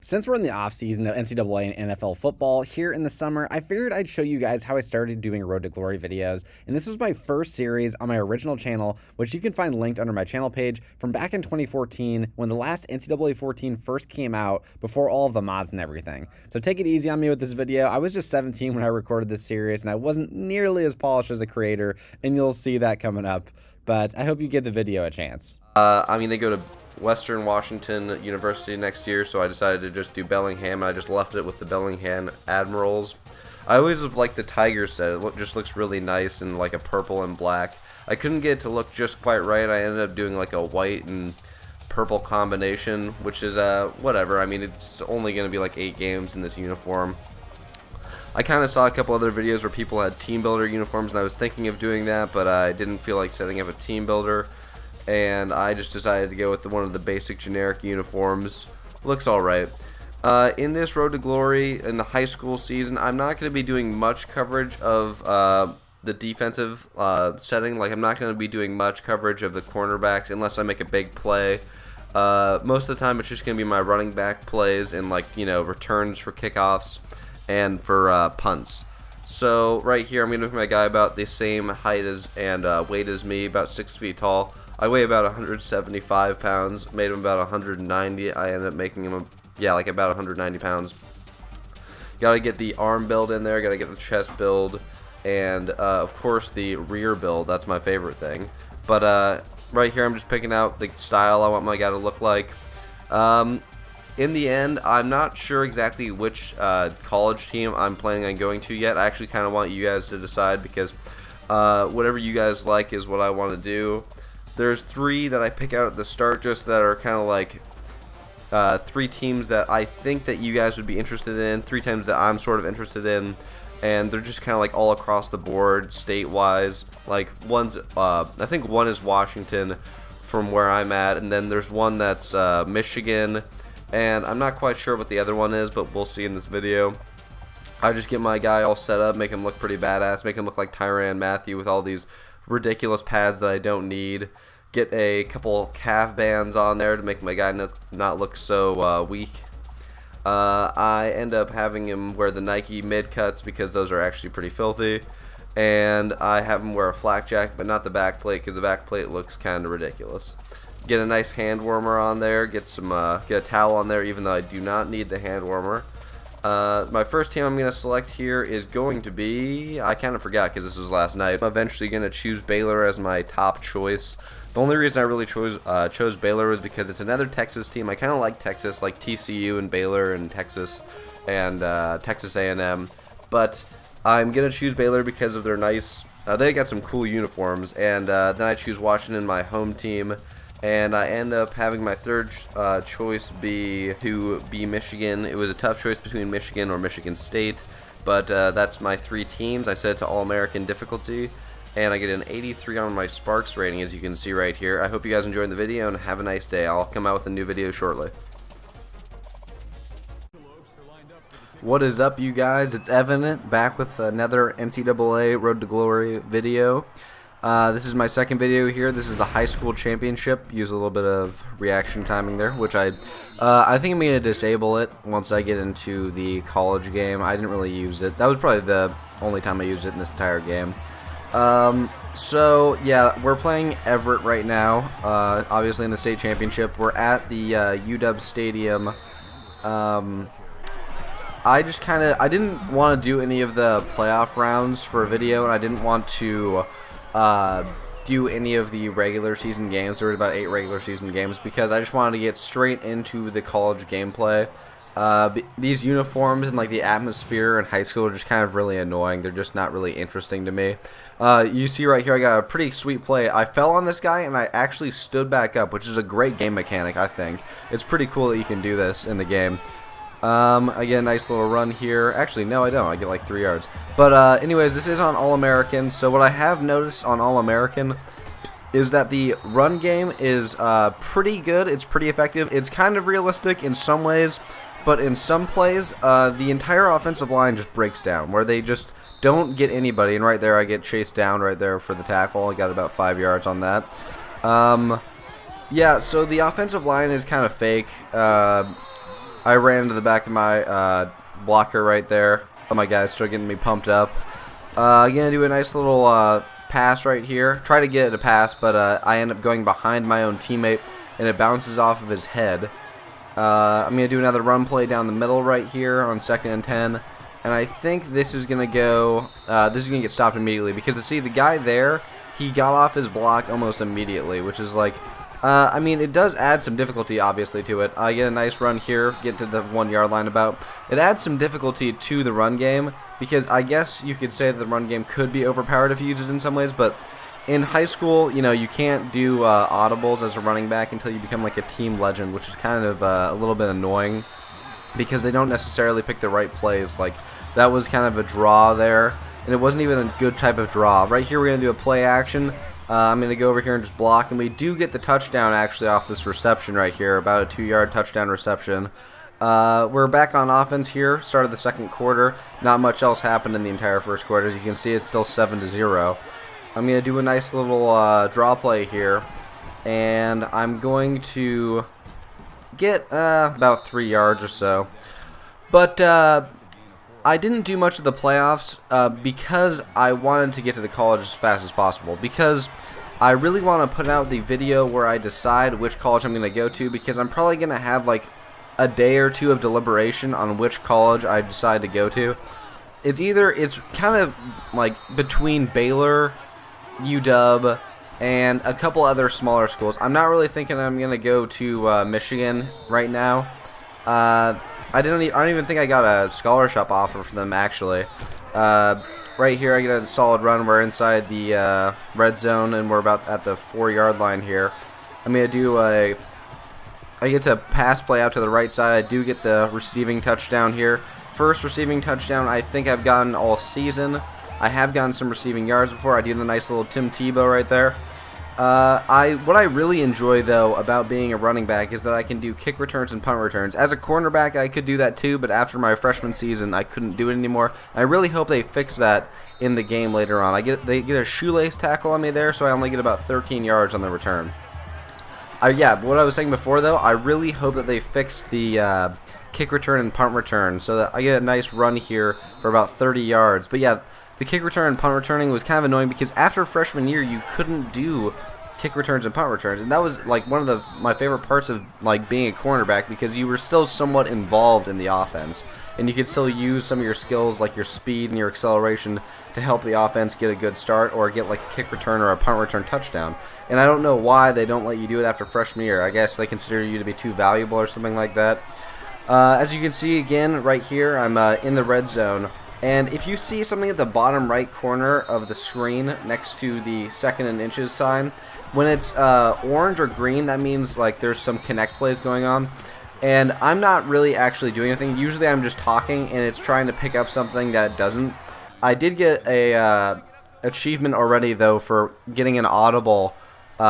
Since we're in the off-season of NCAA and NFL football here in the summer, I figured I'd show you guys how I started doing Road to Glory videos, and this was my first series on my original channel, which you can find linked under my channel page from back in 2014 when the last NCAA 14 first came out before all of the mods and everything. So take it easy on me with this video. I was just 17 when I recorded this series, and I wasn't nearly as polished as a creator, and you'll see that coming up, but I hope you give the video a chance. I'm going to go to Western Washington University next year, so I decided to just do Bellingham, and I just left it with the Bellingham Admirals. I always have liked the Tiger set. It just looks really nice in like a purple and black. I couldn't get it to look just quite right. I ended up doing like a white and purple combination, which is whatever. I mean, it's only going to be like 8 games in this uniform. I kind of saw a couple other videos where people had team builder uniforms, and I was thinking of doing that, but I didn't feel like setting up a team builder. And I just decided to go with one of the basic generic uniforms. Looks alright. In this Road to Glory, in the high school season, I'm not going to be doing much coverage of the defensive setting. Like, I'm not going to be doing much coverage of the cornerbacks unless I make a big play. Most of the time, it's just going to be my running back plays and, like, you know, returns for kickoffs and for punts. So, right here, I'm going to make my guy about the same height as and weight as me, about 6 feet tall. I weigh about 175 pounds, made him about 190. I ended up making him, like about 190 pounds. Gotta get the arm build in there, gotta get the chest build, and of course the rear build. That's my favorite thing. But right here I'm just picking out the style I want my guy to look like. In the end, I'm not sure exactly which college team I'm planning on going to yet. I actually kind of want you guys to decide, because whatever you guys like is what I want to do. There's 3 that I pick out at the start, just that are kind of like 3 teams that I think that you guys would be interested in, 3 teams that I'm sort of interested in, and they're just kind of like all across the board, state-wise. Like one's, I think one is Washington from where I'm at, and then there's one that's Michigan, and I'm not quite sure what the other one is, but we'll see in this video. I just get my guy all set up, make him look pretty badass, make him look like Tyrann Mathieu with all these ridiculous pads that I don't need. Get a couple calf bands on there to make my guy not look so weak. I end up having him wear the Nike mid cuts because those are actually pretty filthy, and I have him wear a flak jacket, but not the back plate, because the back plate looks kind of ridiculous. Get a nice hand warmer on there. Get a towel on there, even though I do not need the hand warmer. My first team I'm going to select here is going to be, I kind of forgot because this was last night. I'm eventually going to choose Baylor as my top choice. The only reason I really chose Baylor was because it's another Texas team. I kind of like Texas, like TCU and Baylor and Texas and Texas A&M. But I'm going to choose Baylor because of their nice, they got some cool uniforms. And then I choose Washington, my home team. And I end up having my third choice be Michigan. It was a tough choice between Michigan or Michigan State, but that's my 3 teams. I set it to All-American difficulty, and I get an 83 on my Sparks rating, as you can see right here. I hope you guys enjoyed the video, and have a nice day. I'll come out with a new video shortly. What is up, you guys? It's Evan, back with another NCAA Road to Glory video. This is my second video here. This is the high school championship. Use a little bit of reaction timing there, which I think I'm going to disable it once I get into the college game. I didn't really use it. That was probably the only time I used it in this entire game. So yeah, we're playing Everett right now, obviously in the state championship. We're at the UW Stadium. I didn't want to do any of the playoff rounds for a video, and I didn't want to do any of the regular season games. There was about 8 regular season games, because I just wanted to get straight into the college gameplay. These uniforms and like the atmosphere in high school are just kind of really annoying. They're just not really interesting to me. You see right here, I got a pretty sweet play. I fell on this guy and I actually stood back up, which is a great game mechanic, I think. It's pretty cool that you can do this in the game. I get a nice little run here. Actually, no, I don't. I get like 3 yards. But anyways, this is on All-American. So what I have noticed on All-American is that the run game is pretty good. It's pretty effective. It's kind of realistic in some ways, but in some plays, the entire offensive line just breaks down, where they just don't get anybody. And right there, I get chased down right there for the tackle. I got about 5 yards on that. Yeah, so the offensive line is kind of fake. I ran into the back of my blocker right there. Oh, my guy's still getting me pumped up. I'm going to do a nice little pass right here. Try to get it a pass, but I end up going behind my own teammate, and it bounces off of his head. I'm going to do another run play down the middle right here on 2nd and 10. And I think this is going to go, this is going to get stopped immediately. Because, see, the guy there, he got off his block almost immediately, which is like, I mean, it does add some difficulty, obviously, to it. I get a nice run here, get to the 1 yard line about. It adds some difficulty to the run game, because I guess you could say that the run game could be overpowered if you use it in some ways, but in high school, you know, you can't do audibles as a running back until you become like a team legend, which is kind of a little bit annoying, because they don't necessarily pick the right plays. Like, that was kind of a draw there, and it wasn't even a good type of draw. Right here, we're going to do a play action. I'm going to go over here and just block, and we do get the touchdown actually off this reception right here, about a 2-yard touchdown reception. We're back on offense here, started the second quarter. Not much else happened in the entire first quarter. As you can see, it's still 7-0. I'm going to do a nice little draw play here, and I'm going to get about 3 yards or so. But I didn't do much of the playoffs because I wanted to get to the college as fast as possible, because I really want to put out the video where I decide which college I'm going to go to, because I'm probably going to have like a day or two of deliberation on which college I decide to go to. It's kind of like between Baylor, UW, and a couple other smaller schools. I'm not really thinking I'm going to go to Michigan right now. I don't even think I got a scholarship offer for them, actually. Right here, I get a solid run. We're inside the red zone, and we're about at the 4-yard line here. I'm going to do I get a pass play out to the right side. I do get the receiving touchdown here. First receiving touchdown I think I've gotten all season. I have gotten some receiving yards before. I do the nice little Tim Tebow right there. What I really enjoy, though, about being a running back is that I can do kick returns and punt returns. As a cornerback, I could do that too, but after my freshman season, I couldn't do it anymore. I really hope they fix that in the game later on. They get a shoelace tackle on me there, so I only get about 13 yards on the return. Yeah, what I was saying before, though, I really hope that they fix the kick return and punt return so that I get a nice run here for about 30 yards. But yeah, the kick return and punt returning was kind of annoying because after freshman year, you couldn't do kick returns and punt returns, and that was like one of my favorite parts of like being a cornerback, because you were still somewhat involved in the offense, and you could still use some of your skills like your speed and your acceleration to help the offense get a good start or get like a kick return or a punt return touchdown. And I don't know why they don't let you do it after freshman year. I guess they consider you to be too valuable or something like that. As you can see again right here, I'm in the red zone. And if you see something at the bottom right corner of the screen next to the 2nd and inches sign, when it's orange or green, that means like there's some connect plays going on. And I'm not really actually doing anything. Usually I'm just talking and it's trying to pick up something that it doesn't. I did get a achievement already, though, for getting an audible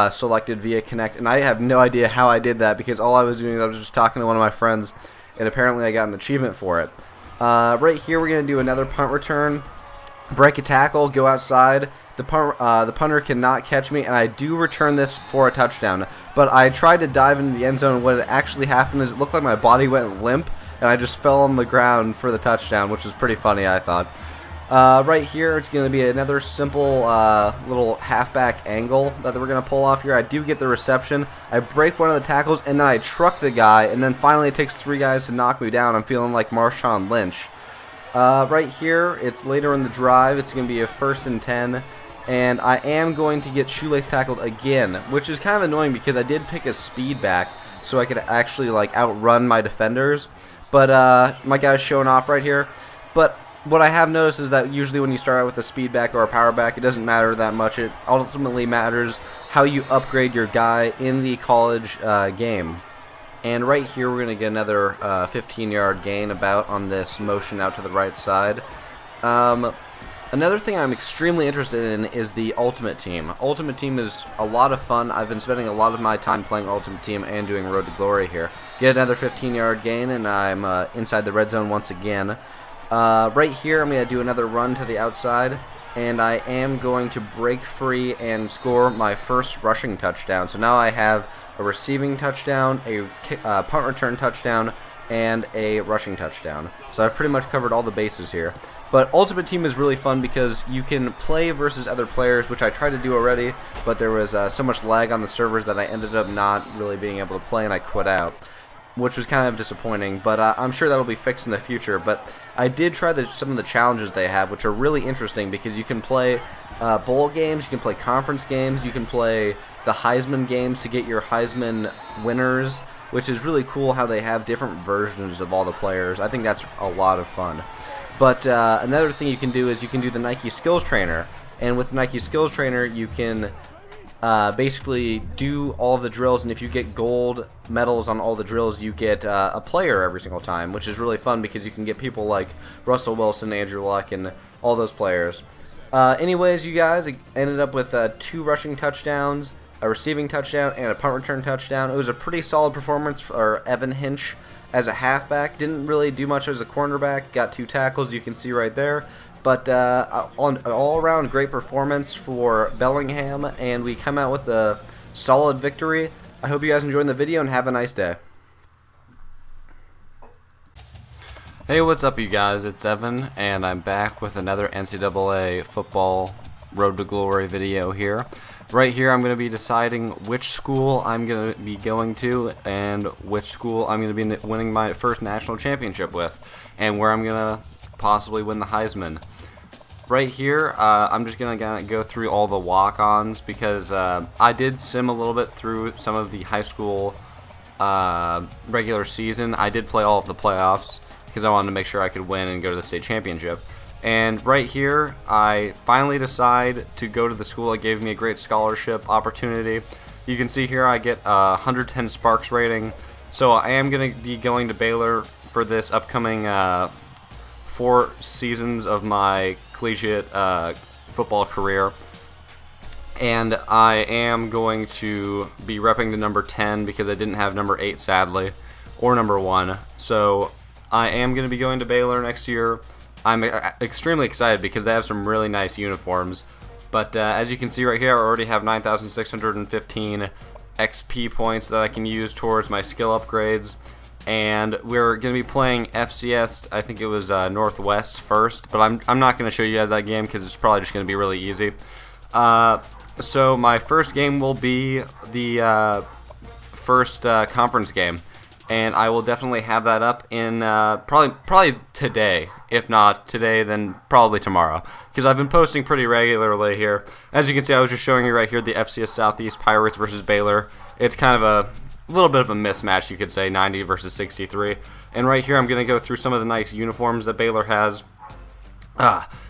selected via connect. And I have no idea how I did that, because all I was doing is I was just talking to one of my friends, and apparently I got an achievement for it. Right here, we're going to do another punt return, break a tackle, go outside. The punter cannot catch me, and I do return this for a touchdown. But I tried to dive into the end zone, and what actually happened is it looked like my body went limp, and I just fell on the ground for the touchdown, which was pretty funny, I thought. Right here, it's going to be another simple little halfback angle that we're going to pull off here. I do get the reception. I break one of the tackles, and then I truck the guy, and then finally it takes 3 guys to knock me down. I'm feeling like Marshawn Lynch. Right here, it's later in the drive. It's going to be a 1st and 10, and I am going to get shoelace tackled again, which is kind of annoying because I did pick a speed back so I could actually like outrun my defenders. But my guy's showing off right here. But what I have noticed is that usually when you start out with a speed back or a power back, it doesn't matter that much. It ultimately matters how you upgrade your guy in the college game. And right here, we're going to get another 15-yard gain about on this motion out to the right side. Another thing I'm extremely interested in is the Ultimate Team. Ultimate Team is a lot of fun. I've been spending a lot of my time playing Ultimate Team and doing Road to Glory here. Get another 15-yard gain, and I'm inside the red zone once again. Right here, I'm going to do another run to the outside, and I am going to break free and score my first rushing touchdown. So now I have a receiving touchdown, a punt return touchdown, and a rushing touchdown. So I've pretty much covered all the bases here. But Ultimate Team is really fun because you can play versus other players, which I tried to do already, but there was so much lag on the servers that I ended up not really being able to play, and I quit out, which was kind of disappointing. But I'm sure that'll be fixed in the future. But I did try some of the challenges they have, which are really interesting because you can play bowl games, you can play conference games, you can play the Heisman games to get your Heisman winners, which is really cool how they have different versions of all the players. I think that's a lot of fun. But another thing you can do is you can do the Nike Skills Trainer, and with the Nike Skills Trainer you can basically do all of the drills, and if you get gold medals on all the drills, you get a player every single time, which is really fun because you can get people like Russell Wilson, Andrew Luck, and all those players. Anyways, you guys, I ended up with 2 rushing touchdowns, a receiving touchdown, and a punt return touchdown. It was a pretty solid performance for Evan Hinch as a halfback. Didn't really do much as a cornerback. Got 2 tackles, you can see right there. But on an all-around great performance for Bellingham, and we come out with a solid victory. I hope you guys enjoyed the video, and have a nice day. Hey, what's up, you guys? It's Evan, and I'm back with another NCAA football Road to Glory video here. Right here, I'm going to be deciding which school I'm going to be going to and which school I'm going to be winning my first national championship with, and where I'm going to possibly win the Heisman. Right here, I'm just going to go through all the walk-ons because I did sim a little bit through some of the high school regular season. I did play all of the playoffs because I wanted to make sure I could win and go to the state championship. And right here, I finally decide to go to the school that gave me a great scholarship opportunity. You can see here I get a 110 Sparks rating. So I am going to be going to Baylor for this upcoming 4 seasons of my collegiate football career. And I am going to be repping the number 10 because I didn't have number 8, sadly, or number 1. So I am going to be going to Baylor next year. I'm extremely excited because they have some really nice uniforms. But as you can see right here, I already have 9,615 XP points that I can use towards my skill upgrades. And we're going to be playing FCS, I think it was Northwest first. But I'm not going to show you guys that game because it's probably just going to be really easy. So my first game will be the first conference game. And I will definitely have that up in probably today. If not today, then probably tomorrow. Because I've been posting pretty regularly here. As you can see, I was just showing you right here the FCS Southeast Pirates versus Baylor. It's kind of a little bit of a mismatch, you could say, 90 versus 63. And right here, I'm going to go through some of the nice uniforms that Baylor has.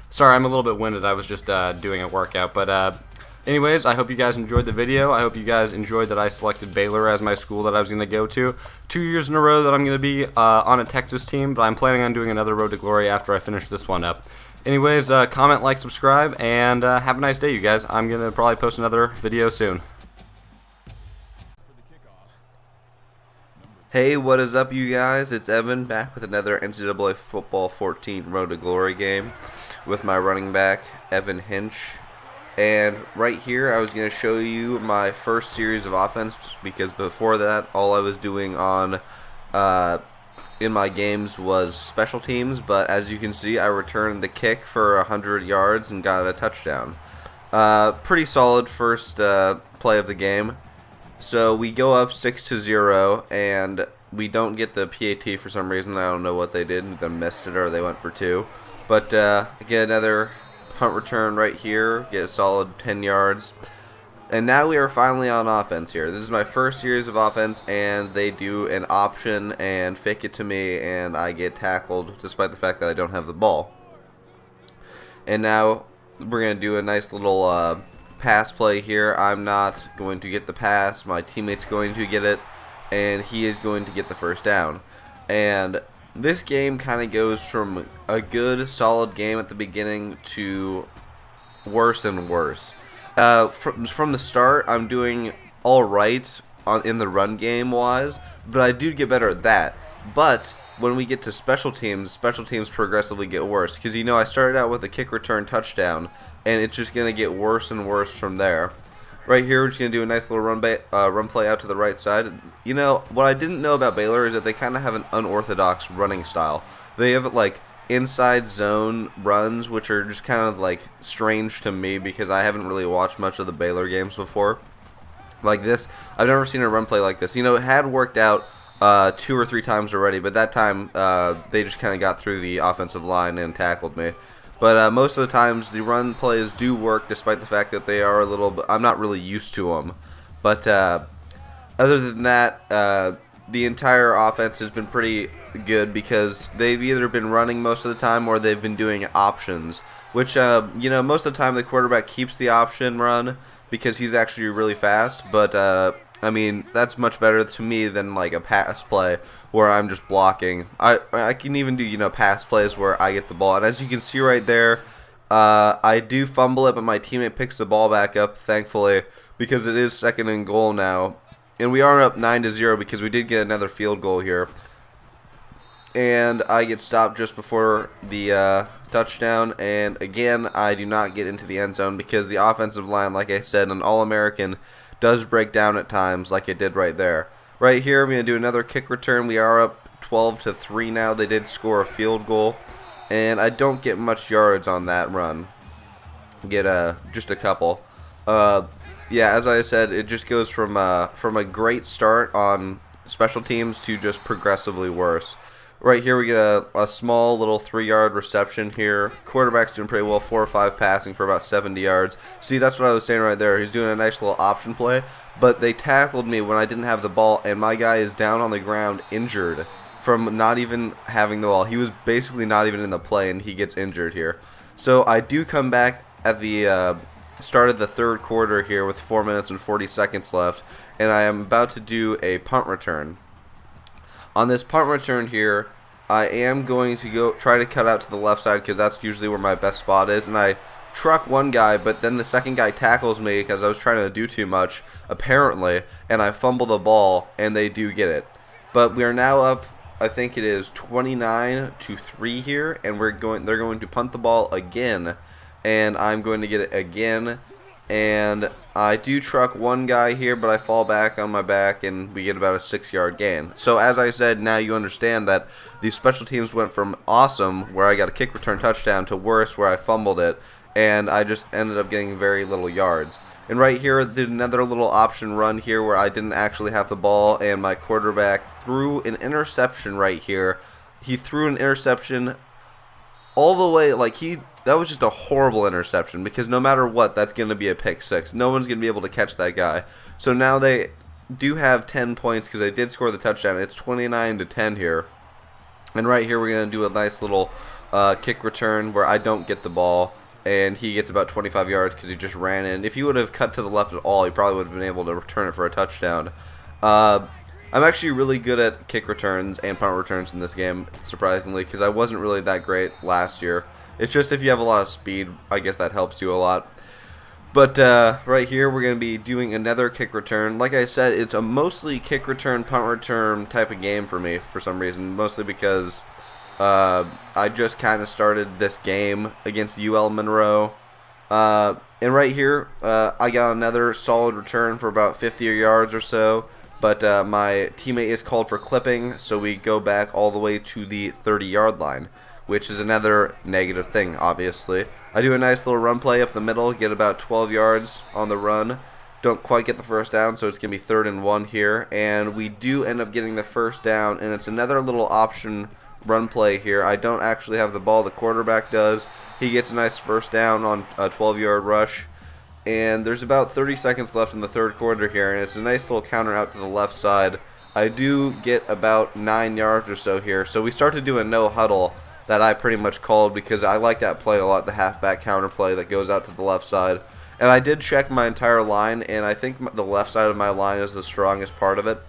Sorry, I'm a little bit winded. I was just doing a workout. But anyways, I hope you guys enjoyed the video. I hope you guys enjoyed that I selected Baylor as my school that I was going to go to. 2 years in a row that I'm going to be on a Texas team, but I'm planning on doing another Road to Glory after I finish this one up. Anyways, comment, like, subscribe, and have a nice day, you guys. I'm going to probably post another video soon. Hey, what is up, you guys? It's Evan back with another NCAA Football 14 Road to Glory game with my running back, Evan Hinch. And right here, I was going to show you my first series of offense because before that, all I was doing on in my games was special teams. But as you can see, I returned the kick for 100 yards and got a touchdown. Pretty solid first play of the game. So we go up 6-0, and we don't get the PAT for some reason. I don't know what they did. They missed it or they went for 2. But get another punt return right here, get a solid 10 yards. And now we are finally on offense here. This is my first series of offense, and they do an option and fake it to me, and I get tackled despite the fact that I don't have the ball. And now we're going to do a nice little pass play here. I'm not going to get the pass. My teammate's going to get it, and he is going to get the first down. And this game kind of goes from a good, solid game at the beginning to worse and worse. From the start, I'm doing all right in the run game wise, but I do get better at that. But when we get to special teams progressively get worse. Because, you know, I started out with a kick return touchdown, and it's just going to get worse and worse from there. Right here, we're just going to do a nice little run play out to the right side. You know, what I didn't know about Baylor is that they kind of have an unorthodox running style. They have, like, inside zone runs, which are just kind of, like, strange to me because I haven't really watched much of the Baylor games before. Like this, I've never seen a run play like this. You know, it had worked out 2 or 3 times already, but that time they just kind of got through the offensive line and tackled me. But most of the times the run plays do work, despite the fact that they are a little bit, I'm not really used to them. But other than that, the entire offense has been pretty good because they've either been running most of the time or they've been doing options, which, you know, most of the time the quarterback keeps the option run because he's actually really fast. But, I mean, that's much better to me than, like, a pass play where I'm just blocking. I can even do, you know, pass plays where I get the ball. And as you can see right there, I do fumble it, but my teammate picks the ball back up, thankfully, because it is 2nd and goal now. And we are up 9-0 because we did get another field goal here. And I get stopped just before the touchdown. And again, I do not get into the end zone because the offensive line, like I said, an All-American, does break down at times like it did right there. Right here, I'm going to do another kick return. We are up 12-3 now. They did score a field goal. And I don't get much yards on that run. Get just a couple. Yeah, as I said, it just goes from a great start on special teams to just progressively worse. Right here we get a small little 3-yard reception here. Quarterback's doing pretty well, 4 or 5 passing for about 70 yards. See, that's what I was saying right there. He's doing a nice little option play, but they tackled me when I didn't have the ball, and my guy is down on the ground injured from not even having the ball. He was basically not even in the play, and he gets injured here. So I do come back at the start of the 3rd quarter here with 4 minutes and 40 seconds left, and I am about to do a punt return. On this punt return here, I am going to try to cut out to the left side because that's usually where my best spot is. And I truck one guy, but then the second guy tackles me because I was trying to do too much, apparently, and I fumble the ball, and they do get it. But we are now up, I think it is 29-3 here, and they're going to punt the ball again, and I'm going to get it again. And I do truck one guy here, but I fall back on my back, and we get about a 6-yard gain. So as I said, now you understand that these special teams went from awesome, where I got a kick return touchdown, to worse, where I fumbled it, and I just ended up getting very little yards. And right here, did another little option run here where I didn't actually have the ball, and my quarterback threw an interception right here. He threw an interception all the way, like that was just a horrible interception because no matter what, that's going to be a pick 6. No one's going to be able to catch that guy. So now they do have 10 points because they did score the touchdown. It's 29-10 here. And right here we're going to do a nice little kick return where I don't get the ball, and he gets about 25 yards because he just ran in. If he would have cut to the left at all, he probably would have been able to return it for a touchdown. I'm actually really good at kick returns and punt returns in this game, surprisingly, because I wasn't really that great last year. It's just if you have a lot of speed, I guess that helps you a lot. But right here, we're going to be doing another kick return. Like I said, it's a mostly kick return, punt return type of game for me for some reason, mostly because I just kind of started this game against UL Monroe. And right here, I got another solid return for about 50 yards or so. But my teammate is called for clipping, so we go back all the way to the 30-yard line, which is another negative thing, obviously. I do a nice little run play up the middle, get about 12 yards on the run. Don't quite get the first down, so it's going to be 3rd and 1 here. And we do end up getting the first down, and it's another little option run play here. I don't actually have the ball. The quarterback does. He gets a nice first down on a 12-yard rush. And there's about 30 seconds left in the 3rd quarter here, and it's a nice little counter out to the left side. I do get about 9 yards or so here. So we start to do a no huddle that I pretty much called because I like that play a lot, the halfback counter play that goes out to the left side. And I did check my entire line, and I think the left side of my line is the strongest part of it.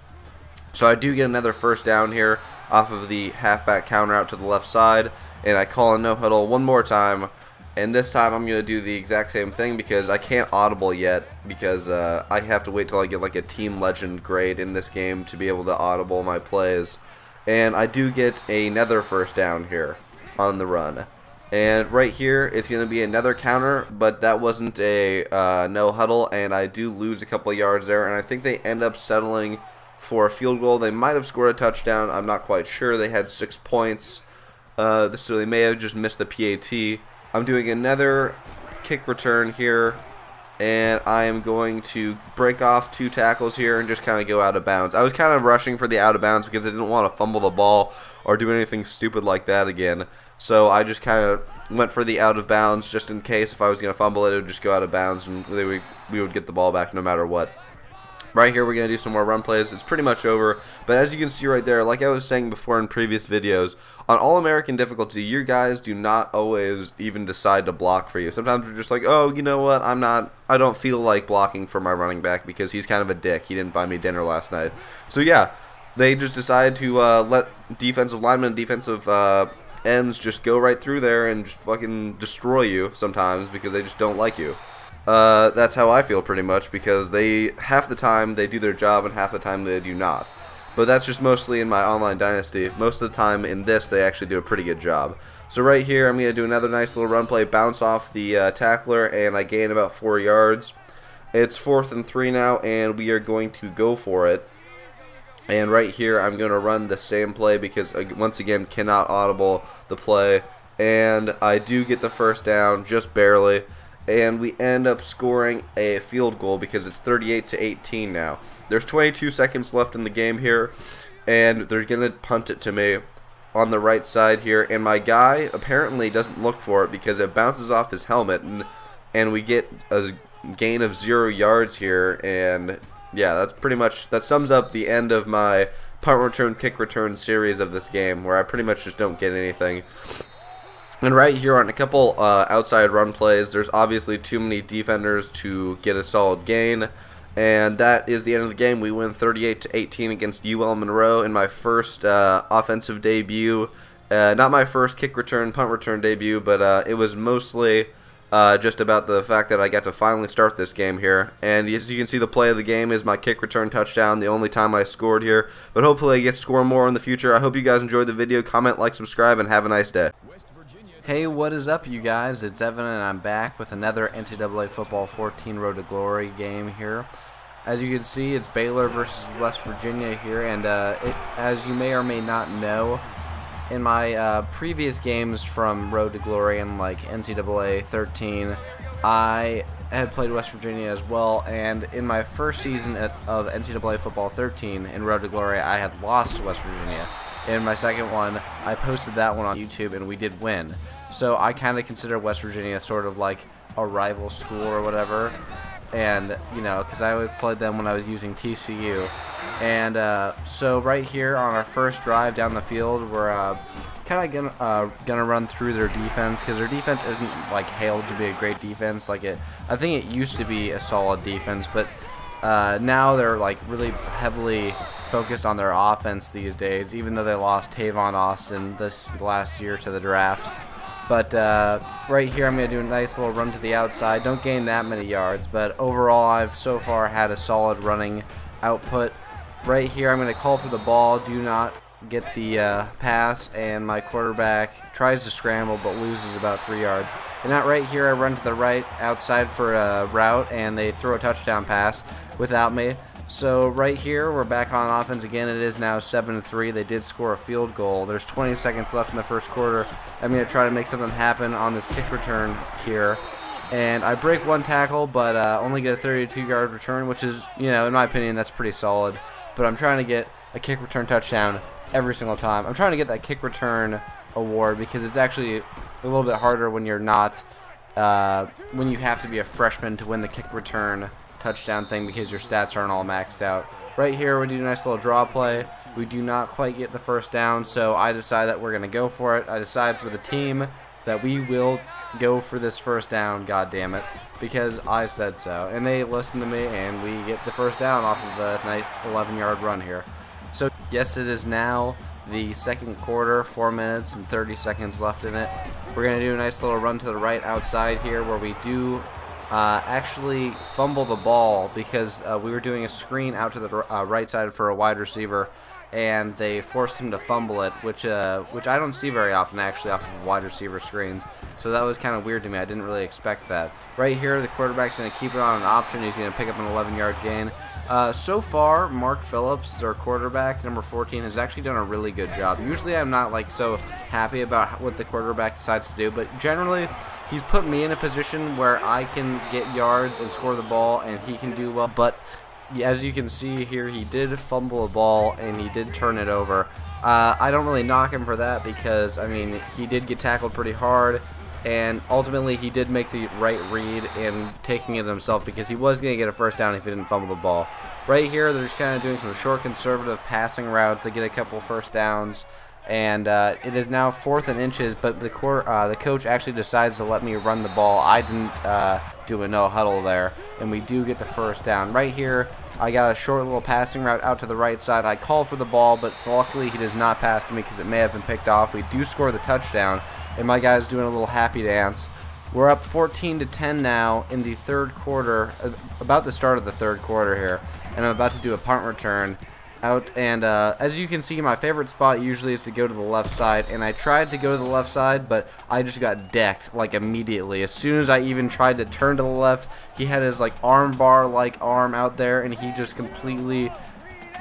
So I do get another first down here off of the halfback counter out to the left side, and I call a no huddle one more time. And this time I'm going to do the exact same thing because I can't audible yet because I have to wait till I get like a team legend grade in this game to be able to audible my plays. And I do get another first down here on the run. And right here, it's going to be another counter, but that wasn't a no huddle, and I do lose a couple of yards there, and I think they end up settling for a field goal. They might have scored a touchdown. I'm not quite sure. They had 6 points, so they may have just missed the PAT. I'm doing another kick return here, and I am going to break off 2 tackles here and just kind of go out of bounds. I was kind of rushing for the out of bounds because I didn't want to fumble the ball or do anything stupid like that again. So I just kind of went for the out of bounds just in case if I was going to fumble it, it would just go out of bounds and we would get the ball back no matter what. Right here, we're going to do some more run plays. It's pretty much over. But as you can see right there, like I was saying before in previous videos, on All-American difficulty, you guys do not always even decide to block for you. Sometimes you're just like, oh, you know what, I don't feel like blocking for my running back because he's kind of a dick. He didn't buy me dinner last night. So yeah, they just decided to let defensive linemen, defensive ends just go right through there and just fucking destroy you sometimes because they just don't like you. That's how I feel pretty much because half the time they do their job and half the time they do not. But that's just mostly in my online dynasty. Most of the time in this they actually do a pretty good job. So right here I'm going to do another nice little run play, bounce off the tackler, and I gain about 4 yards. It's 4th and 3 now, and we are going to go for it. And right here I'm going to run the same play because, once again, cannot audible the play. And I do get the first down, just barely. And we end up scoring a field goal because it's 38-18 now. There's 22 seconds left in the game here, and they're going to punt it to me on the right side here. And my guy apparently doesn't look for it because it bounces off his helmet, and we get a gain of 0 yards here. And yeah, that sums up the end of my punt return, kick return series of this game, where I pretty much just don't get anything. And right here on a couple outside run plays, there's obviously too many defenders to get a solid gain. And that is the end of the game. We win 38-18 against UL Monroe in my first offensive debut. Not my first kick return, punt return debut, but it was mostly just about the fact that I got to finally start this game here. And as you can see, the play of the game is my kick return touchdown, the only time I scored here. But hopefully I get to score more in the future. I hope you guys enjoyed the video. Comment, like, subscribe, and have a nice day. Hey, what is up, you guys? It's Evan, and I'm back with another NCAA Football 14 Road to Glory game here. As you can see, it's Baylor versus West Virginia here, and as you may or may not know, in my previous games from Road to Glory and like NCAA 13, I had played West Virginia as well, and in my first season of NCAA Football 13 in Road to Glory, I had lost to West Virginia. In my second one, I posted that one on YouTube, and we did win. So I kind of consider West Virginia sort of like a rival school or whatever. And, you know, because I always played them when I was using TCU. And so right here on our first drive down the field, we're kind of gonna run through their defense because their defense isn't like hailed to be a great defense. I think it used to be a solid defense, but now they're like really heavily focused on their offense these days, even though they lost Tavon Austin this last year to the draft. But right here I'm going to do a nice little run to the outside. Don't gain that many yards, but overall I've so far had a solid running output. Right here I'm going to call for the ball, do not get the pass, and my quarterback tries to scramble but loses about 3 yards. And now right here I run to the right outside for a route, and they throw a touchdown pass without me. So right here, we're back on offense again. It is now 7-3. They did score a field goal. There's 20 seconds left in the first quarter. I'm going to try to make something happen on this kick return here. And I break one tackle, but only get a 32-yard return, which is, you know, in my opinion, that's pretty solid. But I'm trying to get a kick return touchdown every single time. I'm trying to get that kick return award because it's actually a little bit harder when you're not, when you have to be a freshman to win the kick return touchdown thing because your stats aren't all maxed out. Right here we do a nice little draw play. We do not quite get the first down, so I decide that we're going to go for it. I decide for the team that we will go for this first down, god damn it, because I said so. And they listen to me, and we get the first down off of a nice 11-yard run here. So yes, it is now the second quarter, 4 minutes and 30 seconds left in it. We're going to do a nice little run to the right outside here where we do actually fumble the ball because we were doing a screen out to the right side for a wide receiver, and they forced him to fumble it, which I don't see very often actually off of wide receiver screens. So that was kind of weird to me. I didn't really expect that. Right here, the quarterback's going to keep it on an option. He's going to pick up an 11-yard gain. So far, Mark Phillips, their quarterback, number 14, has actually done a really good job. Usually I'm not like so happy about what the quarterback decides to do, but generally he's put me in a position where I can get yards and score the ball, and he can do well. But as you can see here, he did fumble a ball and he did turn it over. I don't really knock him for that because, I mean, he did get tackled pretty hard, and ultimately he did make the right read in taking it himself because he was going to get a first down if he didn't fumble the ball. Right here, they're just kind of doing some short conservative passing routes to get a couple first downs, and it is now 4th and inches, but the coach actually decides to let me run the ball. I didn't do a no huddle there, and we do get the first down. Right here, I got a short little passing route out to the right side. I call for the ball, but luckily he does not pass to me because it may have been picked off. We do score the touchdown, and my guy's doing a little happy dance. We're up 14-10 now in the third quarter, about the start of the third quarter here, and I'm about to do a punt return out, and as you can see, my favorite spot usually is to go to the left side, and I tried to go to the left side, but I just got decked like immediately. As soon as I even tried to turn to the left, he had his like arm bar like arm out there, and he just completely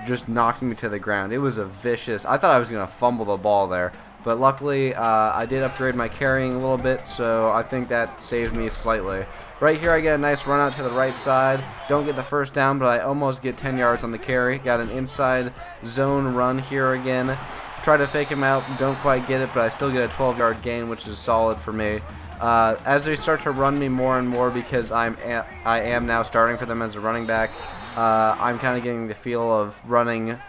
just knocked me to the ground. It was a vicious, I thought I was gonna fumble the ball there, but luckily I did upgrade my carrying a little bit, so I think that saved me slightly. Right here, I get a nice run out to the right side. Don't get the first down, but I almost get 10 yards on the carry. Got an inside zone run here again. Try to fake him out. Don't quite get it, but I still get a 12-yard gain, which is solid for me. As they start to run me more and more because I am now starting for them as a running back, I'm kind of getting the feel of running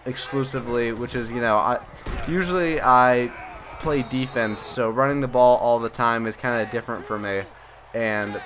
exclusively, which is, you know, usually I play defense, so running the ball all the time is kind of different for me. And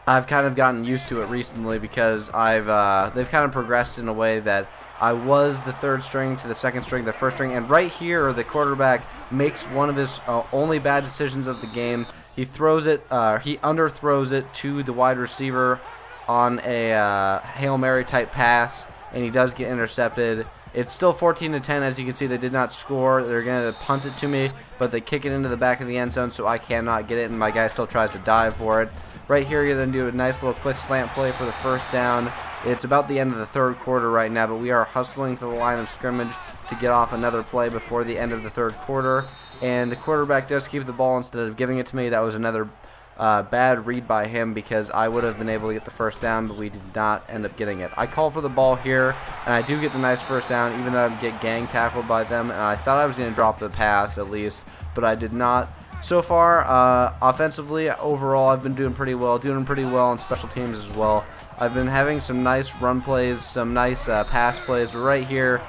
I've kind of gotten used to it recently because they've kind of progressed in a way that I was the third string to the second string, the first string, and right here the quarterback makes one of his only bad decisions of the game. He throws it, he underthrows it to the wide receiver on a Hail Mary type pass, and he does get intercepted. It's still 14-10, as you can see. They did not score. They're going to punt it to me, but they kick it into the back of the end zone, so I cannot get it, and my guy still tries to dive for it. Right here, you then do a nice little quick slant play for the first down. It's about the end of the third quarter right now, but we are hustling to the line of scrimmage to get off another play before the end of the third quarter, and the quarterback does keep the ball instead of giving it to me. That was another bad read by him because I would have been able to get the first down, but we did not end up getting it. I call for the ball here, and I do get the nice first down, even though I get gang tackled by them, and I thought I was going to drop the pass at least, but I did not. So far, offensively, overall, I've been doing pretty well on special teams as well. I've been having some nice run plays, some nice pass plays, but right here,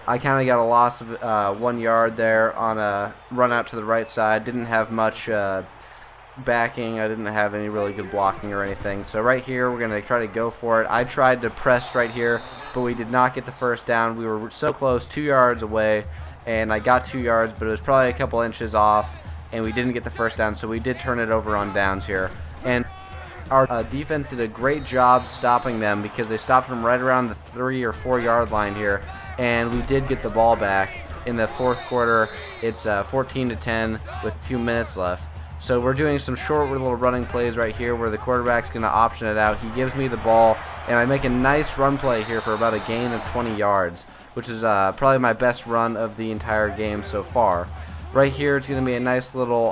I kind of got a loss of 1 yard there on a run out to the right side. Didn't have much backing. I didn't have any really good blocking or anything. So right here, we're going to try to go for it. I tried to press right here, but we did not get the first down. We were so close, 2 yards away, and I got 2 yards, but it was probably a couple inches off, and we didn't get the first down, so we did turn it over on downs here. And our defense did a great job stopping them because they stopped them right around the 3 or 4 yard line here, and we did get the ball back in the fourth quarter. It's 14-10 with 2 minutes left. So we're doing some short little running plays right here where the quarterback's going to option it out. He gives me the ball, and I make a nice run play here for about a gain of 20 yards, which is probably my best run of the entire game so far. Right here, it's going to be a nice little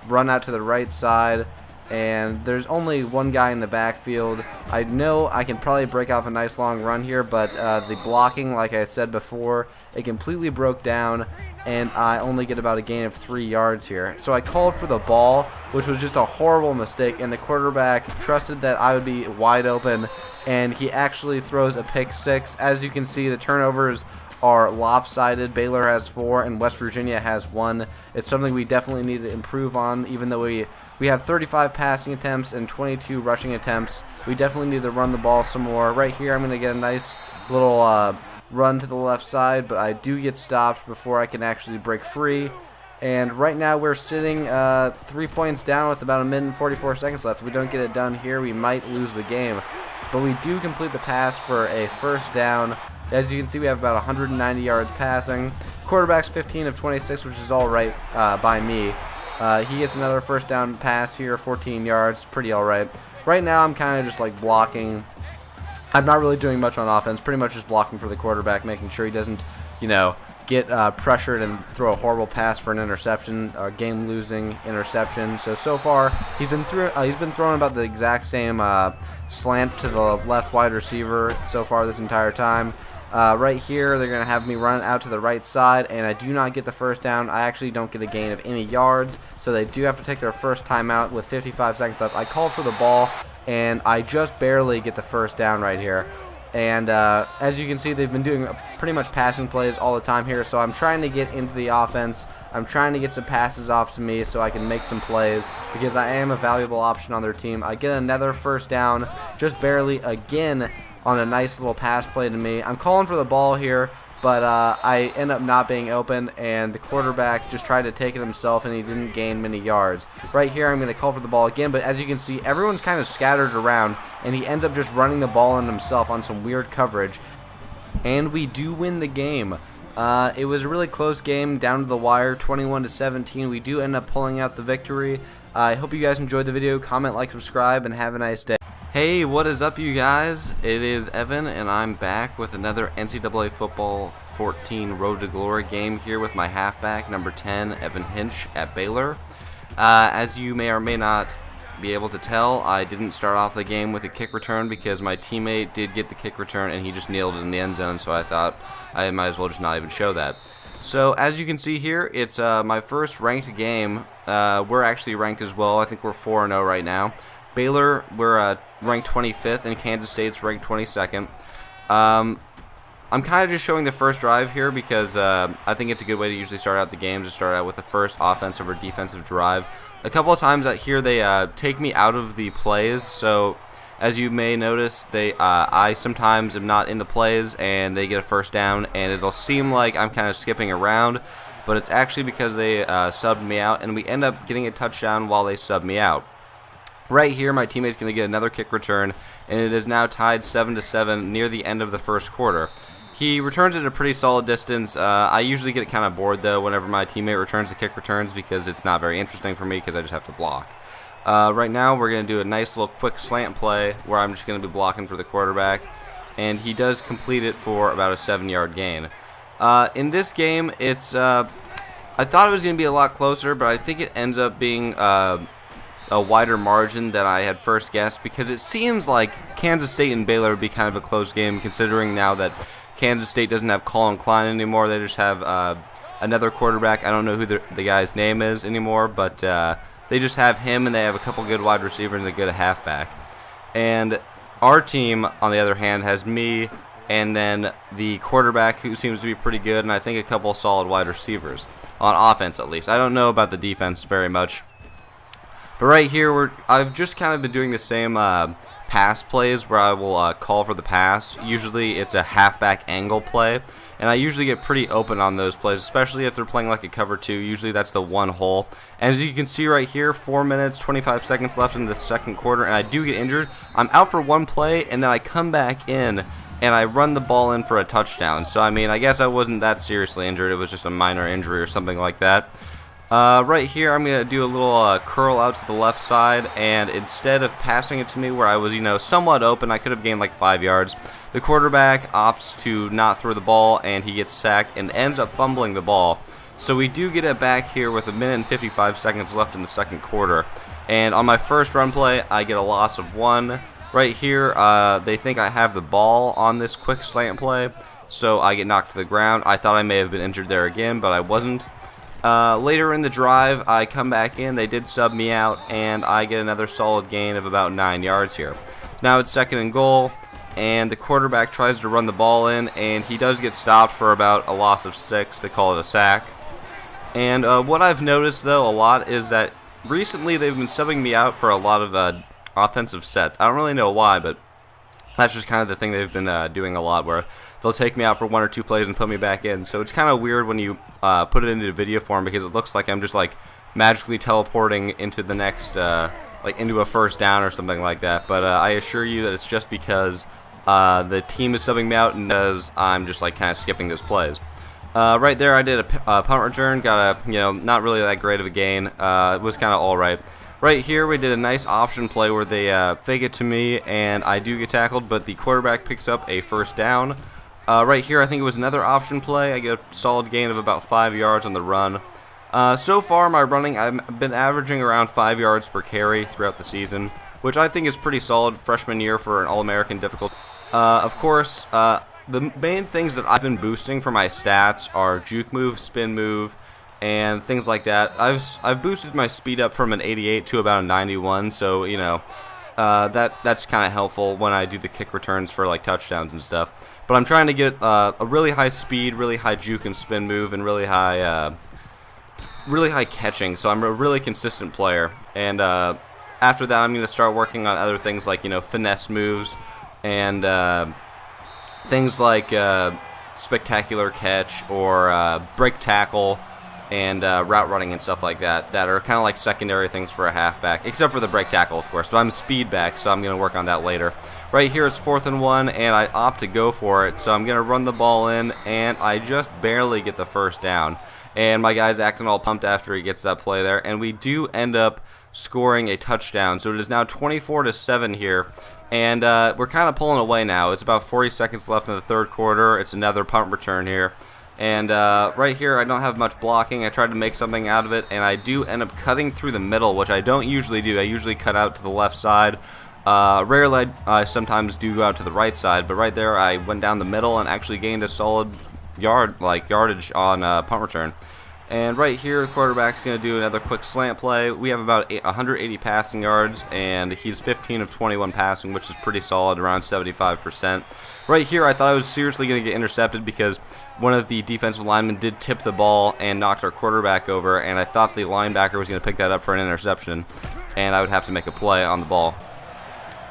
run out to the right side, and there's only one guy in the backfield. I know I can probably break off a nice long run here, but the blocking, like I said before, it completely broke down, and I only get about a gain of 3 yards here. So I called for the ball, which was just a horrible mistake, and the quarterback trusted that I would be wide open, and he actually throws a pick six. As you can see, the turnovers are lopsided. Baylor has 4 and West Virginia has 1. It's something we definitely need to improve on, even though we have 35 passing attempts and 22 rushing attempts. We definitely need to run the ball some more. Right here, I'm going to get a nice little run to the left side, but I do get stopped before I can actually break free. And right now we're sitting 3 points down with about 1 minute and 44 seconds left. If we don't get it done here, we might lose the game. But we do complete the pass for a first down. As you can see, we have about 190 yards passing. Quarterback's 15 of 26, which is all right by me. He gets another first down pass here, 14 yards, pretty all right. Right now, I'm kind of just like blocking. I'm not really doing much on offense, pretty much just blocking for the quarterback, making sure he doesn't, get pressured and throw a horrible pass for an interception, a game-losing interception. So far, he's been throwing about the exact same slant to the left wide receiver so far this entire time. Right here, they're going to have me run out to the right side, and I do not get the first down. I actually don't get a gain of any yards, so they do have to take their first timeout with 55 seconds left. I called for the ball, and I just barely get the first down right here. And as you can see, they've been doing pretty much passing plays all the time here, so I'm trying to get into the offense. I'm trying to get some passes off to me so I can make some plays because I am a valuable option on their team. I get another first down, just barely again, on a nice little pass play to me. I'm calling for the ball here, but I end up not being open, and the quarterback just tried to take it himself, and he didn't gain many yards. Right here, I'm going to call for the ball again, but as you can see, everyone's kind of scattered around, and he ends up just running the ball in himself on some weird coverage, and we do win the game. It was a really close game, down to the wire, 21-17. We do end up pulling out the victory. I hope you guys enjoyed the video. Comment, like, subscribe, and have a nice day. Hey, what is up, you guys? It is Evan, and I'm back with another NCAA Football 14 Road to Glory game here with my halfback, number 10, Evan Hinch at Baylor. As you may or may not be able to tell, I didn't start off the game with a kick return because my teammate did get the kick return, and he just nailed it in the end zone, so I thought I might as well just not even show that. So, as you can see here, it's my first ranked game. We're actually ranked as well. I think we're 4-0 right now. Baylor, we're ranked 25th, and Kansas State's ranked 22nd. I'm kind of just showing the first drive here because I think it's a good way to usually start out the games, to start out with the first offensive or defensive drive. A couple of times out here they take me out of the plays, so as you may notice, I sometimes am not in the plays and they get a first down, and it'll seem like I'm kind of skipping around, but it's actually because they subbed me out, and we end up getting a touchdown while they sub me out. Right here, my teammate's going to get another kick return, and it is now tied 7-7 near the end of the first quarter. He returns it a pretty solid distance. I usually get kind of bored, though, whenever my teammate returns the kick returns because it's not very interesting for me because I just have to block. Right now, we're going to do a nice little quick slant play where I'm just going to be blocking for the quarterback, and he does complete it for about a 7-yard gain. In this game, I thought it was going to be a lot closer, but I think it ends up being a wider margin than I had first guessed, because it seems like Kansas State and Baylor would be kind of a close game, considering now that Kansas State doesn't have Colin Klein anymore. They just have another quarterback. I don't know who the guy's name is anymore, but they just have him, and they have a couple good wide receivers and a good halfback. And our team, on the other hand, has me and then the quarterback, who seems to be pretty good, and I think a couple solid wide receivers, on offense at least. I don't know about the defense very much. But right here, I've just kind of been doing the same pass plays where I will call for the pass. Usually it's a halfback angle play, and I usually get pretty open on those plays, especially if they're playing like a cover 2. Usually that's the one hole. And as you can see right here, 4 minutes, 25 seconds left in the second quarter, and I do get injured. I'm out for one play, and then I come back in, and I run the ball in for a touchdown. So, I mean, I guess I wasn't that seriously injured. It was just a minor injury or something like that. Right here, I'm going to do a little curl out to the left side, and instead of passing it to me where I was, somewhat open, I could have gained like 5 yards. The quarterback opts to not throw the ball, and he gets sacked and ends up fumbling the ball. So we do get it back here with 1 minute and 55 seconds left in the second quarter. And on my first run play, I get a loss of 1. Right here, they think I have the ball on this quick slant play, so I get knocked to the ground. I thought I may have been injured there again, but I wasn't. Later in the drive, I come back in, they did sub me out, and I get another solid gain of about 9 yards here. Now it's 2nd and goal, and the quarterback tries to run the ball in, and he does get stopped for about a loss of 6. They call it a sack. And what I've noticed, though, a lot is that recently they've been subbing me out for a lot of offensive sets. I don't really know why, but that's just kind of the thing they've been doing a lot, where they'll take me out for 1 or 2 plays and put me back in. So it's kind of weird when you put it into video form, because it looks like I'm just like magically teleporting into the next, like into a first down or something like that. But I assure you that it's just because the team is subbing me out and does I'm just like kind of skipping those plays. Right there, I did a punt return, got a not really that great of a gain. It was kind of all right. Right here, we did a nice option play where they fake it to me, and I do get tackled, but the quarterback picks up a first down. Right here, I think it was another option play. I get a solid gain of about 5 yards on the run. So far, my running, I've been averaging around 5 yards per carry throughout the season, which I think is pretty solid freshman year for an All-American difficulty. Of course, the main things that I've been boosting for my stats are juke move, spin move, and things like that. I've boosted my speed up from an 88 to about a 91, so that's kind of helpful when I do the kick returns for like touchdowns and stuff. But I'm trying to get a really high speed, really high juke and spin move, and really high catching. So I'm a really consistent player. And after that, I'm going to start working on other things like finesse moves and things like spectacular catch or break tackle and route running and stuff like that are kind of like secondary things for a halfback, except for the break tackle, of course. But I'm a speed back, so I'm going to work on that later. Right here it's 4th and 1, and I opt to go for it, so I'm going to run the ball in, and I just barely get the first down. And my guy's acting all pumped after he gets that play there, and we do end up scoring a touchdown. So it is now 24-7 here. And we're kind of pulling away now. It's about 40 seconds left in the third quarter. It's another punt return here. And right here, I don't have much blocking. I tried to make something out of it, and I do end up cutting through the middle, which I don't usually do. I usually cut out to the left side. Rarely, I sometimes do go out to the right side, but right there, I went down the middle and actually gained a solid yardage on punt return. And right here, the quarterback's going to do another quick slant play. We have about 180 passing yards, and he's 15 of 21 passing, which is pretty solid, around 75%. Right here, I thought I was seriously going to get intercepted because one of the defensive linemen did tip the ball and knocked our quarterback over, and I thought the linebacker was going to pick that up for an interception, and I would have to make a play on the ball.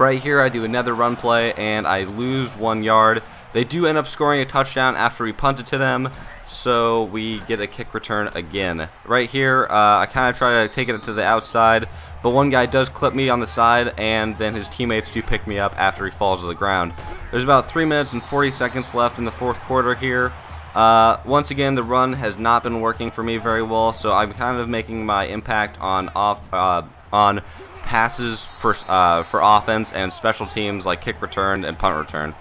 Right here, I do another run play, and I lose 1 yard. They do end up scoring a touchdown after we punted to them, so we get a kick return again. Right here, I kind of try to take it to the outside, but one guy does clip me on the side, and then his teammates do pick me up after he falls to the ground. There's about 3 minutes and 40 seconds left in the fourth quarter here. Once again, the run has not been working for me very well, so I'm kind of making my impact on passes for offense and special teams like kick return and punt return.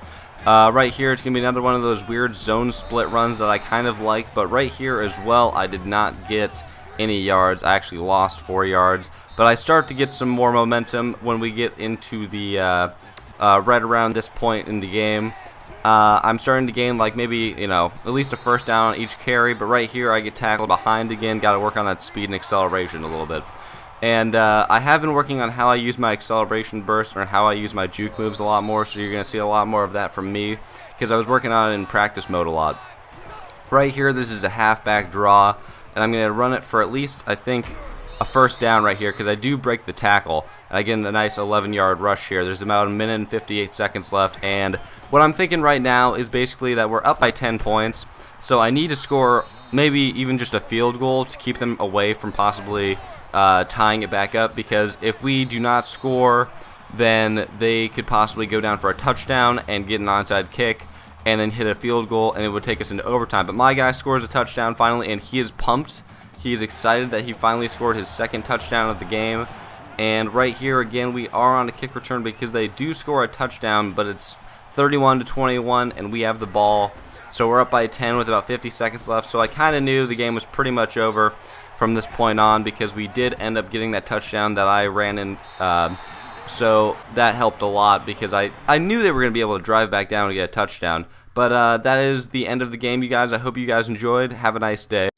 Right here, it's going to be another one of those weird zone split runs that I kind of like, but right here as well, I did not get any yards. I actually lost 4 yards, but I start to get some more momentum when we get into the right around this point in the game. I'm starting to gain like maybe, at least a first down on each carry, but right here I get tackled behind again. Got to work on that speed and acceleration a little bit. And I have been working on how I use my acceleration burst or how I use my juke moves a lot more, so you're going to see a lot more of that from me because I was working on it in practice mode a lot. Right here, this is a halfback draw, and I'm going to run it for at least, I think, a first down right here because I do break the tackle. And I get a nice 11-yard rush here. There's about 1 minute and 58 seconds left, and what I'm thinking right now is basically that we're up by 10 points, so I need to score maybe even just a field goal to keep them away from possibly tying it back up, because if we do not score, then they could possibly go down for a touchdown and get an onside kick and then hit a field goal, and it would take us into overtime. But my guy scores a touchdown finally, and he is pumped. He is excited that he finally scored his second touchdown of the game. And right here again, we are on a kick return because they do score a touchdown, but it's 31-21, and we have the ball. So we're up by 10 with about 50 seconds left. So I kind of knew the game was pretty much over from this point on because we did end up getting that touchdown that I ran in. So that helped a lot because I knew they were going to be able to drive back down and get a touchdown. But that is the end of the game, you guys. I hope you guys enjoyed. Have a nice day.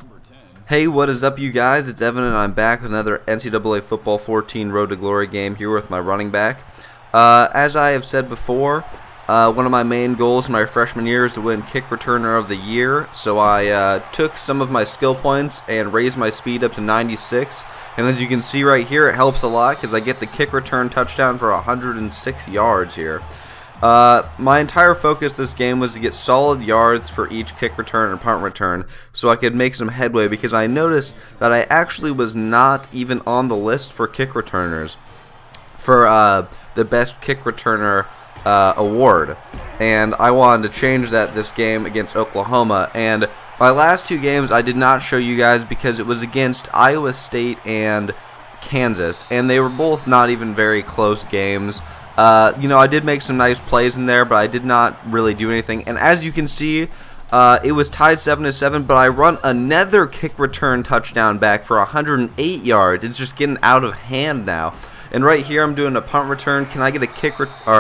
Hey, what is up, you guys? It's Evan, and I'm back with another NCAA Football 14 Road to Glory game here with my running back. As I have said before, one of my main goals in my freshman year is to win Kick Returner of the Year, so I took some of my skill points and raised my speed up to 96, and as you can see right here, it helps a lot because I get the kick return touchdown for 106 yards here. My entire focus this game was to get solid yards for each kick return and punt return so I could make some headway, because I noticed that I actually was not even on the list for kick returners. For the best kick returner award. And I wanted to change that this game against Oklahoma. And my last 2 games I did not show you guys because it was against Iowa State and Kansas, and they were both not even very close games. I did make some nice plays in there, but I did not really do anything. And as you can see, it was tied 7-7, but I run another kick return touchdown back for 108 yards. It's just getting out of hand now. And right here, I'm doing a punt return. Can I get a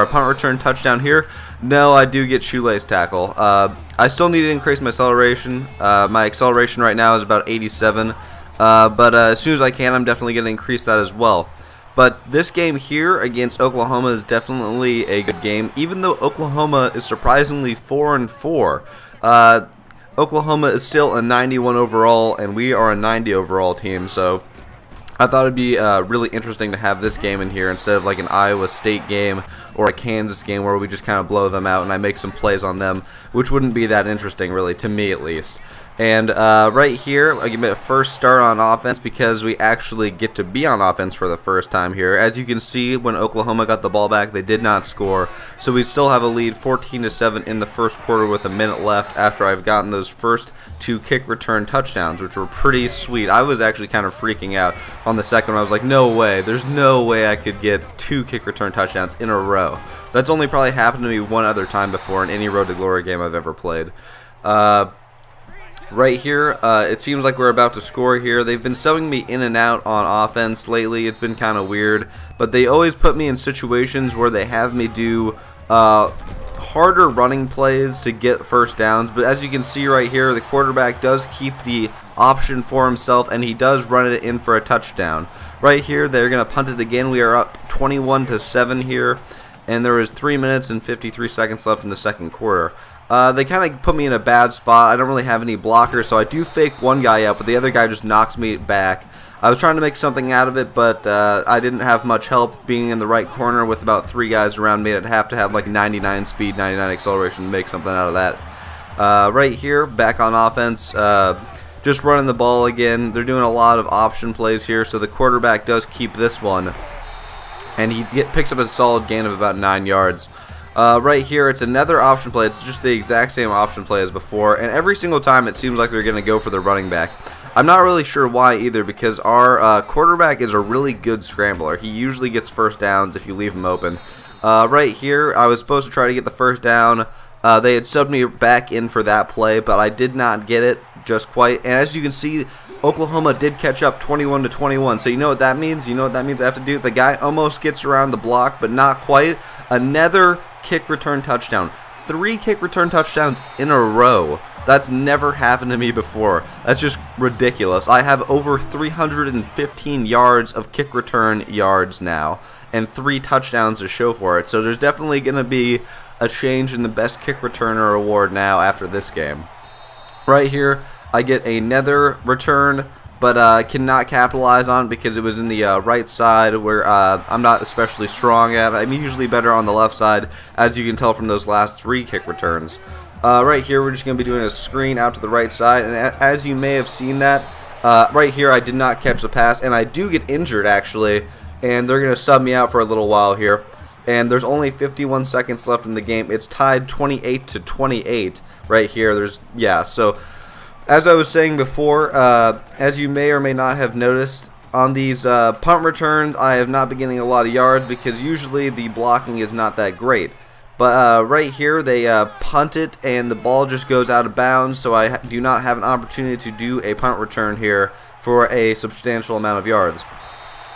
punt return touchdown here? No, I do get shoelace tackle. I still need to increase my acceleration. My acceleration right now is about 87. But as soon as I can, I'm definitely going to increase that as well. But this game here against Oklahoma is definitely a good game, even though Oklahoma is surprisingly 4-4. Oklahoma is still a 91 overall, and we are a 90 overall team, so I thought it'd be really interesting to have this game in here instead of like an Iowa State game or a Kansas game where we just kind of blow them out and I make some plays on them, which wouldn't be that interesting really, to me at least. And right here, I give it a first start on offense because we actually get to be on offense for the first time here. As you can see, when Oklahoma got the ball back, they did not score. So we still have a lead 14-7 in the first quarter with a minute left after I've gotten those first 2 kick return touchdowns, which were pretty sweet. I was actually kind of freaking out on the second one. I was like, no way. There's no way I could get 2 kick return touchdowns in a row. That's only probably happened to me one other time before in any Road to Glory game I've ever played. Right here, it seems like we're about to score here. They've been subbing me in and out on offense lately. It's been kind of weird, but they always put me in situations where they have me do harder running plays to get first downs. But as you can see right here, the quarterback does keep the option for himself, and he does run it in for a touchdown. Right here, they're going to punt it again. We are up 21-7 here, and there is 3 minutes and 53 seconds left in the second quarter. They kind of put me in a bad spot. I don't really have any blockers, so I do fake one guy out, but the other guy just knocks me back. I was trying to make something out of it, but I didn't have much help being in the right corner with about 3 guys around me. I'd have to have like 99 speed, 99 acceleration to make something out of that. Right here, back on offense, just running the ball again. They're doing a lot of option plays here, so the quarterback does keep this one, and he picks up a solid gain of about 9 yards. Right here, it's another option play. It's just the exact same option play as before, and every single time it seems like they're going to go for the running back. I'm not really sure why either, because our quarterback is a really good scrambler. He usually gets first downs if you leave him open. Right here, I was supposed to try to get the first down. They had subbed me back in for that play, but I did not get it just quite. And as you can see, Oklahoma did catch up 21-21. So you know what that means? You know what that means I have to do? The guy almost gets around the block, but not quite. Another kick return touchdown. 3 kick return touchdowns in a row. That's never happened to me before. That's just ridiculous. I have over 315 yards of kick return yards now, and 3 touchdowns to show for it. So there's definitely going to be a change in the best kick returner award now after this game. Right here, I get another return, but cannot capitalize on it because it was in the right side where I'm not especially strong at. I'm usually better on the left side, as you can tell from those last 3 kick returns. Right here, we're just going to be doing a screen out to the right side, and as you may have seen that, right here I did not catch the pass, and I do get injured actually, and they're going to sub me out for a little while here. And there's only 51 seconds left in the game. It's tied 28-28 right here. So as I was saying before, as you may or may not have noticed, on these punt returns, I have not been getting a lot of yards because usually the blocking is not that great. But right here, they punt it, and the ball just goes out of bounds, so I do not have an opportunity to do a punt return here for a substantial amount of yards.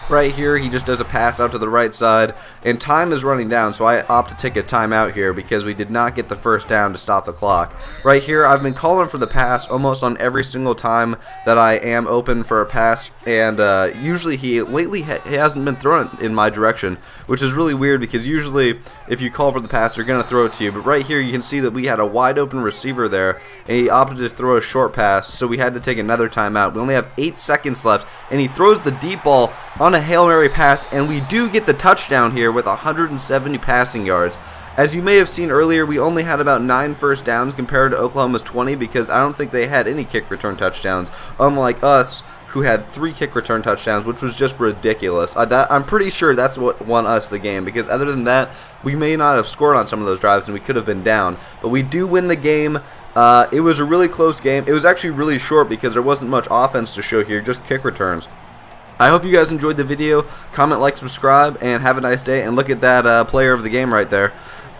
Right here, he just does a pass out to the right side, and time is running down, so I opt to take a timeout here because we did not get the first down to stop the clock. Right here, I've been calling for the pass almost on every single time that I am open for a pass, and usually he hasn't been thrown in my direction, which is really weird because usually if you call for the pass, they're going to throw it to you. But right here, you can see that we had a wide open receiver there, and he opted to throw a short pass, so we had to take another timeout. We only have 8 seconds left, and he throws the deep ball on a Hail Mary pass, and we do get the touchdown here with 170 passing yards. As you may have seen earlier, we only had about 9 first downs compared to Oklahoma's 20 because I don't think they had any kick return touchdowns, unlike us who had 3 kick return touchdowns, which was just ridiculous. I'm pretty sure that's what won us the game, because other than that, we may not have scored on some of those drives and we could have been down. But we do win the game. It was a really close game. It was actually really short because there wasn't much offense to show here, just kick returns. I hope you guys enjoyed the video. Comment, like, subscribe, and have a nice day. And look at that player of the game right there.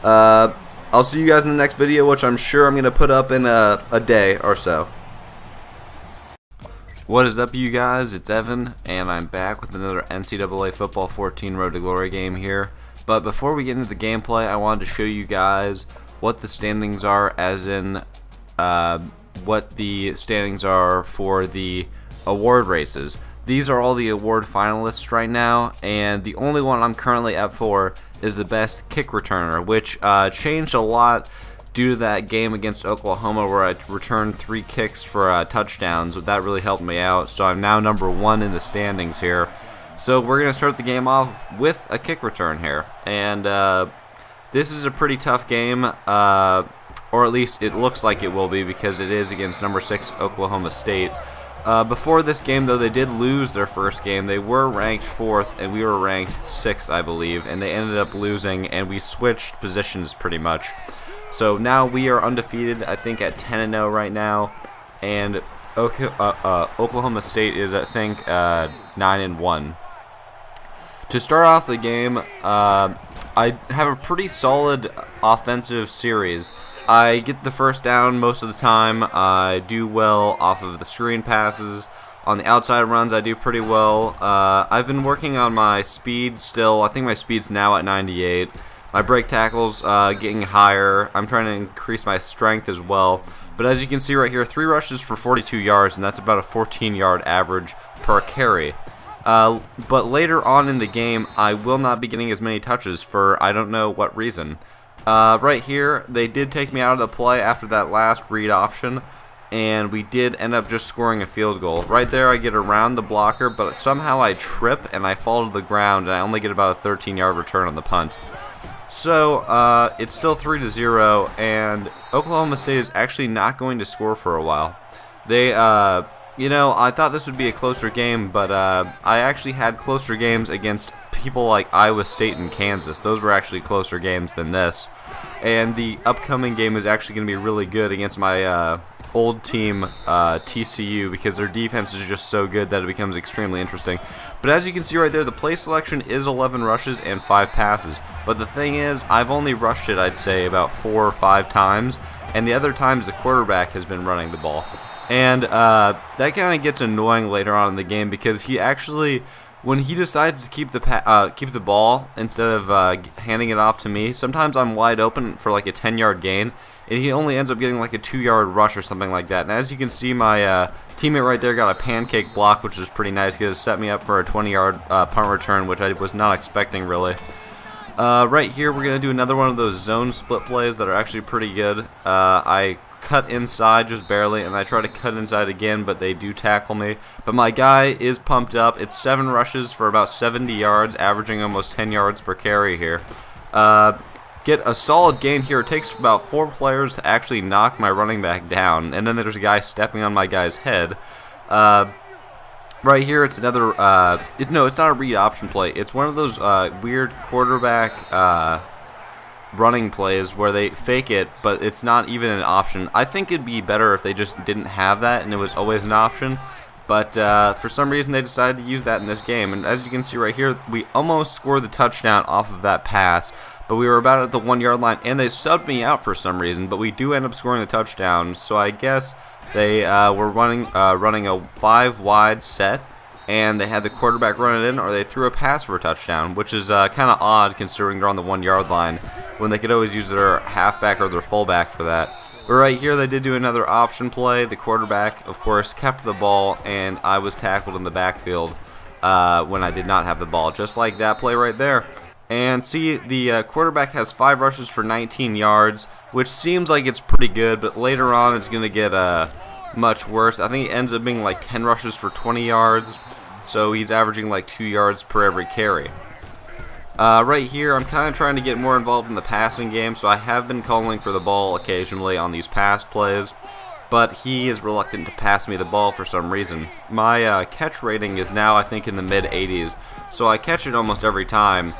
I'll see you guys in the next video, which I'm sure I'm going to put up in a day or so. What is up, you guys? It's Evan, and I'm back with another NCAA Football 14 Road to Glory game here. But before we get into the gameplay, I wanted to show you guys what the standings are, as in what the standings are for the award races. These are all the award finalists right now, and the only one I'm currently up for is the best kick returner, which changed a lot due to that game against Oklahoma where I returned 3 kicks for touchdowns. That really helped me out, so I'm now number 1 in the standings here. So we're going to start the game off with a kick return here, and this is a pretty tough game, or at least it looks like it will be, because it is against number 6 Oklahoma State. Before this game, though, they did lose their first game. They were ranked 4th, and we were ranked 6th, I believe, and they ended up losing, and we switched positions pretty much. So now we are undefeated, I think, at 10-0 right now, and Oklahoma State is, I think, 9-1. To start off the game, I have a pretty solid offensive series. I get the first down most of the time. I do well off of the screen passes. On the outside runs, I do pretty well. I've been working on my speed still. I think my speed's now at 98. My break tackle's getting higher. I'm trying to increase my strength as well. But as you can see right here, 3 rushes for 42 yards, and that's about a 14-yard average per carry. But later on in the game, I will not be getting as many touches for I don't know what reason. Right here, they did take me out of the play after that last read option, and we did end up just scoring a field goal. Right there, I get around the blocker, but somehow I trip and I fall to the ground, and I only get about a 13-yard return on the punt. So, it's still 3-0, and Oklahoma State is actually not going to score for a while. They, I thought this would be a closer game, but I actually had closer games against people like Iowa State and Kansas. Those were actually closer games than this. And the upcoming game is actually going to be really good against my old team, TCU, because their defense is just so good that it becomes extremely interesting. But as you can see right there, the play selection is 11 rushes and 5 passes. But the thing is, I've only rushed it, I'd say, about 4 or 5 times, and the other times the quarterback has been running the ball. And that kind of gets annoying later on in the game, because he actually, when he decides to keep the ball instead of handing it off to me, sometimes I'm wide open for like a 10-yard gain, and he only ends up getting like a 2-yard rush or something like that. And as you can see, my teammate right there got a pancake block, which is pretty nice because it set me up for a 20-yard punt return, which I was not expecting really. Right here, we're going to do another one of those zone split plays that are actually pretty good. I cut inside just barely, and I try to cut inside again, but they do tackle me. But my guy is pumped up. It's 7 rushes for about 70 yards, averaging almost 10 yards per carry here. Get a solid gain here. It takes about 4 players to actually knock my running back down, and then there's a guy stepping on my guy's head. Right here, it's another, no, it's not a read option play. It's one of those weird quarterback running plays where they fake it, but it's not even an option. I think it'd be better if they just didn't have that and it was always an option, but for some reason they decided to use that in this game. And as you can see right here, we almost scored the touchdown off of that pass, but we were about at the 1-yard line, and they subbed me out for some reason, but we do end up scoring the touchdown. So I guess they were running a 5-wide set, and they had the quarterback run it in, or they threw a pass for a touchdown, which is kind of odd considering they're on the 1-yard line when they could always use their halfback or their fullback for that. But right here, they did do another option play. The quarterback, of course, kept the ball, and I was tackled in the backfield when I did not have the ball, just like that play right there. And see, the quarterback has 5 rushes for 19 yards, which seems like it's pretty good, but later on it's going to get much worse. I think it ends up being like 10 rushes for 20 yards, so he's averaging like 2 yards per every carry. Right here, I'm kind of trying to get more involved in the passing game, so I have been calling for the ball occasionally on these pass plays. but he is reluctant to pass me the ball for some reason. My catch rating is now, I think, in the mid-80s, so I catch it almost every time.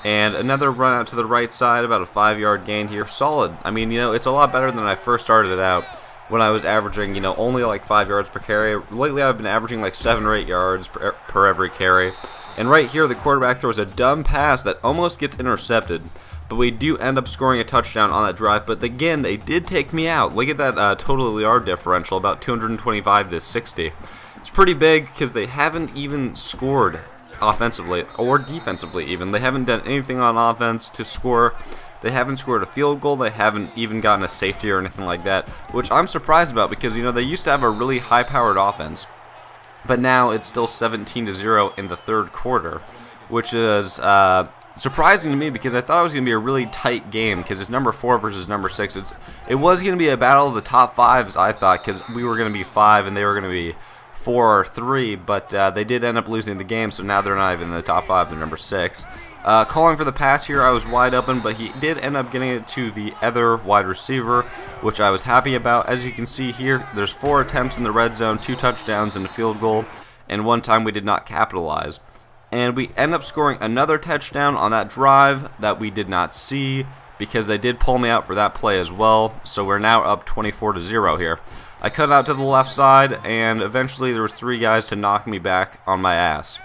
And another run out to the right side, about a 5-yard gain here. Solid. I mean, it's a lot better than I first started it out when I was averaging, only like 5 yards per carry. Lately, I've been averaging like 7 or 8 yards per every carry. And right here, the quarterback throws a dumb pass that almost gets intercepted. But we do end up scoring a touchdown on that drive. But again, they did take me out. Look at that total yard differential, about 225 to 60. It's pretty big because they haven't even scored offensively or defensively even. They haven't done anything on offense to score. They haven't scored a field goal. They haven't even gotten a safety or anything like that, which I'm surprised about because, they used to have a really high-powered offense. But now it's still 17-0 in the third quarter, which is surprising to me because I thought it was going to be a really tight game because it's number 4 versus number 6. It was going to be a battle of the top 5s, I thought, because we were going to be 5 and they were going to be 4 or 3, but they did end up losing the game, so now they're not even in the top 5, they're number 6. Calling for the pass here, I was wide open, but he did end up getting it to the other wide receiver, which I was happy about. As you can see here, there's 4 attempts in the red zone, 2 touchdowns and a field goal, and 1 time we did not capitalize. And we end up scoring another touchdown on that drive that we did not see because they did pull me out for that play as well, so we're now up 24-0 here. I cut out to the left side, and eventually there was 3 guys to knock me back on my ass,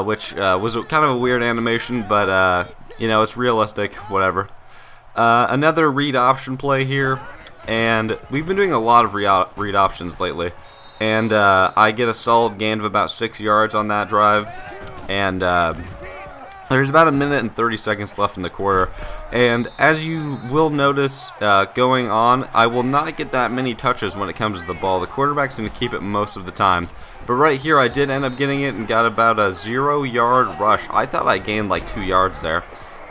which was kind of a weird animation, but it's realistic, whatever. Another read option play here, and we've been doing a lot of read options lately, and I get a solid gain of about 6 yards on that drive, and there's about 1 minute and 30 seconds left in the quarter, and as you will notice going on, I will not get that many touches when it comes to the ball. The quarterback's going to keep it most of the time, but right here I did end up getting it and got about a 0-yard rush. I thought I gained like 2 yards there,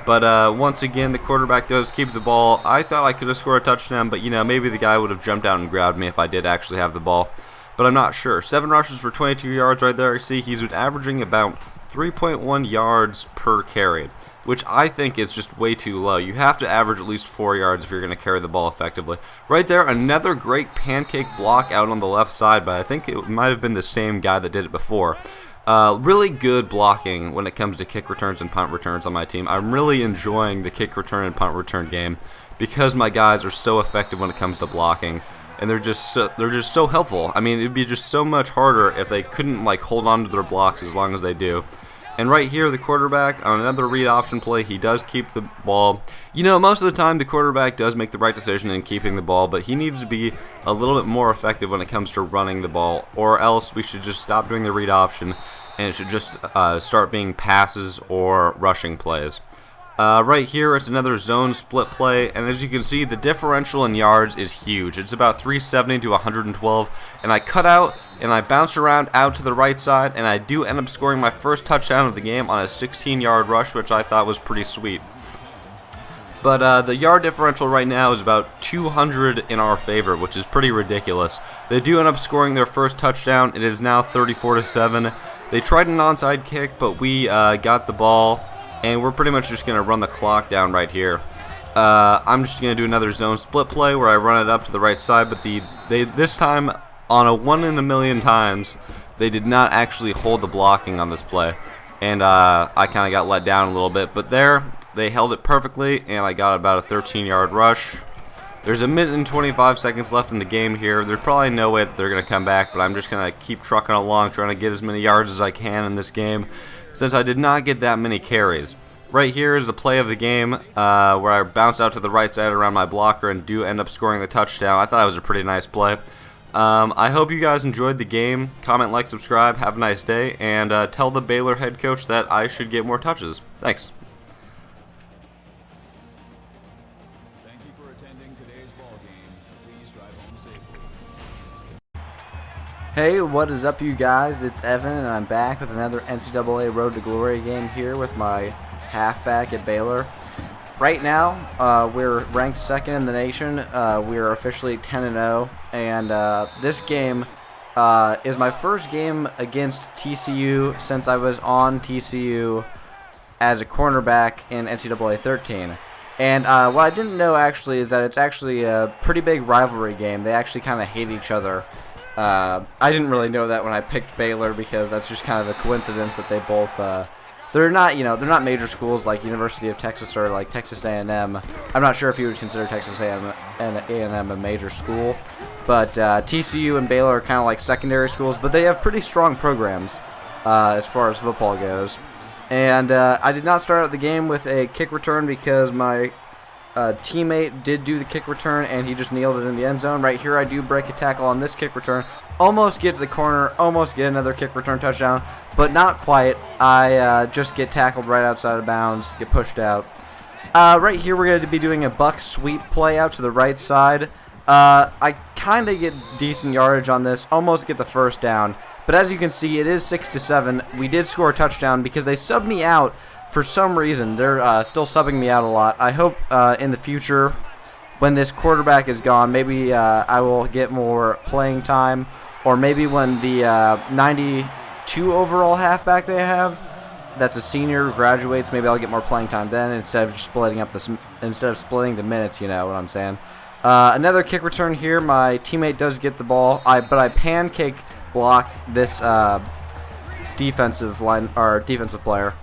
but once again the quarterback does keep the ball. I thought I could have scored a touchdown, but maybe the guy would have jumped out and grabbed me if I did actually have the ball, but I'm not sure. 7 rushes for 22 yards right there. You see he's averaging about 3.1 yards per carry, which I think is just way too low. You have to average at least 4 yards if you're going to carry the ball effectively. Right there, another great pancake block out on the left side, but I think it might have been the same guy that did it before. Really good blocking when it comes to kick returns and punt returns on my team. I'm really enjoying the kick return and punt return game because my guys are so effective when it comes to blocking. And they're just so helpful. I mean, it'd be just so much harder if they couldn't hold on to their blocks as long as they do. And right here, the quarterback on another read option play, he does keep the ball. Most of the time the quarterback does make the right decision in keeping the ball, but he needs to be a little bit more effective when it comes to running the ball, or else we should just stop doing the read option and it should just start being passes or rushing plays. Right here, it's another zone split play, and as you can see, the differential in yards is huge. It's about 370 to 112, and I cut out, and I bounce around out to the right side, and I do end up scoring my first touchdown of the game on a 16-yard rush, which I thought was pretty sweet. But the yard differential right now is about 200 in our favor, which is pretty ridiculous. They do end up scoring their first touchdown. It is now 34-7. They tried an onside kick, but we got the ball. And we're pretty much just going to run the clock down right here. I'm just going to do another zone split play where I run it up to the right side, but this time, on a 1 in a million times, they did not actually hold the blocking on this play. And I kind of got let down a little bit, but there, they held it perfectly, and I got about a 13-yard rush. There's 1 minute and 25 seconds left in the game here. There's probably no way that they're going to come back, but I'm just going to keep trucking along, trying to get as many yards as I can in this game, since I did not get that many carries. Right here is the play of the game where I bounce out to the right side around my blocker and do end up scoring the touchdown. I thought it was a pretty nice play. I hope you guys enjoyed the game. Comment, like, subscribe. Have a nice day. And tell the Baylor head coach that I should get more touches. Thanks. Thank you for attending today's ball game. Please drive home safely. Hey, what is up, you guys? It's Evan, and I'm back with another NCAA Road to Glory game here with my halfback at Baylor. Right now, we're ranked second in the nation. We're officially 10-0, and this game is my first game against TCU since I was on TCU as a cornerback in NCAA 13. And what I didn't know actually is that it's actually a pretty big rivalry game. They actually kind of hate each other. I didn't really know that when I picked Baylor because that's just kind of a coincidence that they both they're not major schools like University of Texas or like Texas A&M. I'm not sure if you would consider Texas A&M a major school, but TCU and Baylor are kind of like secondary schools, but they have pretty strong programs as far as football goes. And I did not start out the game with a kick return because my teammate did do the kick return, and he just nailed it in the end zone. Right here, I do break a tackle on this kick return. Almost get to the corner, almost get another kick return touchdown, but not quite. I just get tackled right outside of bounds, get pushed out. Right here, we're going to be doing a buck sweep play out to the right side. I kind of get decent yardage on this, almost get the first down. But as you can see, it is 6-7. We did score a touchdown because they subbed me out for some reason. They're still subbing me out a lot. I hope in the future, when this quarterback is gone, maybe I will get more playing time. Or maybe when the 92 overall halfback they have, that's a senior, graduates, maybe I'll get more playing time then instead of just splitting the minutes, you know what I'm saying. Another kick return here. My teammate does get the ball, but I pancake block this defensive player.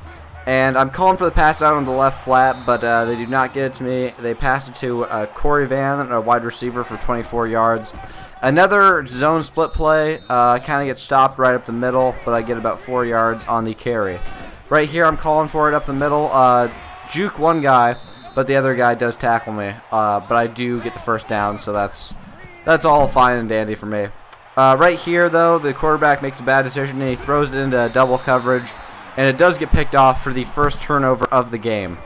And I'm calling for the pass out on the left flat, but they do not get it to me. They pass it to Corey Van, a wide receiver, for 24 yards. Another zone split play, kind of gets stopped right up the middle, but I get about 4 yards on the carry. Right here, I'm calling for it up the middle. Juke one guy, but the other guy does tackle me. But I do get the first down, so that's all fine and dandy for me. Right here, though, the quarterback makes a bad decision, and he throws it into double coverage. And it does get picked off for the first turnover of the game.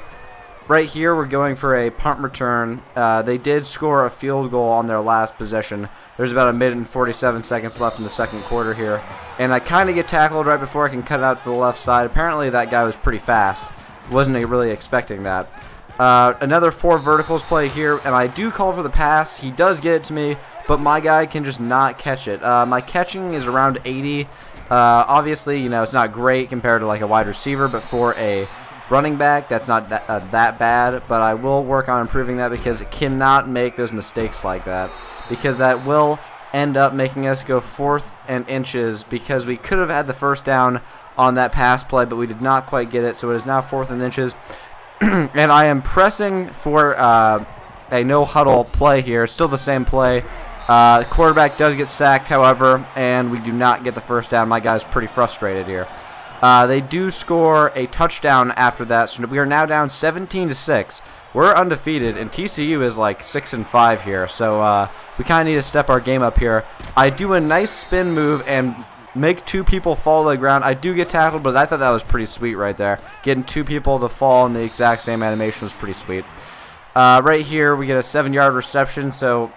Right here, we're going for a punt return. They did score a field goal on their last possession. There's about 1 minute and 47 seconds left in the second quarter here. And I kind of get tackled right before I can cut it out to the left side. Apparently, that guy was pretty fast. Wasn't really expecting that. Another 4 verticals play here, and I do call for the pass. He does get it to me, but my guy can just not catch it. My catching is around 80. Obviously, it's not great compared to like a wide receiver, but for a running back, that's not that bad. But I will work on improving that because it cannot make those mistakes like that, because that will end up making us go 4th and inches, because we could have had the first down on that pass play, but we did not quite get it, so it is now 4th and inches. And I am pressing for a no huddle play here. It's still the same play. The quarterback does get sacked, however, and we do not get the first down. My guy's pretty frustrated here. They do score a touchdown after that, so we are now down 17-6. We're undefeated, and TCU is like 6-5 here, so we kind of need to step our game up here. I do a nice spin move and make 2 people fall to the ground. I do get tackled, but I thought that was pretty sweet right there. Getting 2 people to fall in the exact same animation was pretty sweet. Right here, we get a 7-yard reception, so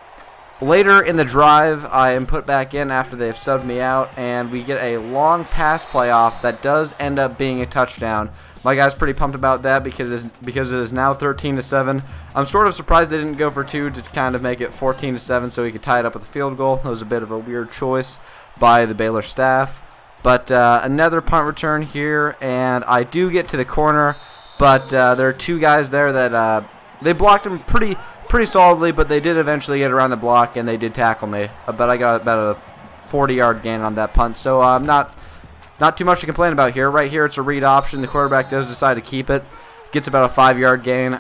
later in the drive, I am put back in after they've subbed me out, and we get a long pass playoff that does end up being a touchdown. My guy's pretty pumped about that because it is now 13-7. I'm sort of surprised they didn't go for 2 to kind of make it 14-7 so he could tie it up with a field goal. That was a bit of a weird choice by the Baylor staff. But another punt return here, and I do get to the corner, but there are 2 guys there that they blocked him pretty solidly, but they did eventually get around the block, and they did tackle me. But I got about a 40-yard gain on that punt, so I'm not too much to complain about here. Right here, it's a read option. The quarterback does decide to keep it. Gets about a 5-yard gain.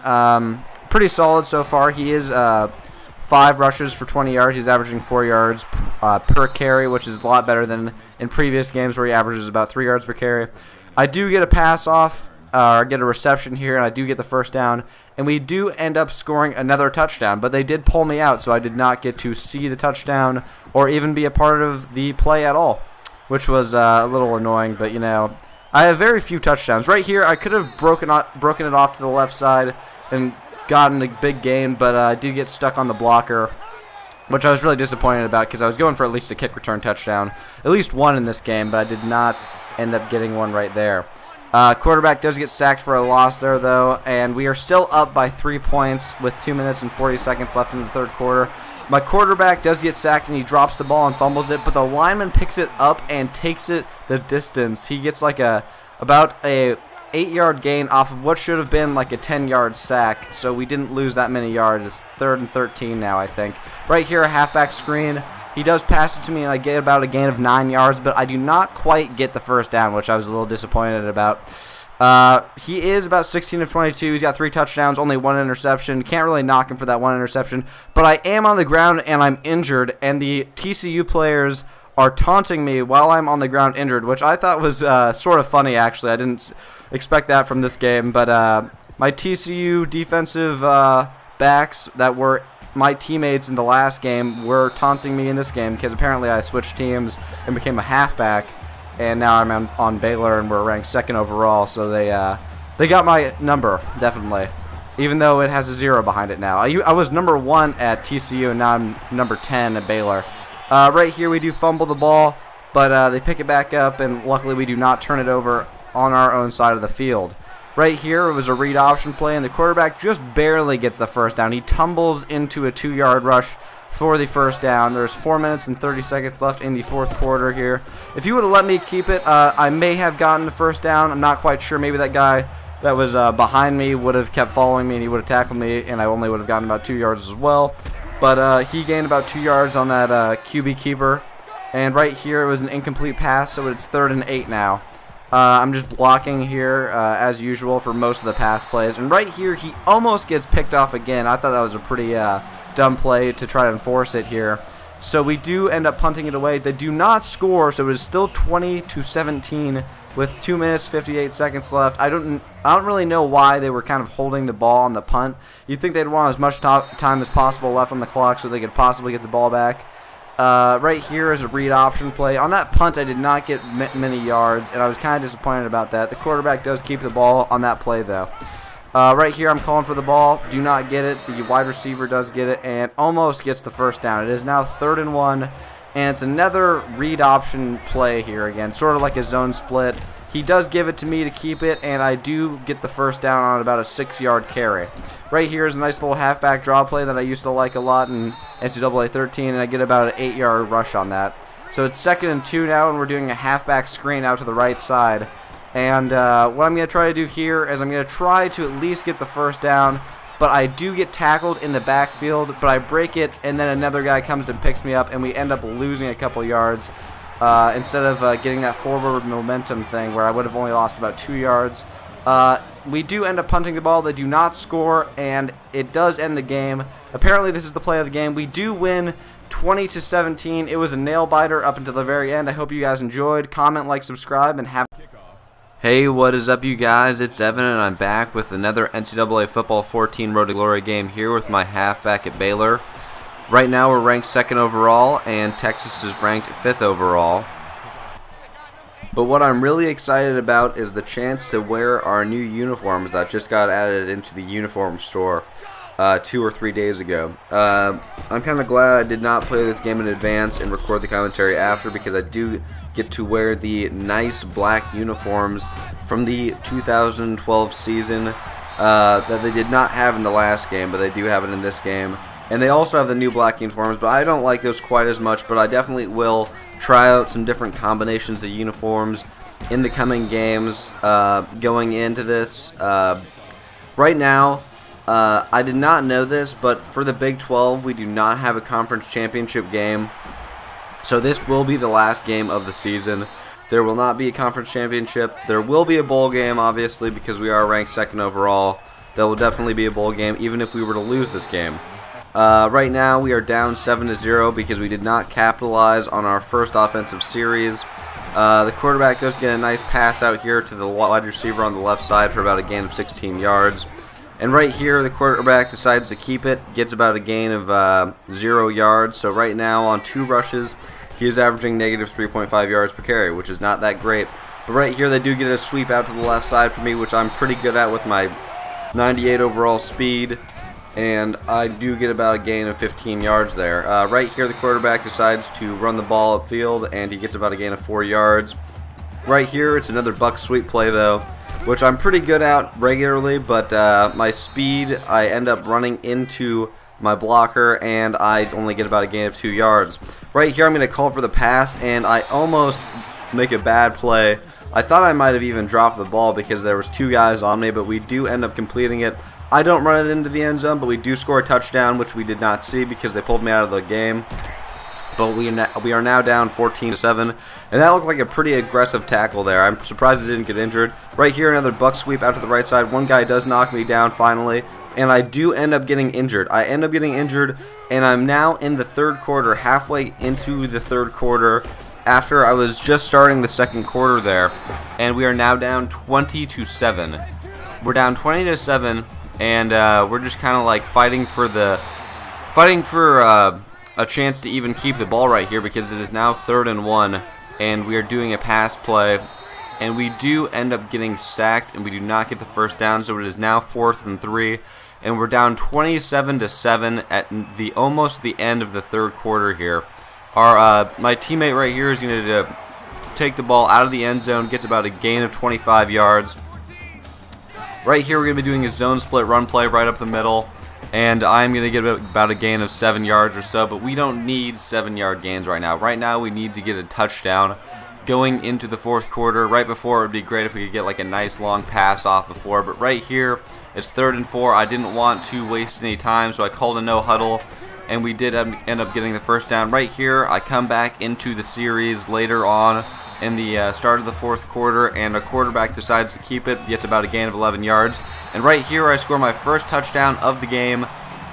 Pretty solid so far. He is 5 rushes for 20 yards. He's averaging 4 yards per carry, which is a lot better than in previous games where he averages about 3 yards per carry. I do get a pass off, or get a reception here, and I do get the first down. And we do end up scoring another touchdown, but they did pull me out, so I did not get to see the touchdown or even be a part of the play at all, which was a little annoying. But, I have very few touchdowns. Right here, I could have broken it off to the left side and gotten a big gain, but I did get stuck on the blocker, which I was really disappointed about because I was going for at least a kick return touchdown, at least one in this game, but I did not end up getting one right there. Quarterback does get sacked for a loss there, though, and we are still up by 3 points with 2 minutes and 40 seconds left in the third quarter. My quarterback does get sacked, and he drops the ball and fumbles it, but the lineman picks it up and takes it the distance. He gets like about a 8-yard gain off of what should have been like a 10-yard sack, so we didn't lose that many yards. It's 3rd and 13 now, I think. Right here, a halfback screen. He does pass it to me, and I get about a gain of 9 yards, but I do not quite get the first down, which I was a little disappointed about. He is about 16 of 22. He's got 3 touchdowns, only 1 interception. Can't really knock him for that 1 interception, but I am on the ground, and I'm injured, and the TCU players are taunting me while I'm on the ground injured, which I thought was sort of funny, actually. I didn't expect that from this game, but my TCU defensive backs that were my teammates in the last game were taunting me in this game because apparently I switched teams and became a halfback, and now I'm on Baylor and we're ranked 2nd overall, so they got my number, definitely, even though it has a 0 behind it now. I was number 1 at TCU, and now I'm number 10 at Baylor. Right here we do fumble the ball, but they pick it back up, and luckily we do not turn it over on our own side of the field. Right here it was a read option play, and the quarterback just barely gets the first down. He tumbles into a 2-yard rush for the first down. There's 4 minutes and 30 seconds left in the 4th quarter here. If you would have let me keep it, I may have gotten the first down. I'm not quite sure. Maybe that guy that was behind me would have kept following me, and he would have tackled me, and I only would have gotten about 2 yards as well. But he gained about 2 yards on that QB keeper. And right here it was an incomplete pass, so it's 3rd and 8 now. I'm just blocking here as usual for most of the pass plays. And right here he almost gets picked off again. I thought that was a pretty dumb play to try to enforce it here. So we do end up punting it away. They do not score, so it is still 20-17 with 2 minutes 58 seconds left. I don't really know why they were kind of holding the ball on the punt. You'd think they'd want as much time as possible left on the clock so they could possibly get the ball back. Right here is a read option play. On that punt, I did not get many yards, and I was kind of disappointed about that. The quarterback does keep the ball on that play, though. Right here, I'm calling for the ball. Do not get it. The wide receiver does get it and almost gets the first down. It is now 3rd and 1, and it's another read option play here again, sort of like a zone split. He does give it to me to keep it, and I do get the first down on about a 6-yard carry. Right here is a nice little halfback draw play that I used to like a lot in NCAA 13, and I get about an 8-yard rush on that. So it's 2nd and 2 now, and we're doing a halfback screen out to the right side. And what I'm going to try to do here is I'm going to try to at least get the first down, but I do get tackled in the backfield, but I break it, and then another guy comes and picks me up, and we end up losing a couple yards instead of getting that forward momentum thing where I would have only lost about 2 yards. We do end up punting the ball. They do not score, and it does end the game. Apparently, this is the play of the game. We do win 20-17. It was a nail-biter up until the very end. I hope you guys enjoyed. Comment, like, subscribe, and have... Hey, what is up, you guys? It's Evan, and I'm back with another NCAA Football 14 Road to Glory game here with my halfback at Baylor. Right now, we're ranked 2nd overall, and Texas is ranked 5th overall. But what I'm really excited about is the chance to wear our new uniforms that just got added into the uniform store 2 or 3 days ago. I'm kind of glad I did not play this game in advance and record the commentary after, because I do get to wear the nice black uniforms from the 2012 season that they did not have in the last game, but they do have it in this game. And they also have the new black uniforms, but I don't like those quite as much, but I definitely will try out some different combinations of uniforms in the coming games going into this. Right now, I did not know this, but for the Big 12, we do not have a conference championship game. So this will be the last game of the season. There will not be a conference championship. There will be a bowl game, obviously, because we are ranked 2nd overall. There will definitely be a bowl game, even if we were to lose this game. Right now, we are down 7-0 because we did not capitalize on our first offensive series. The quarterback does get a nice pass out here to the wide receiver on the left side for about a gain of 16 yards. And right here, the quarterback decides to keep it, gets about a gain of 0 yards. So right now, on 2 rushes, he is averaging negative 3.5 yards per carry, which is not that great. But right here, they do get a sweep out to the left side for me, which I'm pretty good at with my 98 overall speed. And I do get about a gain of 15 yards there. Right here, the quarterback decides to run the ball upfield, and he gets about a gain of 4 yards. Right here, it's another buck sweep play, though, which I'm pretty good at regularly, but my speed, I end up running into my blocker, and I only get about a gain of 2 yards. Right here, I'm going to call for the pass, and I almost make a bad play I thought I might have even dropped the ball because there was 2 guys on me, but we do end up completing it. I don't run it into the end zone, but we do score a touchdown, which we did not see because they pulled me out of the game. But we are now down 14-7, and that looked like a pretty aggressive tackle there. I'm surprised I didn't get injured. Right here, another buck sweep out to the right side. One guy does knock me down finally, and I do end up getting injured. And I'm now in the third quarter, halfway into the third quarter, after I was just starting the second quarter there, and we are now down 20-7. We're down 20-7, and we're just kind of like fighting for a chance to even keep the ball right here because it is now 3rd and 1, and we are doing a pass play, and we do end up getting sacked, and we do not get the first down, so it is now 4th and 3, and we're down 27-7 at almost the end of the third quarter here. My teammate right here is going to take the ball out of the end zone, gets about a gain of 25 yards. Right here, we're going to be doing a zone split run play right up the middle. And I'm going to get about a gain of 7 yards or so, but we don't need 7-yard gains right now. Right now, we need to get a touchdown going into the fourth quarter. Right before, it would be great if we could get like a nice long pass off before, but right here, it's 3rd and 4. I didn't want to waste any time, so I called a no huddle, and we did end up getting the first down. Right here, I come back into the series later on in the start of the fourth quarter, and a quarterback decides to keep it, gets about a gain of 11 yards. And right here, I score my first touchdown of the game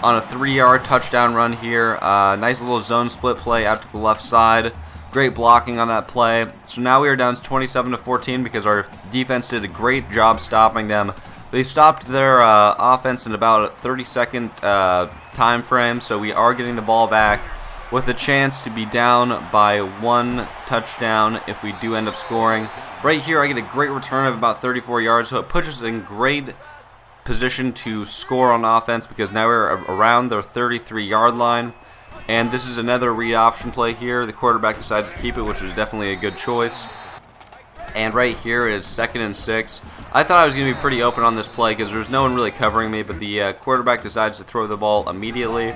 on a 3-yard touchdown run here. Nice little zone split play out to the left side. Great blocking on that play. So now we are down to 27-14 because our defense did a great job stopping them. They stopped their offense in about a 30-second time frame, so we are getting the ball back with a chance to be down by 1 touchdown if we do end up scoring. Right here, I get a great return of about 34 yards, so it puts us in great position to score on offense because now we're around their 33-yard line. And this is another read option play here. The quarterback decides to keep it, which was definitely a good choice. And right here is 2nd and 6. I thought I was going to be pretty open on this play because there's no one really covering me, but the quarterback decides to throw the ball immediately.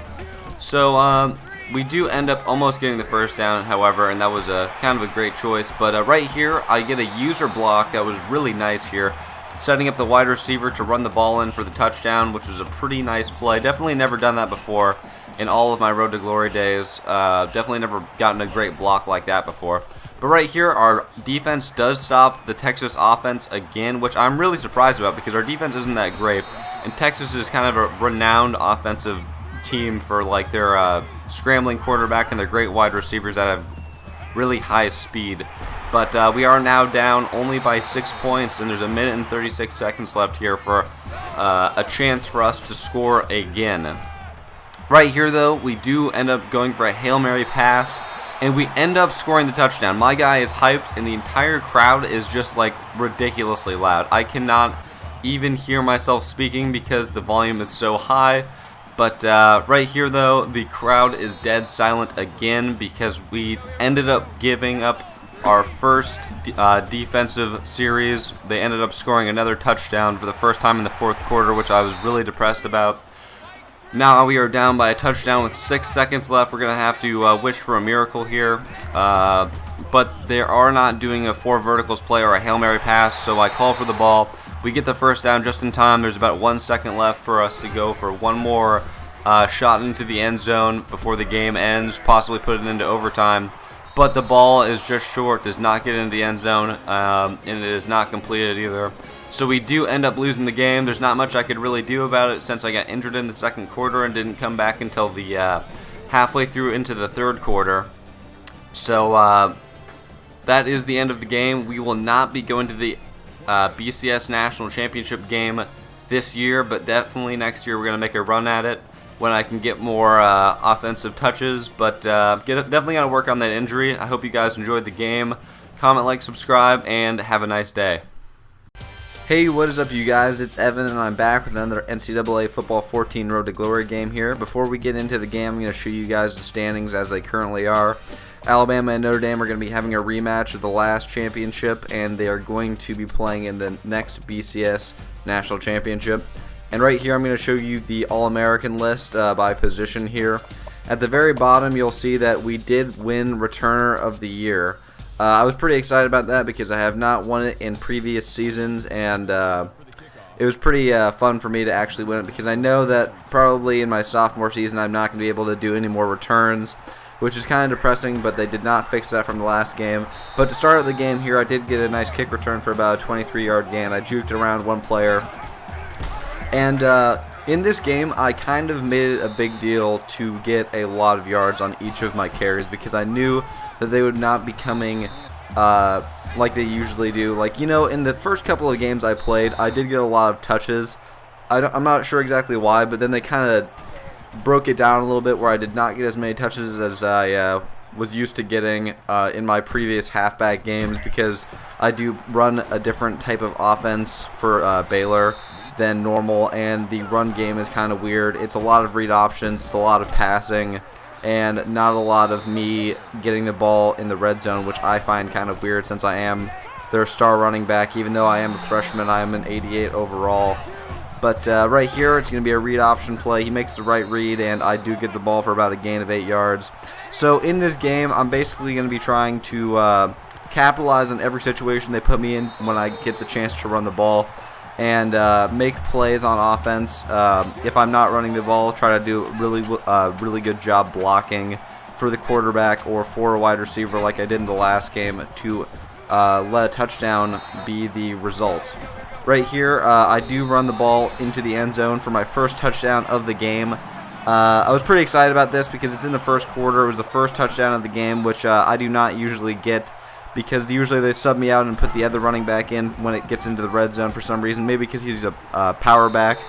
So we do end up almost getting the first down, however, and that was kind of a great choice. But right here, I get a user block that was really nice here, setting up the wide receiver to run the ball in for the touchdown, which was a pretty nice play. Definitely never done that before in all of my Road to Glory days. Definitely never gotten a great block like that before. But right here, our defense does stop the Texas offense again, which I'm really surprised about because our defense isn't that great. And Texas is kind of a renowned offensive team for like their scrambling quarterback and their great wide receivers that have really high speed. But we are now down only by 6 points, and there's a minute and 36 seconds left here for a chance for us to score again. Right here, though, we do end up going for a Hail Mary pass, and we end up scoring the touchdown. My guy is hyped, and the entire crowd is just like ridiculously loud. I cannot even hear myself speaking because the volume is so high. But right here, though, the crowd is dead silent again because we ended up giving up our first defensive series. They ended up scoring another touchdown for the first time in the fourth quarter, which I was really depressed about. Now we are down by a touchdown with 6 seconds left. We're going to have to wish for a miracle here. But they are not doing a 4 verticals play or a Hail Mary pass, so I call for the ball. We get the first down just in time. There's about 1 second left for us to go for one more shot into the end zone before the game ends, possibly put it into overtime. But the ball is just short, does not get into the end zone, and it is not completed either. So we do end up losing the game. There's not much I could really do about it since I got injured in the second quarter and didn't come back until the halfway through into the third quarter. So that is the end of the game. We will not be going to the BCS National Championship game this year, but definitely next year we're going to make a run at it when I can get more offensive touches. But definitely got to work on that injury. I hope you guys enjoyed the game. Comment, like, subscribe, and have a nice day. Hey, what is up, you guys? It's Evan, and I'm back with another NCAA Football 14 Road to Glory game here. Before we get into the game, I'm going to show you guys the standings as they currently are. Alabama and Notre Dame are going to be having a rematch of the last championship, and they are going to be playing in the next BCS National Championship. And right here, I'm going to show you the All-American list by position here. At the very bottom, you'll see that we did win Returner of the Year. I was pretty excited about that because I have not won it in previous seasons, and it was pretty fun for me to actually win it because I know that probably in my sophomore season I'm not going to be able to do any more returns, which is kind of depressing, but they did not fix that from the last game. But to start the game here, I did get a nice kick return for about a 23-yard gain. I juked around one player. And in this game, I kind of made it a big deal to get a lot of yards on each of my carries because I knew that they would not be coming like they usually do. Like, you know, in the first couple of games I played, I did get a lot of touches. I'm not sure exactly why, but then they kind of broke it down a little bit where I did not get as many touches as I was used to getting in my previous halfback games because I do run a different type of offense for Baylor than normal, and the run game is kind of weird. It's a lot of read options, it's a lot of passing, and not a lot of me getting the ball in the red zone, which I find kind of weird since I am their star running back. Even though I am a freshman, I am an 88 overall. But right here, it's going to be a read option play. He makes the right read, and I do get the ball for about a gain of 8 yards. So in this game, I'm basically going to be trying to capitalize on every situation they put me in when I get the chance to run the ball and make plays on offense. If I'm not running the ball, try to do a really good job blocking for the quarterback or for a wide receiver like I did in the last game to let a touchdown be the result. Right here, I do run the ball into the end zone for my first touchdown of the game. I was pretty excited about this because it's in the first quarter. It was the first touchdown of the game, which I do not usually get because usually they sub me out and put the other running back in when it gets into the red zone for some reason. Maybe because he's a power back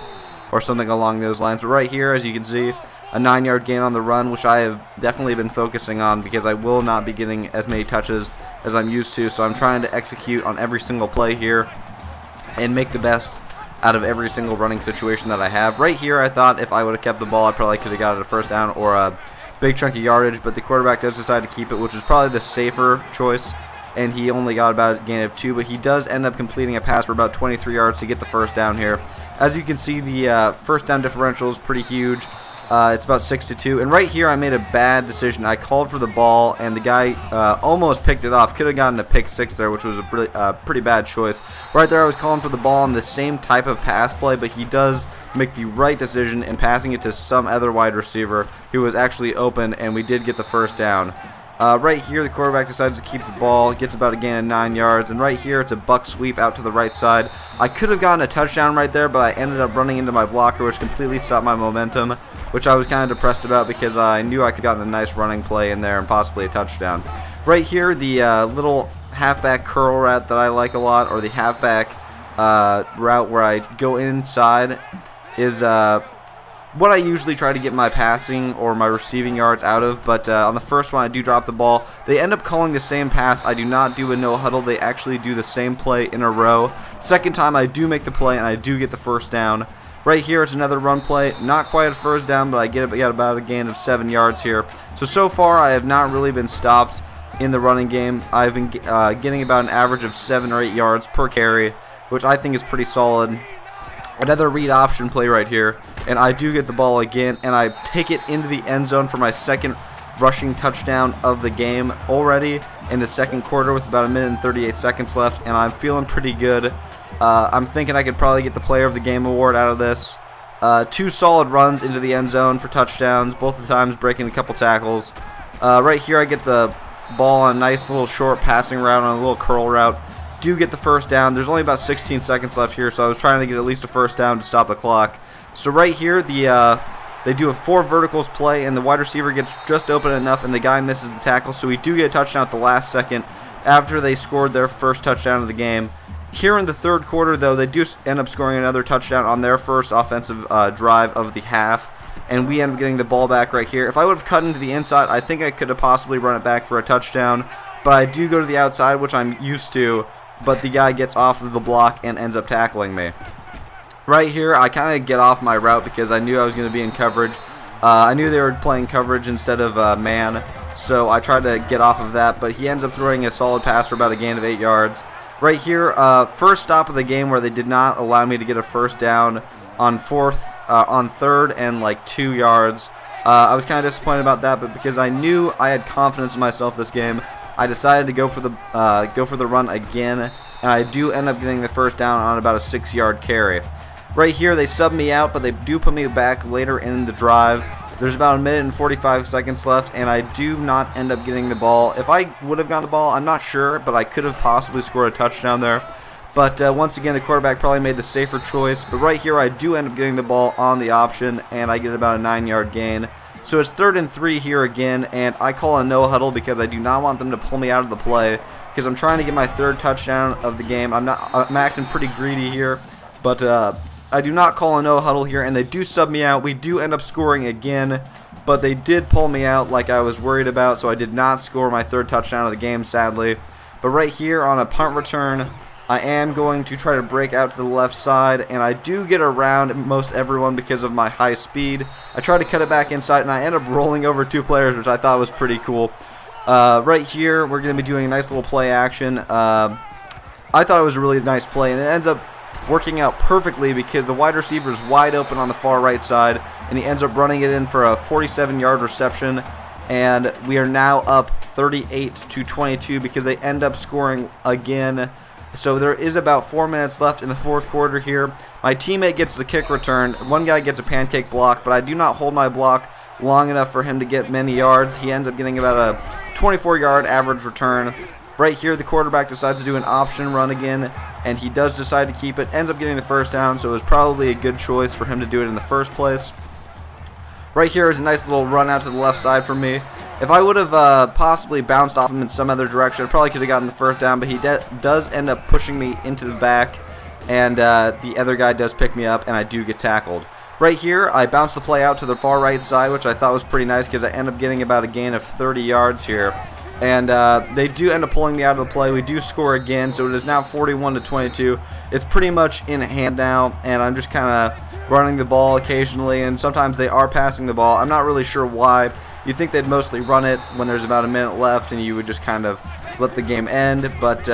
or something along those lines. But right here, as you can see, a 9-yard gain on the run, which I have definitely been focusing on because I will not be getting as many touches as I'm used to. So I'm trying to execute on every single play here and make the best out of every single running situation that I have. Right here, I thought if I would have kept the ball, I probably could have got it a first down or a big chunk of yardage, but the quarterback does decide to keep it, which is probably the safer choice, and he only got about a gain of 2, but he does end up completing a pass for about 23 yards to get the first down here. As you can see, the first down differential is pretty huge. It's about 6-2, and right here I made a bad decision. I called for the ball, and the guy almost picked it off. Could have gotten a pick 6 there, which was a pretty bad choice. Right there I was calling for the ball on the same type of pass play, but he does make the right decision in passing it to some other wide receiver who was actually open, and we did get the first down. Right here, the quarterback decides to keep the ball, gets about a gain of 9 yards, and right here, it's a buck sweep out to the right side. I could have gotten a touchdown right there, but I ended up running into my blocker, which completely stopped my momentum, which I was kind of depressed about because I knew I could have gotten a nice running play in there and possibly a touchdown. Right here, the little halfback curl route that I like a lot, or the halfback route where I go inside, is what I usually try to get my passing or my receiving yards out of, but on the first one I do drop the ball. They end up calling the same pass. I do not do a no huddle. They actually do the same play in a row. Second time I do make the play and I do get the first down. Right here it's another run play. Not quite a first down, but I get about a gain of 7 yards here. So far I have not really been stopped in the running game. I've been getting about an average of 7 or 8 yards per carry, which I think is pretty solid. Another read option play right here, and I do get the ball again, and I take it into the end zone for my second rushing touchdown of the game already in the second quarter with about 1 minute and 38 seconds left, and I'm feeling pretty good. I'm thinking I could probably get the Player of the Game award out of this. 2 solid runs into the end zone for touchdowns, both the times breaking a couple tackles. Right here I get the ball on a nice little short passing route on a little curl route. Do get the first down. There's only about 16 seconds left here, so I was trying to get at least a first down to stop the clock. So right here, they do a 4 verticals play, and the wide receiver gets just open enough, and the guy misses the tackle. So we do get a touchdown at the last second after they scored their first touchdown of the game. Here in the third quarter, though, they do end up scoring another touchdown on their first offensive drive of the half, and we end up getting the ball back right here. If I would have cut into the inside, I think I could have possibly run it back for a touchdown, but I do go to the outside, which I'm used to, but the guy gets off of the block and ends up tackling me. Right here, I kind of get off my route because I knew I was going to be in coverage. I knew they were playing coverage instead of man, so I tried to get off of that, but he ends up throwing a solid pass for about a gain of 8 yards. Right here, first stop of the game where they did not allow me to get a first down on third and like 2 yards. I was kind of disappointed about that, but because I knew I had confidence in myself this game, I decided to go for the run again, and I do end up getting the first down on about a 6-yard carry. Right here, they sub me out, but they do put me back later in the drive. There's about a minute and 45 seconds left, and I do not end up getting the ball. If I would have gotten the ball, I'm not sure, but I could have possibly scored a touchdown there. But once again, the quarterback probably made the safer choice. But right here, I do end up getting the ball on the option, and I get about a 9-yard gain. So it's 3rd and 3 here again, and I call a no huddle because I do not want them to pull me out of the play because I'm trying to get my 3rd touchdown of the game. I'm acting pretty greedy here, but I do not call a no huddle here, and they do sub me out. We do end up scoring again, but they did pull me out like I was worried about, so I did not score my 3rd touchdown of the game, sadly. But right here on a punt return, I am going to try to break out to the left side, and I do get around most everyone because of my high speed. I try to cut it back inside, and I end up rolling over 2 players, which I thought was pretty cool. Right here, we're going to be doing a nice little play action. I thought it was a really nice play, and it ends up working out perfectly because the wide receiver is wide open on the far right side, and he ends up running it in for a 47-yard reception, and we are now up 38-22 because they end up scoring again. So there is about 4 minutes left in the 4th quarter here. My teammate gets the kick return. One guy gets a pancake block, but I do not hold my block long enough for him to get many yards. He ends up getting about a 24-yard average return. Right here, the quarterback decides to do an option run again, and he does decide to keep it. Ends up getting the first down, so it was probably a good choice for him to do it in the first place. Right here is a nice little run out to the left side for me. If I would have possibly bounced off him in some other direction, I probably could have gotten the first down, but he does end up pushing me into the back, and the other guy does pick me up, and I do get tackled. Right here, I bounce the play out to the far right side, which I thought was pretty nice because I end up getting about a gain of 30 yards here. And they do end up pulling me out of the play. We do score again, so it is now 41-22. It's pretty much in hand now, and I'm just kind of running the ball occasionally, and sometimes they are passing the ball. I'm not really sure why. You'd think they'd mostly run it when there's about a minute left, and you would just kind of let the game end. But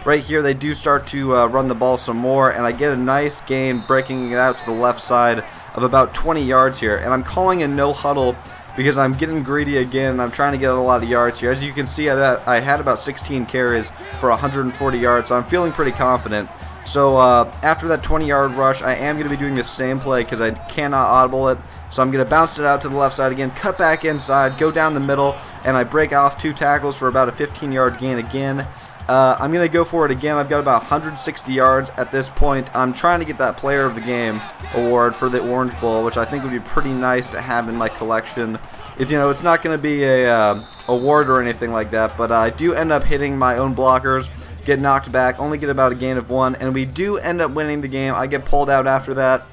right here, they do start to run the ball some more, and I get a nice gain breaking it out to the left side of about 20 yards here. And I'm calling a no huddle because I'm getting greedy again, and I'm trying to get a lot of yards here. As you can see, I had about 16 carries for 140 yards, so I'm feeling pretty confident. So after that 20-yard rush, I am going to be doing the same play because I cannot audible it. So I'm going to bounce it out to the left side again, cut back inside, go down the middle, and I break off 2 tackles for about a 15-yard gain again. I'm going to go for it again. I've got about 160 yards at this point. I'm trying to get that Player of the Game award for the Orange Bowl, which I think would be pretty nice to have in my collection. It's not going to be a award or anything like that, but I do end up hitting my own blockers, get knocked back, only get about a gain of 1, and we do end up winning the game. I get pulled out after that.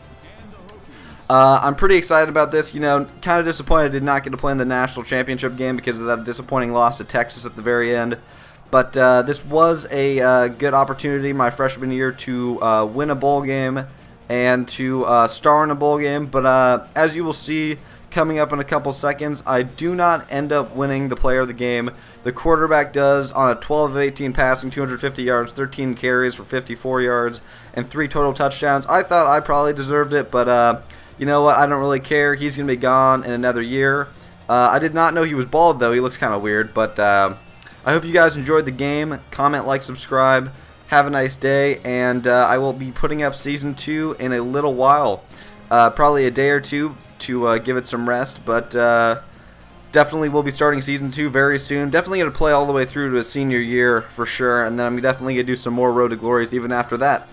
I'm pretty excited about this. Kind of disappointed I did not get to play in the national championship game because of that disappointing loss to Texas at the very end. But this was a good opportunity my freshman year to win a bowl game and to star in a bowl game. But as you will see coming up in a couple seconds, I do not end up winning the Player of the Game. The quarterback does on a 12 of 18 passing, 250 yards, 13 carries for 54 yards, and 3 total touchdowns. I thought I probably deserved it, but you know what? I don't really care. He's going to be gone in another year. I did not know he was bald, though. He looks kind of weird, but I hope you guys enjoyed the game. Comment, like, subscribe. Have a nice day, and I will be putting up Season 2 in a little while. Probably a day or two to give it some rest, but definitely will be starting Season 2 very soon. Definitely going to play all the way through to a senior year for sure, and then I'm definitely going to do some more Road to Glories even after that.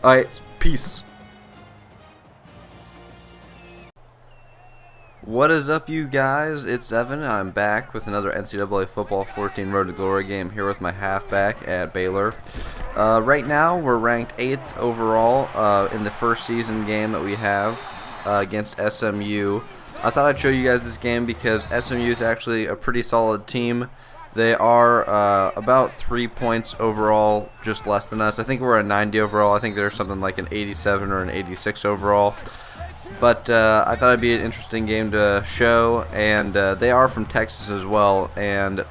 Alright, peace. What is up, you guys? It's Evan. I'm back with another NCAA Football 14 Road to Glory game here with my halfback at Baylor. Right now, we're ranked 8th overall in the first season game that we have against SMU. I thought I'd show you guys this game because SMU is actually a pretty solid team. They are about 3 points overall, just less than us. I think we're a 90 overall. I think they're something like an 87 or an 86 overall. But I thought it'd be an interesting game to show, and they are from Texas as well, and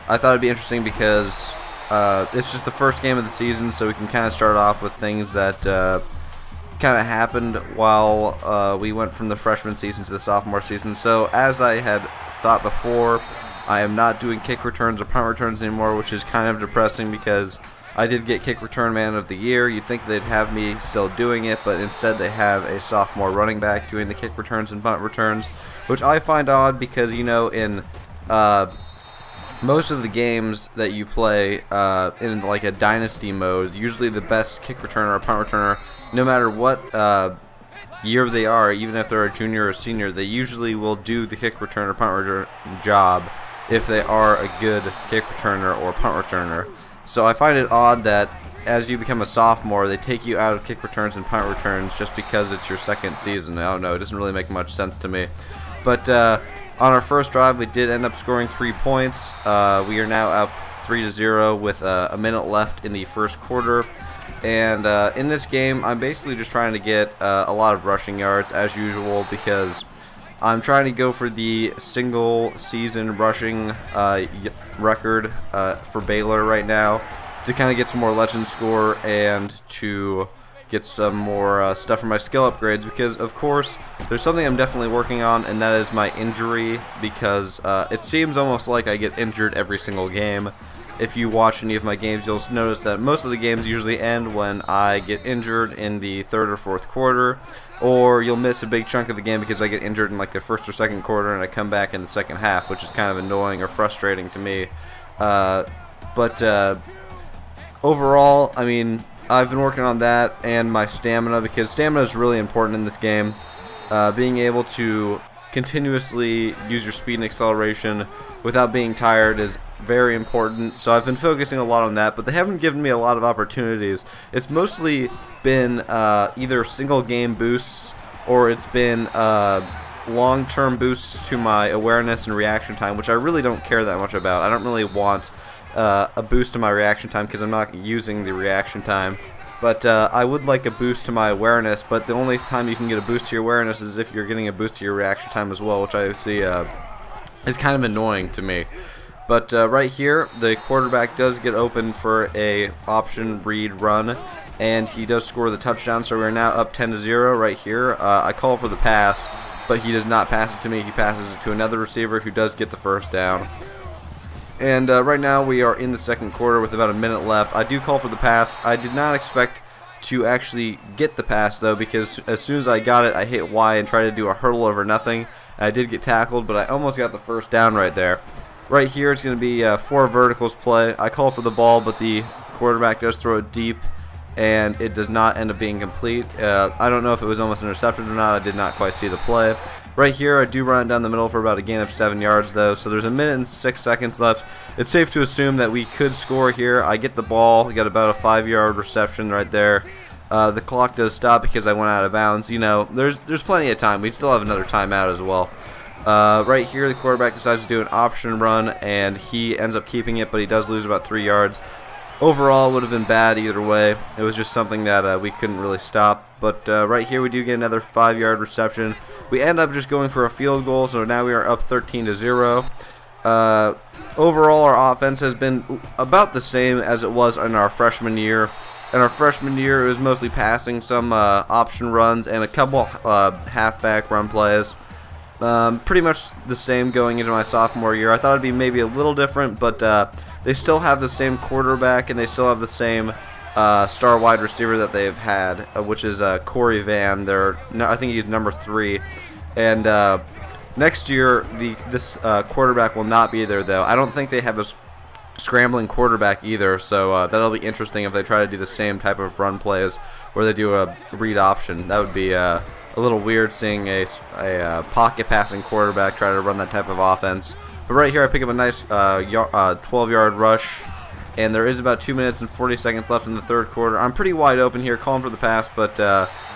I thought it'd be interesting because it's just the first game of the season, so we can kind of start off with things that kind of happened while we went from the freshman season to the sophomore season. So as I had thought before, I am not doing kick returns or punt returns anymore, which is kind of depressing because I did get kick return man of the year. You'd think they'd have me still doing it, but instead they have a sophomore running back doing the kick returns and punt returns, which I find odd because, you know, in most of the games that you play in like a dynasty mode, usually the best kick returner or punt returner, no matter what year they are, even if they're a junior or senior, they usually will do the kick return or punt return job if they are a good kick returner or punt returner. So I find it odd that as you become a sophomore, they take you out of kick returns and punt returns just because it's your second season. I don't know, it doesn't really make much sense to me. But on our first drive, we did end up scoring 3 points. We are now up 3-0 with a minute left in the first quarter. And in this game, I'm basically just trying to get a lot of rushing yards as usual because I'm trying to go for the single season rushing record for Baylor right now to kind of get some more legend score and to get some more stuff for my skill upgrades because, of course, there's something I'm definitely working on, and that is my injury because it seems almost like I get injured every single game. If you watch any of my games, you'll notice that most of the games usually end when I get injured in the third or fourth quarter, or you'll miss a big chunk of the game because I get injured in like the first or second quarter and I come back in the second half, which is kind of annoying or frustrating to me. But overall, I mean, I've been working on that and my stamina because stamina is really important in this game. Being able to continuously use your speed and acceleration without being tired is very important, so I've been focusing a lot on that, but they haven't given me a lot of opportunities. It's mostly been either single game boosts or it's been long-term boosts to my awareness and reaction time, which I really don't care that much about. I don't really want a boost to my reaction time because I'm not using the reaction time. But I would like a boost to my awareness, but the only time you can get a boost to your awareness is if you're getting a boost to your reaction time as well, which I see is kind of annoying to me. But right here, the quarterback does get open for a option read run, and he does score the touchdown, so we're now up 10-0 right here. I call for the pass, but he does not pass it to me. He passes it to another receiver who does get the first down. And right now we are in the second quarter with about a minute left. I do call for the pass. I did not expect to actually get the pass, though, because as soon as I got it, I hit Y and tried to do a hurdle over nothing. And I did get tackled, but I almost got the first down right there. Right here, it's going to be 4 verticals play. I call for the ball, but the quarterback does throw it deep, and it does not end up being complete. I don't know if it was almost intercepted or not. I did not quite see the play. Right here, I do run it down the middle for about a gain of 7 yards, though, so there's a minute and 6 seconds left. It's safe to assume that we could score here. I get the ball. We got about a 5-yard reception right there. The clock does stop because I went out of bounds. You know, there's plenty of time. We still have another timeout as well. Right here, the quarterback decides to do an option run, and he ends up keeping it, but he does lose about 3 yards. Overall, it would have been bad either way. It was just something that we couldn't really stop. But right here, we do get another 5-yard reception. We end up just going for a field goal, so now we are up 13-0. Overall, our offense has been about the same as it was in our freshman year. In our freshman year, it was mostly passing, some option runs, and a couple halfback run plays. Pretty much the same going into my sophomore year. I thought it'd be maybe a little different, but they still have the same quarterback and they still have the same star wide receiver that they've had, which is Corey Van. I think he's number 3. And next year, this quarterback will not be there, though. I don't think they have a scrambling quarterback either, so that'll be interesting if they try to do the same type of run plays where they do a read option. That would be a little weird seeing a pocket passing quarterback try to run that type of offense. But right here I pick up a nice 12-yard rush, and there is about 2 minutes and 40 seconds left in the third quarter. I'm pretty wide open here, calling for the pass, but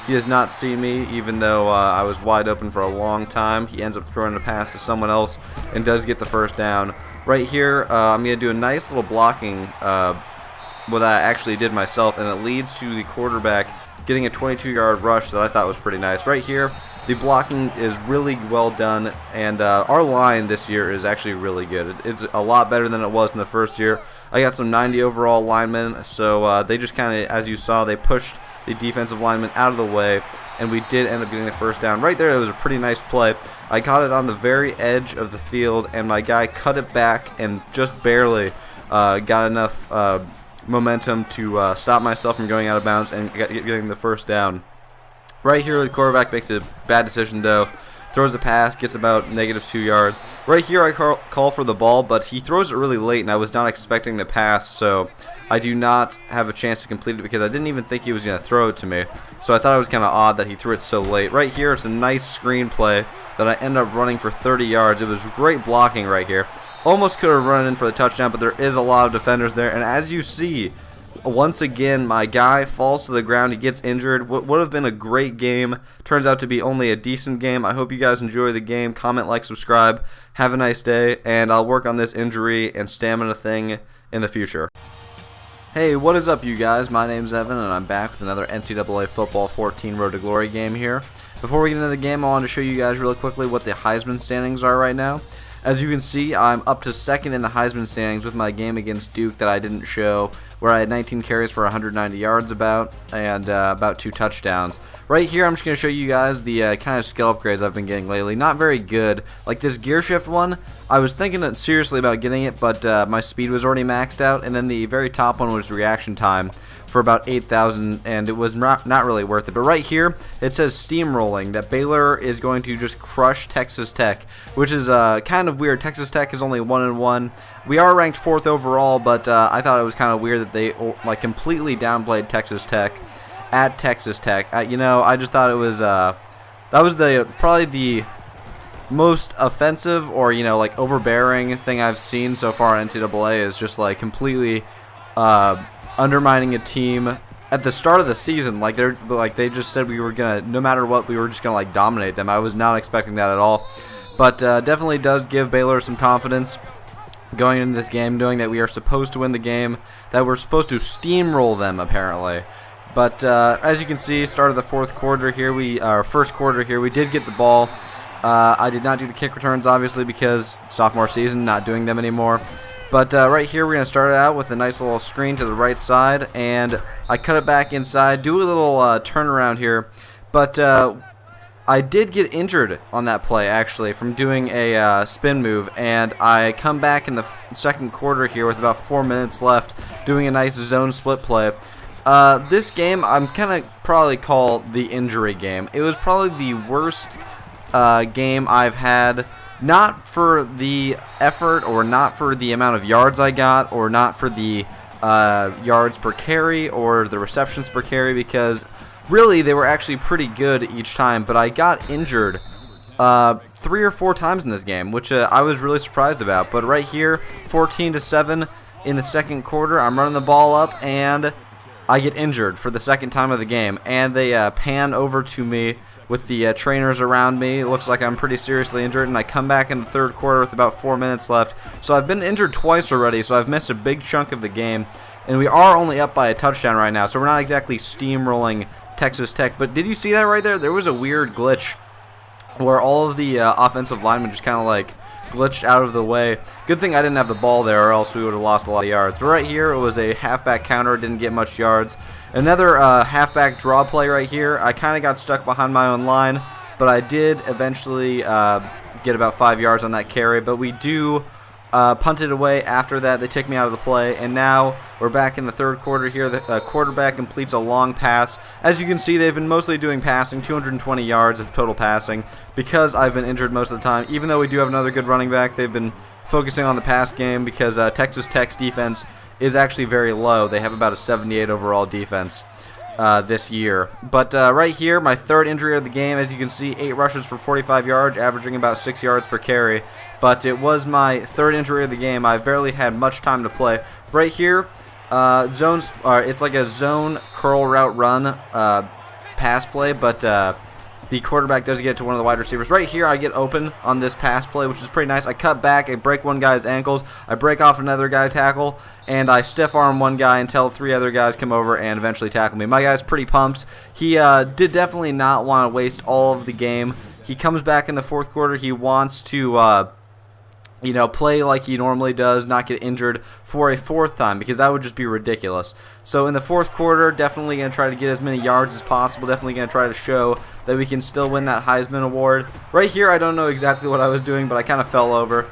he does not see me, even though I was wide open for a long time. He ends up throwing a pass to someone else and does get the first down. Right here, I'm going to do a nice little blocking, what I actually did myself, and it leads to the quarterback getting a 22-yard rush that I thought was pretty nice. Right here, the blocking is really well done, and our line this year is actually really good. It's a lot better than it was in the first year. I got some 90 overall linemen, so they just kind of, as you saw, they pushed the defensive lineman out of the way, and we did end up getting the first down. Right there, it was a pretty nice play. I got it on the very edge of the field, and my guy cut it back and just barely got enough momentum to stop myself from going out of bounds and getting the first down. Right here, the quarterback makes a bad decision, though. Throws the pass, gets about -2 yards. Right here, I call for the ball, but he throws it really late, and I was not expecting the pass, so I do not have a chance to complete it because I didn't even think he was going to throw it to me. So I thought it was kind of odd that he threw it so late. Right here, it's a nice screen play that I end up running for 30 yards. It was great blocking right here. Almost could have run in for the touchdown, but there is a lot of defenders there, and as you see, once again, my guy falls to the ground. He gets injured. What would have been a great game turns out to be only a decent game. I hope you guys enjoy the game. Comment, like, subscribe. Have a nice day, and I'll work on this injury and stamina thing in the future. Hey, what is up, you guys? My name's Evan, and I'm back with another NCAA Football 14 Road to Glory game here. Before we get into the game, I wanted to show you guys really quickly what the Heisman standings are right now. As you can see, I'm up to second in the Heisman standings with my game against Duke that I didn't show, where I had 19 carries for 190 yards and about 2 touchdowns. Right here, I'm just going to show you guys the kind of skill upgrades I've been getting lately. Not very good. Like this gear shift one, I was thinking seriously about getting it, but my speed was already maxed out, and then the very top one was reaction time for about 8,000, and it was not really worth it. But right here, it says steamrolling, that Baylor is going to just crush Texas Tech, which is kind of weird. Texas Tech is only 1-1. We are ranked 4th overall, but I thought it was kind of weird that they like completely downplayed Texas Tech at Texas Tech. You know, I just thought it was that was probably the most offensive or like overbearing thing I've seen so far in NCAA is just like completely undermining a team at the start of the season. Like they just said we were gonna, no matter what, we were just gonna like dominate them. I was not expecting that at all, but definitely does give Baylor some confidence going into this game, knowing that we are supposed to win the game, that we're supposed to steamroll them apparently. But as you can see, start of the first quarter here, we did get the ball. I did not do the kick returns obviously because sophomore season, not doing them anymore. But right here, we're going to start it out with a nice little screen to the right side, and I cut it back inside, do a little turnaround here, but I did get injured on that play, actually, from doing a spin move, and I come back in the second quarter here with about 4 minutes left, doing a nice zone split play. This game, I'm kind of probably call the injury game. It was probably the worst game I've had. Not for the effort, or not for the amount of yards I got, or not for the yards per carry, or the receptions per carry, because really they were actually pretty good each time, but I got injured 3 or 4 times in this game, which I was really surprised about. But right here, 14-7 in the second quarter, I'm running the ball up, and I get injured for the second time of the game, and they pan over to me with the trainers around me. It looks like I'm pretty seriously injured, and I come back in the third quarter with about 4 minutes left. So I've been injured twice already, so I've missed a big chunk of the game, and we are only up by a touchdown right now, so we're not exactly steamrolling Texas Tech. But did you see that right there? There was a weird glitch where all of the offensive linemen just kind of like glitched out of the way. Good thing I didn't have the ball there, or else we would have lost a lot of yards. But right here, it was a halfback counter, didn't get much yards. Another halfback draw play right here. I kind of got stuck behind my own line, but I did eventually get about 5 yards on that carry. But we do punt it away after that. They take me out of the play, and now we're back in the third quarter here. The quarterback completes a long pass. As you can see, they've been mostly doing passing, 220 yards of total passing, because I've been injured most of the time. Even though we do have another good running back, they've been focusing on the pass game because Texas Tech's defense is actually very low. They have about a 78 overall defense this year. But right here, my third injury of the game, as you can see, 8 rushes for 45 yards, averaging about 6 yards per carry. But it was my third injury of the game. I've barely had much time to play. Right here, it's like a zone curl route run pass play, but the quarterback does get to one of the wide receivers. Right here, I get open on this pass play, which is pretty nice. I cut back, I break one guy's ankles, I break off another guy's tackle, and I stiff arm one guy until 3 other guys come over and eventually tackle me. My guy's pretty pumped. He did definitely not want to waste all of the game. He comes back in the fourth quarter. He wants to play like he normally does, not get injured for a fourth time, because that would just be ridiculous. So in the fourth quarter, definitely going to try to get as many yards as possible, definitely going to try to show that we can still win that Heisman Award. Right here, I don't know exactly what I was doing, but I kind of fell over.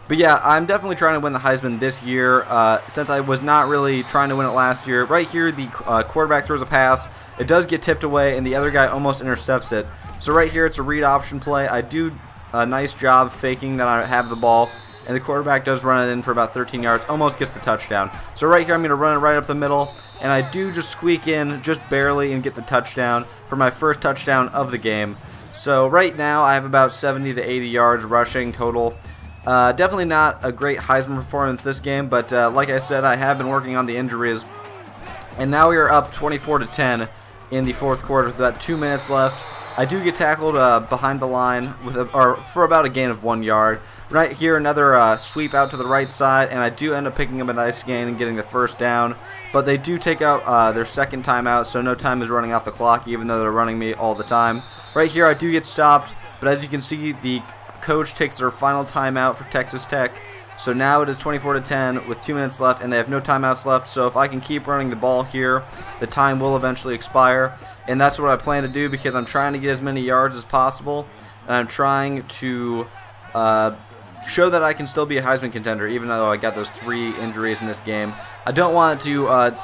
But yeah, I'm definitely trying to win the Heisman this year, since I was not really trying to win it last year. Right here, the quarterback throws a pass. It does get tipped away, and the other guy almost intercepts it. So right here, it's a read option play. I do a nice job faking that I have the ball, and the quarterback does run it in for about 13 yards, almost gets the touchdown. So right here, I'm going to run it right up the middle, and I do just squeak in just barely and get the touchdown for my first touchdown of the game. So right now, I have about 70 to 80 yards rushing total. Definitely not a great Heisman performance this game, but like I said, I have been working on the injuries. And now we are up 24 to 10 in the fourth quarter with about 2 minutes left. I do get tackled behind the line for about a gain of 1 yard. Right here, another sweep out to the right side, and I do end up picking up a nice gain and getting the first down. But they do take out their second timeout, so no time is running off the clock, even though they're running me all the time. Right here, I do get stopped, but as you can see, the coach takes their final timeout for Texas Tech. So now it is 24 to 10 with 2 minutes left, and they have no timeouts left. So if I can keep running the ball here, the time will eventually expire. And that's what I plan to do, because I'm trying to get as many yards as possible. And I'm trying to show that I can still be a Heisman contender, even though I got those 3 injuries in this game. I don't want it to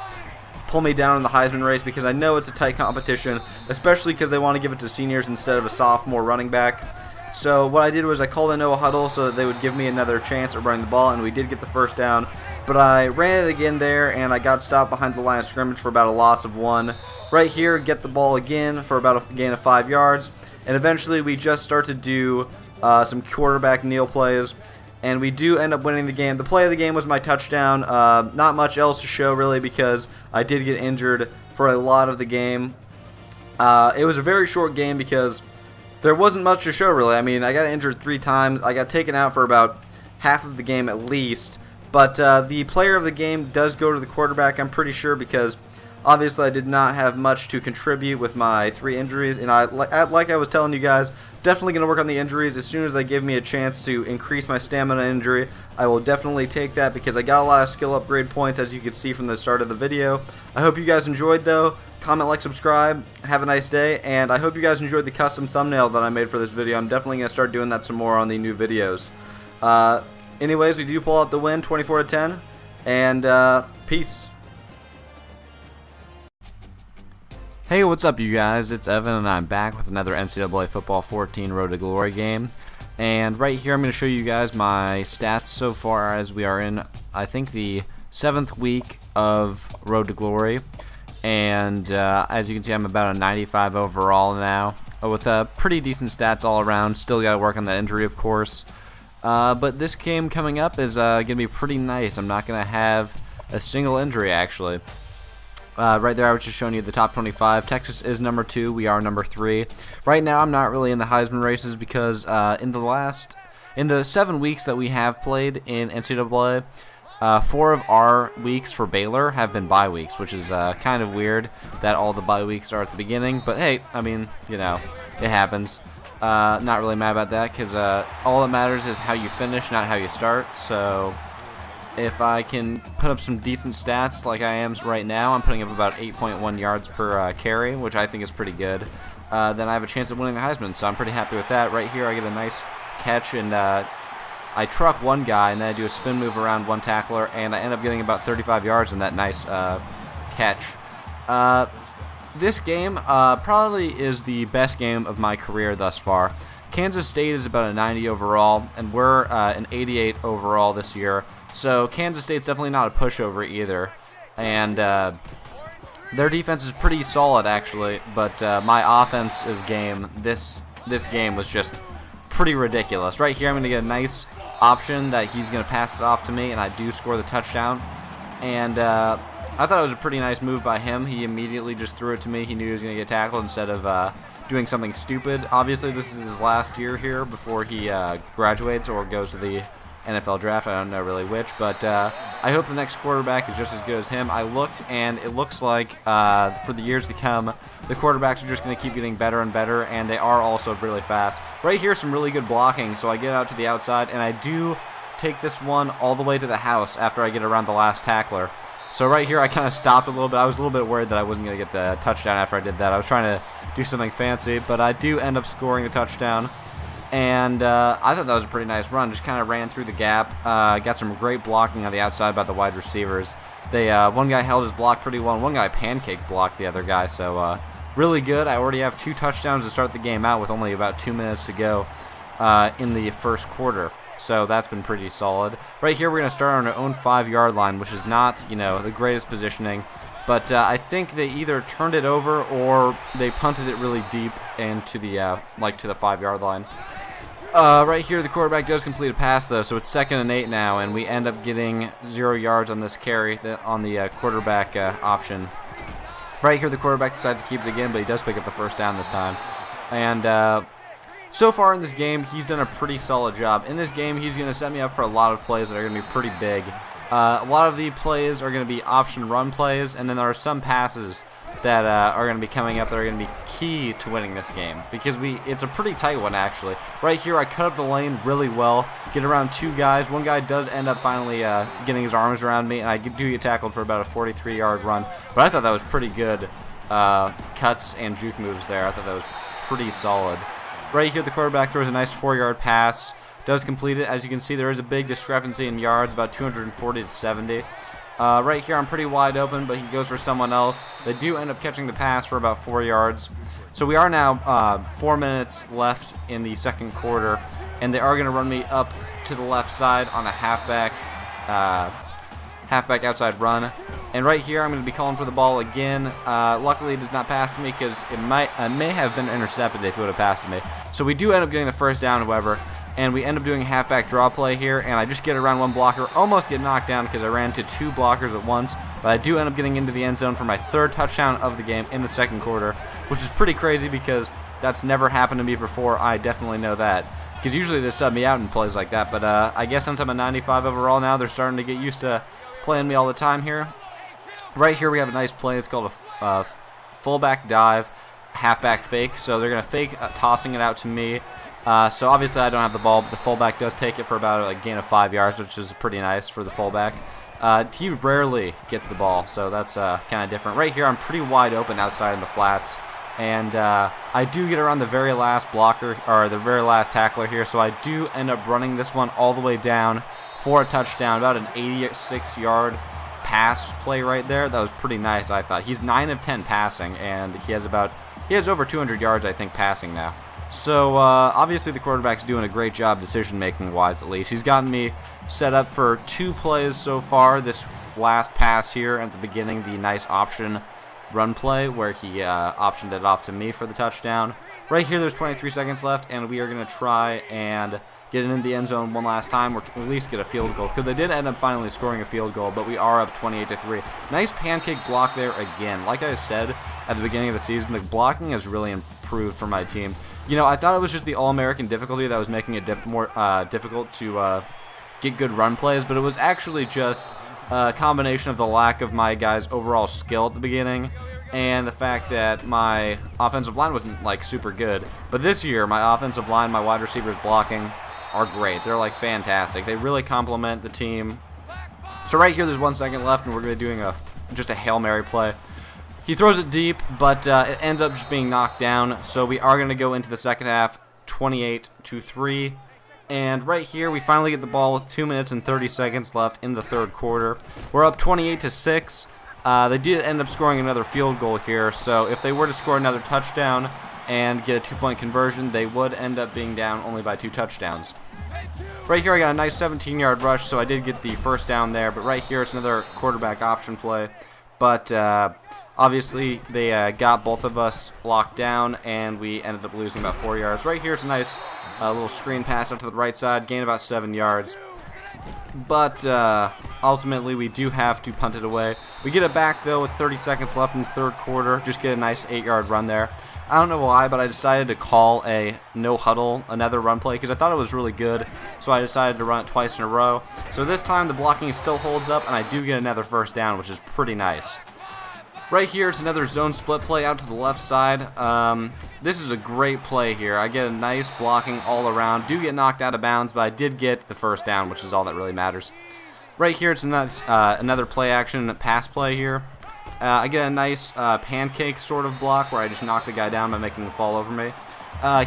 pull me down in the Heisman race, because I know it's a tight competition, especially because they want to give it to seniors instead of a sophomore running back. So what I did was I called a no huddle so that they would give me another chance at running the ball, and we did get the first down. But I ran it again there, and I got stopped behind the line of scrimmage for about a loss of 1. Right here, get the ball again for about a gain of 5 yards. And eventually we just start to do some quarterback kneel plays, and we do end up winning the game. The play of the game was my touchdown. Not much else to show really, because I did get injured for a lot of the game. It was a very short game because there wasn't much to show really. I mean, I got injured 3 times. I got taken out for about half of the game at least. But the player of the game does go to the quarterback, I'm pretty sure, because obviously I did not have much to contribute with my 3 injuries. And like I was telling you guys, definitely going to work on the injuries. As soon as they give me a chance to increase my stamina injury, I will definitely take that, because I got a lot of skill upgrade points, as you can see from the start of the video. I hope you guys enjoyed though. Comment, like, subscribe. Have a nice day, and I hope you guys enjoyed the custom thumbnail that I made for this video. I'm definitely going to start doing that some more on the new videos. Anyways, we do pull out the win, 24 to 10, and peace. Hey, what's up you guys? It's Evan, and I'm back with another NCAA Football 14 Road to Glory game. And right here I'm going to show you guys my stats so far, as we are in, I think, the 7th week of Road to Glory. And as you can see, I'm about a 95 overall now, with pretty decent stats all around. Still got to work on the injury, of course. But this game coming up is going to be pretty nice. I'm not going to have a single injury, actually. Right there, I was just showing you the top 25. Texas is number 2. We are number 3. Right now, I'm not really in the Heisman races, because in the 7 weeks that we have played in NCAA, 4 of our weeks for Baylor have been bye weeks, which is kind of weird that all the bye weeks are at the beginning. But hey, I mean, it happens. Not really mad about that, because all that matters is how you finish, not how you start. So if I can put up some decent stats like I am right now, I'm putting up about 8.1 yards per carry, which I think is pretty good, then I have a chance of winning the Heisman. So I'm pretty happy with that. Right here, I get a nice catch, and I truck one guy, and then I do a spin move around one tackler, and I end up getting about 35 yards in that nice catch. This game probably is the best game of my career thus far. Kansas State is about a 90 overall, and we're an 88 overall this year. So Kansas State's definitely not a pushover either. And their defense is pretty solid, actually. But my offensive game, this game was just pretty ridiculous. Right here, I'm going to get a nice option that he's going to pass it off to me, and I do score the touchdown. And I thought it was a pretty nice move by him. He immediately just threw it to me. He knew he was going to get tackled instead of doing something stupid. Obviously, this is his last year here before he graduates or goes to the NFL draft. I don't know really which, but I hope the next quarterback is just as good as him. I looked, and it looks like for the years to come, the quarterbacks are just going to keep getting better and better, and they are also really fast. Right here, some really good blocking, so I get out to the outside, and I do take this one all the way to the house after I get around the last tackler. So right here, I kind of stopped a little bit. I was a little bit worried that I wasn't going to get the touchdown after I did that. I was trying to do something fancy, but I do end up scoring the touchdown. And I thought that was a pretty nice run. Just kind of ran through the gap. Got some great blocking on the outside by the wide receivers. One guy held his block pretty well, and one guy pancake blocked the other guy. So really good. I already have 2 touchdowns to start the game out with only about 2 minutes to go in the first quarter. So that's been pretty solid. Right here, we're going to start on our own 5-yard line, which is not, the greatest positioning. But I think they either turned it over or they punted it really deep into the to the 5-yard line. Right here, the quarterback does complete a pass, though, so it's 2nd and 8 now, and we end up getting 0 yards on this carry on the quarterback option. Right here, the quarterback decides to keep it again, but he does pick up the first down this time. And so far in this game, he's done a pretty solid job. In this game, he's going to set me up for a lot of plays that are going to be pretty big. A lot of the plays are going to be option run plays, and then there are some passes that are going to be coming up that are going to be key to winning this game, because it's a pretty tight one, actually. Right here, I cut up the lane really well, get around 2 guys. One guy does end up finally getting his arms around me, and I do get tackled for about a 43-yard run, but I thought that was pretty good cuts and juke moves there. I thought that was pretty solid. Right here, the quarterback throws a nice 4-yard pass, does complete it. As you can see, there is a big discrepancy in yards, about 240 to 70. Right here, I'm pretty wide open, but he goes for someone else. They do end up catching the pass for about 4 yards. So we are now 4 minutes left in the second quarter, and they are going to run me up to the left side on a halfback outside run. And right here, I'm going to be calling for the ball again. Luckily, it does not pass to me because it may have been intercepted if it would have passed to me. So we do end up getting the first down, however, and we end up doing a halfback draw play here, and I just get around one blocker, almost get knocked down because I ran to 2 blockers at once, but I do end up getting into the end zone for my 3rd touchdown of the game in the second quarter, which is pretty crazy because that's never happened to me before. I definitely know that, because usually they sub me out in plays like that, but I guess since I'm a 95 overall now, they're starting to get used to playing me all the time here. Right here, we have a nice play. It's called a fullback dive, halfback fake. So they're going to fake tossing it out to me. So obviously I don't have the ball, but the fullback does take it for about a gain of 5 yards, which is pretty nice for the fullback. He rarely gets the ball, so that's kind of different. Right here, I'm pretty wide open outside in the flats. And I do get around the very last blocker, or the very last tackler here, so I do end up running this one all the way down for a touchdown, about an 86-yard pass play right there. That was pretty nice, I thought. He's 9 of 10 passing, and he has over 200 yards, I think, passing now. So obviously the quarterback's doing a great job decision-making wise, at least. He's gotten me set up for 2 plays so far. This last pass here at the beginning, the nice option run play where he optioned it off to me for the touchdown. Right here, there's 23 seconds left, and we are going to try and get it in the end zone one last time, or at least get a field goal, because they did end up finally scoring a field goal, but we are up 28-3. Nice pancake block there again. Like I said at the beginning of the season, the blocking has really improved for my team. I thought it was just the All-American difficulty that was making it more difficult to get good run plays, but it was actually just a combination of the lack of my guys' overall skill at the beginning and the fact that my offensive line wasn't super good. But this year, my offensive line, my wide receivers blocking are great. They're fantastic. They really complement the team. So right here, there's 1 second left, and we're going to be doing just a Hail Mary play. He throws it deep, but it ends up just being knocked down. So we are going to go into the second half, 28-3. And right here, we finally get the ball with 2 minutes and 30 seconds left in the third quarter. We're up 28-6. They did end up scoring another field goal here, so if they were to score another touchdown and get a 2-point conversion, they would end up being down only by 2 touchdowns. Right here, I got a nice 17-yard rush, so I did get the first down there, but right here, it's another quarterback option play. But obviously, they got both of us locked down, and we ended up losing about 4 yards. Right here, it's a nice little screen pass up to the right side, gain about 7 yards. but ultimately we do have to punt it away. We get it back though with 30 seconds left in the third quarter. Just get a nice 8-yard run there. I don't know why, but I decided to call a no huddle, another run play, because I thought it was really good. So I decided to run it twice in a row. So this time the blocking still holds up, and I do get another first down, which is pretty nice. Right here, it's another zone split play out to the left side. This is a great play here. I get a nice blocking all around. Do get knocked out of bounds, but I did get the first down, which is all that really matters. Right here, it's another play action pass play here. I get a nice pancake sort of block where I just knock the guy down by making him fall over me.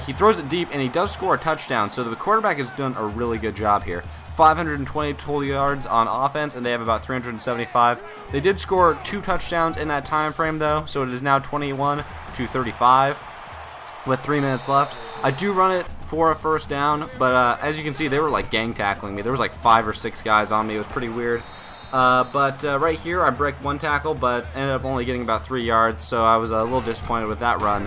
He throws it deep, and he does score a touchdown, so the quarterback has done a really good job here. 520 total yards on offense, and they have about 375. They did score 2 touchdowns in that time frame, though, so it is now 21-35 with 3 minutes left. I do run it for a first down, but as you can see, they were like gang tackling me. There was like 5 or 6 guys on me. It was pretty weird. But right here, I break 1 tackle, but ended up only getting about 3 yards, so I was a little disappointed with that run.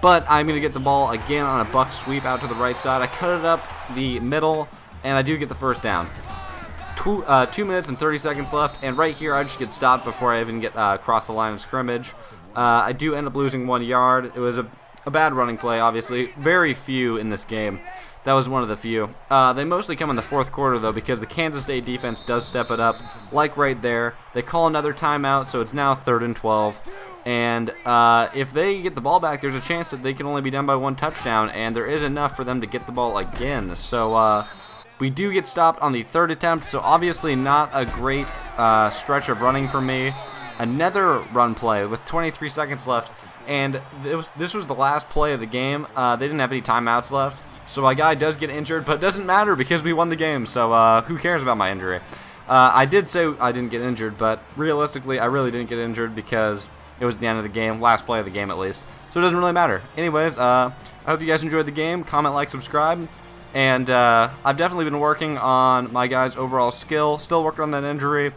But I'm going to get the ball again on a buck sweep out to the right side. I cut it up the middle, and I do get the first down. 2 minutes and 30 seconds left, and right here, I just get stopped before I even get across the line of scrimmage. I do end up losing 1 yard. It was a bad running play, obviously. Very few in this game. That was one of the few. They mostly come in the fourth quarter, though, because the Kansas State defense does step it up, like right there. They call another timeout, so it's now 3rd and 12. And if they get the ball back, there's a chance that they can only be down by 1 touchdown, and there is enough for them to get the ball again. So we do get stopped on the 3rd attempt, so obviously not a great stretch of running for me. Another run play with 23 seconds left, and this was the last play of the game. They didn't have any timeouts left. So my guy does get injured, but it doesn't matter because we won the game, so who cares about my injury? I did say I didn't get injured, but realistically, I really didn't get injured because it was the end of the game, last play of the game at least. So it doesn't really matter. Anyways, I hope you guys enjoyed the game. Comment, like, subscribe. And I've definitely been working on my guy's overall skill. Still working on that injury.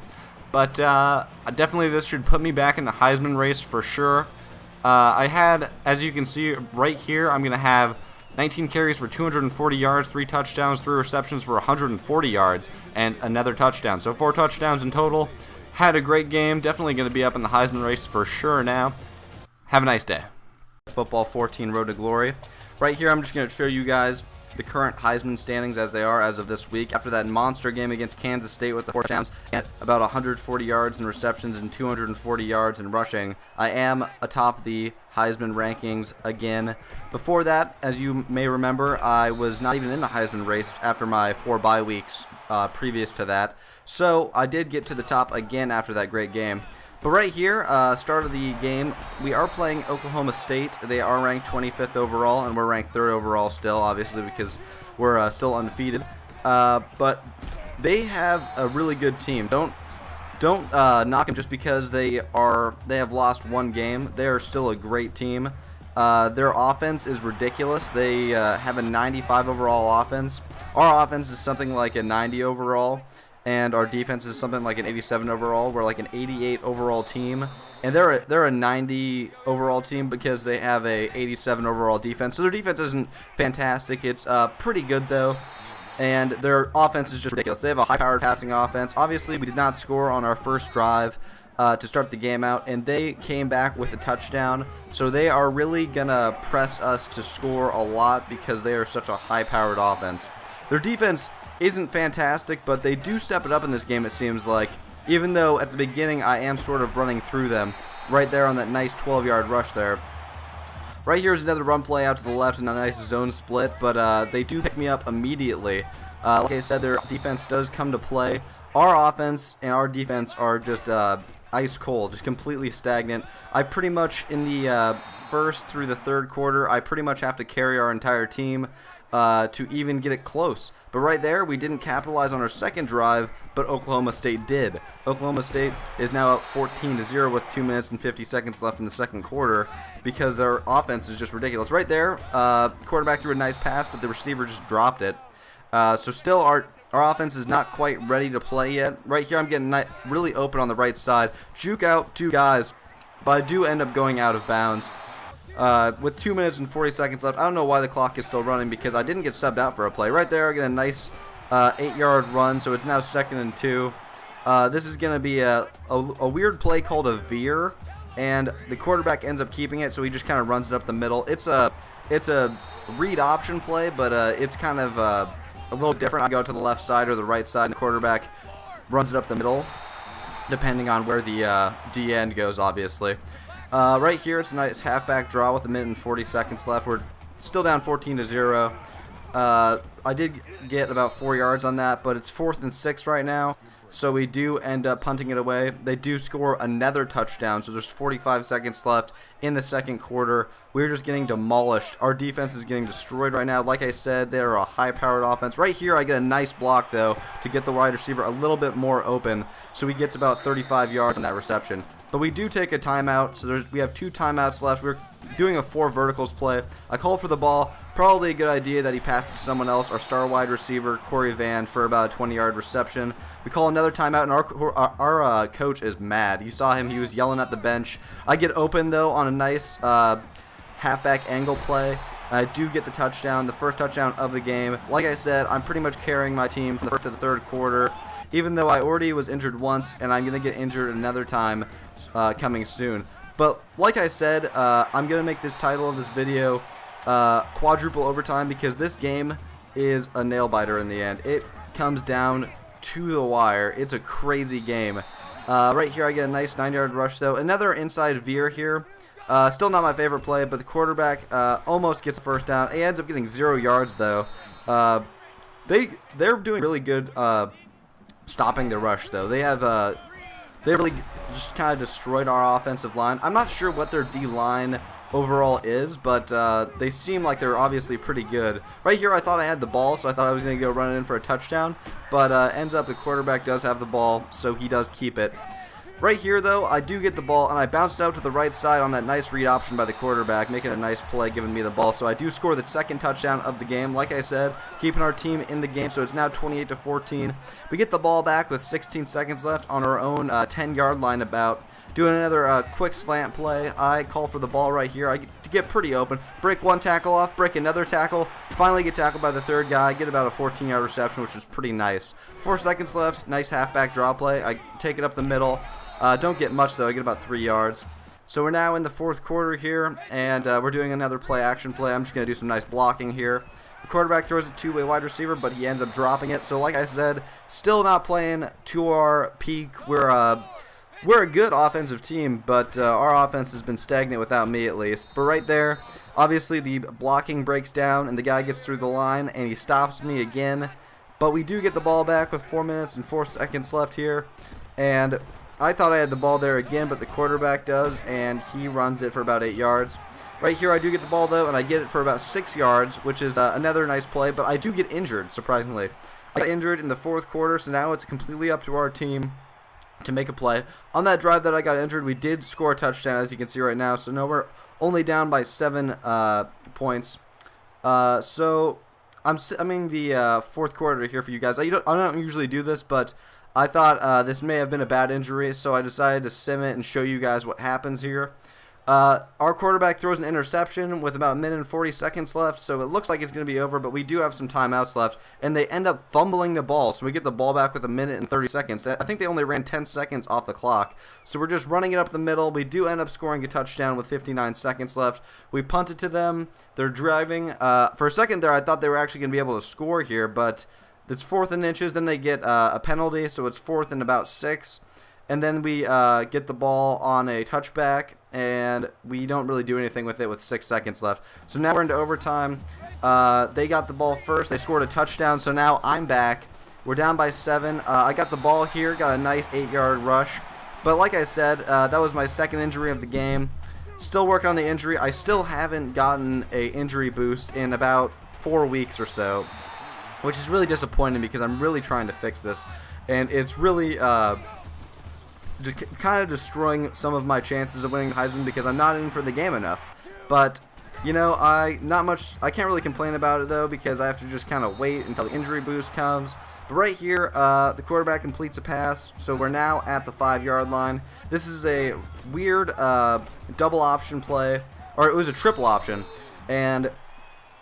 But definitely this should put me back in the Heisman race for sure. I had, as you can see right here, I'm going to have 19 carries for 240 yards, 3 touchdowns, 3 receptions for 140 yards, and another touchdown. So 4 touchdowns in total. Had a great game. Definitely going to be up in the Heisman race for sure now. Have a nice day. Football 14 Road to Glory. Right here, I'm just going to show you guys the current Heisman standings as they are as of this week. After that monster game against Kansas State with the 4 touchdowns and about 140 yards in receptions and 240 yards in rushing, I am atop the Heisman rankings again. Before that, as you may remember, I was not even in the Heisman race after my 4 bye weeks previous to that. So I did get to the top again after that great game. But right here, start of the game, we are playing Oklahoma State. They are ranked 25th overall, and we're ranked 3rd overall still, obviously, because we're still undefeated. But they have a really good team. Don't knock them just because they have lost 1 game. They are still a great team. Their offense is ridiculous. They have a 95 overall offense. Our offense is something like a 90 overall. And our defense is something like an 87 overall. We're like an 88 overall team, and they're a 90 overall team because they have a 87 overall defense. So their defense isn't fantastic. It's pretty good though, and their offense is just ridiculous. They have a high-powered passing offense. Obviously, we did not score on our first drive to start the game out, and they came back with a touchdown. So they are really gonna press us to score a lot because they are such a high-powered offense. Their defense isn't fantastic, but they do step it up in this game, it seems like, even though at the beginning I am sort of running through them right there on that nice 12-yard rush there. Right here is another run play out to the left and a nice zone split, but they do pick me up immediately. Like I said, their defense does come to play. Our offense and our defense are just ice cold, just completely stagnant. I pretty much, in the first through the 3rd quarter, I pretty much have to carry our entire team to even get it close. But right there, we didn't capitalize on our second drive, but Oklahoma State did. Oklahoma State is now up 14-0 with 2 minutes and 50 seconds left in the second quarter because their offense is just ridiculous. Right there, quarterback threw a nice pass, but the receiver just dropped it. So still our offense is not quite ready to play yet. Right here, I'm getting really open on the right side. Juke out 2 guys, but I do end up going out of bounds. With 2 minutes and 40 seconds left. I don't know why the clock is still running because I didn't get subbed out for a play. Right there, I get a nice 8-yard run, so it's now 2nd and 2. This is going to be a weird play called a veer, and the quarterback ends up keeping it, so he just kind of runs it up the middle. It's a read option play, but it's kind of a little different. I go to the left side or the right side, and the quarterback runs it up the middle, depending on where the D end goes, obviously. Right here, it's a nice halfback draw with 1 minute and 40 seconds left. We're still down 14-0. I did get about 4 yards on that, but it's 4th and 6 right now. So we do end up punting it away. They do score another touchdown, so there's 45 seconds left in the second quarter. We're just getting demolished. Our defense is getting destroyed right now. Like I said, they're a high-powered offense. Right here, I get a nice block, though, to get the wide receiver a little bit more open, so he gets about 35 yards on that reception. But we do take a timeout, so we have 2 timeouts left. We're doing a 4 verticals play. I call for the ball. Probably a good idea that he passed it to someone else, our star wide receiver, Corey Van, for about a 20-yard reception. We call another timeout, and our coach is mad. You saw him. He was yelling at the bench. I get open, though, on a nice halfback angle play. I do get the touchdown, the first touchdown of the game. Like I said, I'm pretty much carrying my team from the first to the third quarter, even though I already was injured once, and I'm going to get injured another time coming soon. But like I said, I'm going to make this title of this video quadruple overtime, because this game is a nail-biter in the end. It comes down to the wire. It's a crazy game. Right here, I get a nice 9-yard rush, though. Another inside veer here. Still not my favorite play, but the quarterback almost gets a first down. He ends up getting 0 yards, though. They're doing really good stopping the rush, though. They really just kind of destroyed our offensive line. I'm not sure what their D-line overall is, but they seem like they're obviously pretty good. Right here, I thought I had the ball, so I thought I was going to go run it in for a touchdown, but ends up the quarterback does have the ball, so he does keep it. Right here, though, I do get the ball, and I bounced it out to the right side on that nice read option by the quarterback, making a nice play, giving me the ball. So I do score the second touchdown of the game. Like I said, keeping our team in the game, so it's now 28-14. We get the ball back with 16 seconds left on our own 10-yard line about. Doing another quick slant play. I call for the ball right here. I get pretty open. Break one tackle off, break another tackle. Finally get tackled by the third guy. Get about a 14-yard reception, which is pretty nice. 4 seconds left. Nice halfback draw play. I take it up the middle. Don't get much, though. I get about 3 yards. So we're now in the fourth quarter here, and we're doing another action play. I'm just going to do some nice blocking here. The quarterback throws a two-way wide receiver, but he ends up dropping it. So like I said, still not playing to our peak. We're a good offensive team, but our offense has been stagnant without me, at least. But right there, obviously the blocking breaks down, and the guy gets through the line, and he stops me again. But we do get the ball back with 4 minutes and 4 seconds left here. And I thought I had the ball there again, but the quarterback does, and he runs it for about 8 yards. Right here, I do get the ball, though, and I get it for about 6 yards, which is another nice play, but I do get injured, surprisingly. I got injured in the fourth quarter, so now it's completely up to our team to make a play. On that drive that I got injured, we did score a touchdown, as you can see right now, so now we're only down by 7 points. So I'm in the fourth quarter here for you guys. I don't usually do this, but I thought this may have been a bad injury, so I decided to sim it and show you guys what happens here. Our quarterback throws an interception with about 1 minute and 40 seconds left, so it looks like it's going to be over, but we do have some timeouts left, and they end up fumbling the ball, so we get the ball back with 1 minute and 30 seconds. I think they only ran 10 seconds off the clock, so we're just running it up the middle. We do end up scoring a touchdown with 59 seconds left. We punt it to them. They're driving. For a second there, I thought they were actually going to be able to score here, but it's 4th and inches. Then they get a penalty, so it's 4th and about 6. And then we get the ball on a touchback, and we don't really do anything with it with 6 seconds left. So now we're into overtime. They got the ball first. They scored a touchdown, so now I'm back. We're down by 7. I got the ball here, got a nice 8-yard rush. But like I said, that was my second injury of the game. Still working on the injury. I still haven't gotten a injury boost in about 4 weeks or so, which is really disappointing because I'm really trying to fix this. And it's really just kind of destroying some of my chances of winning the Heisman because I'm not in for the game enough. But, you know, I can't really complain about it, though, because I have to just kind of wait until the injury boost comes. But right here, the quarterback completes a pass, so we're now at the 5-yard line. This is a weird double option play, or it was a triple option, and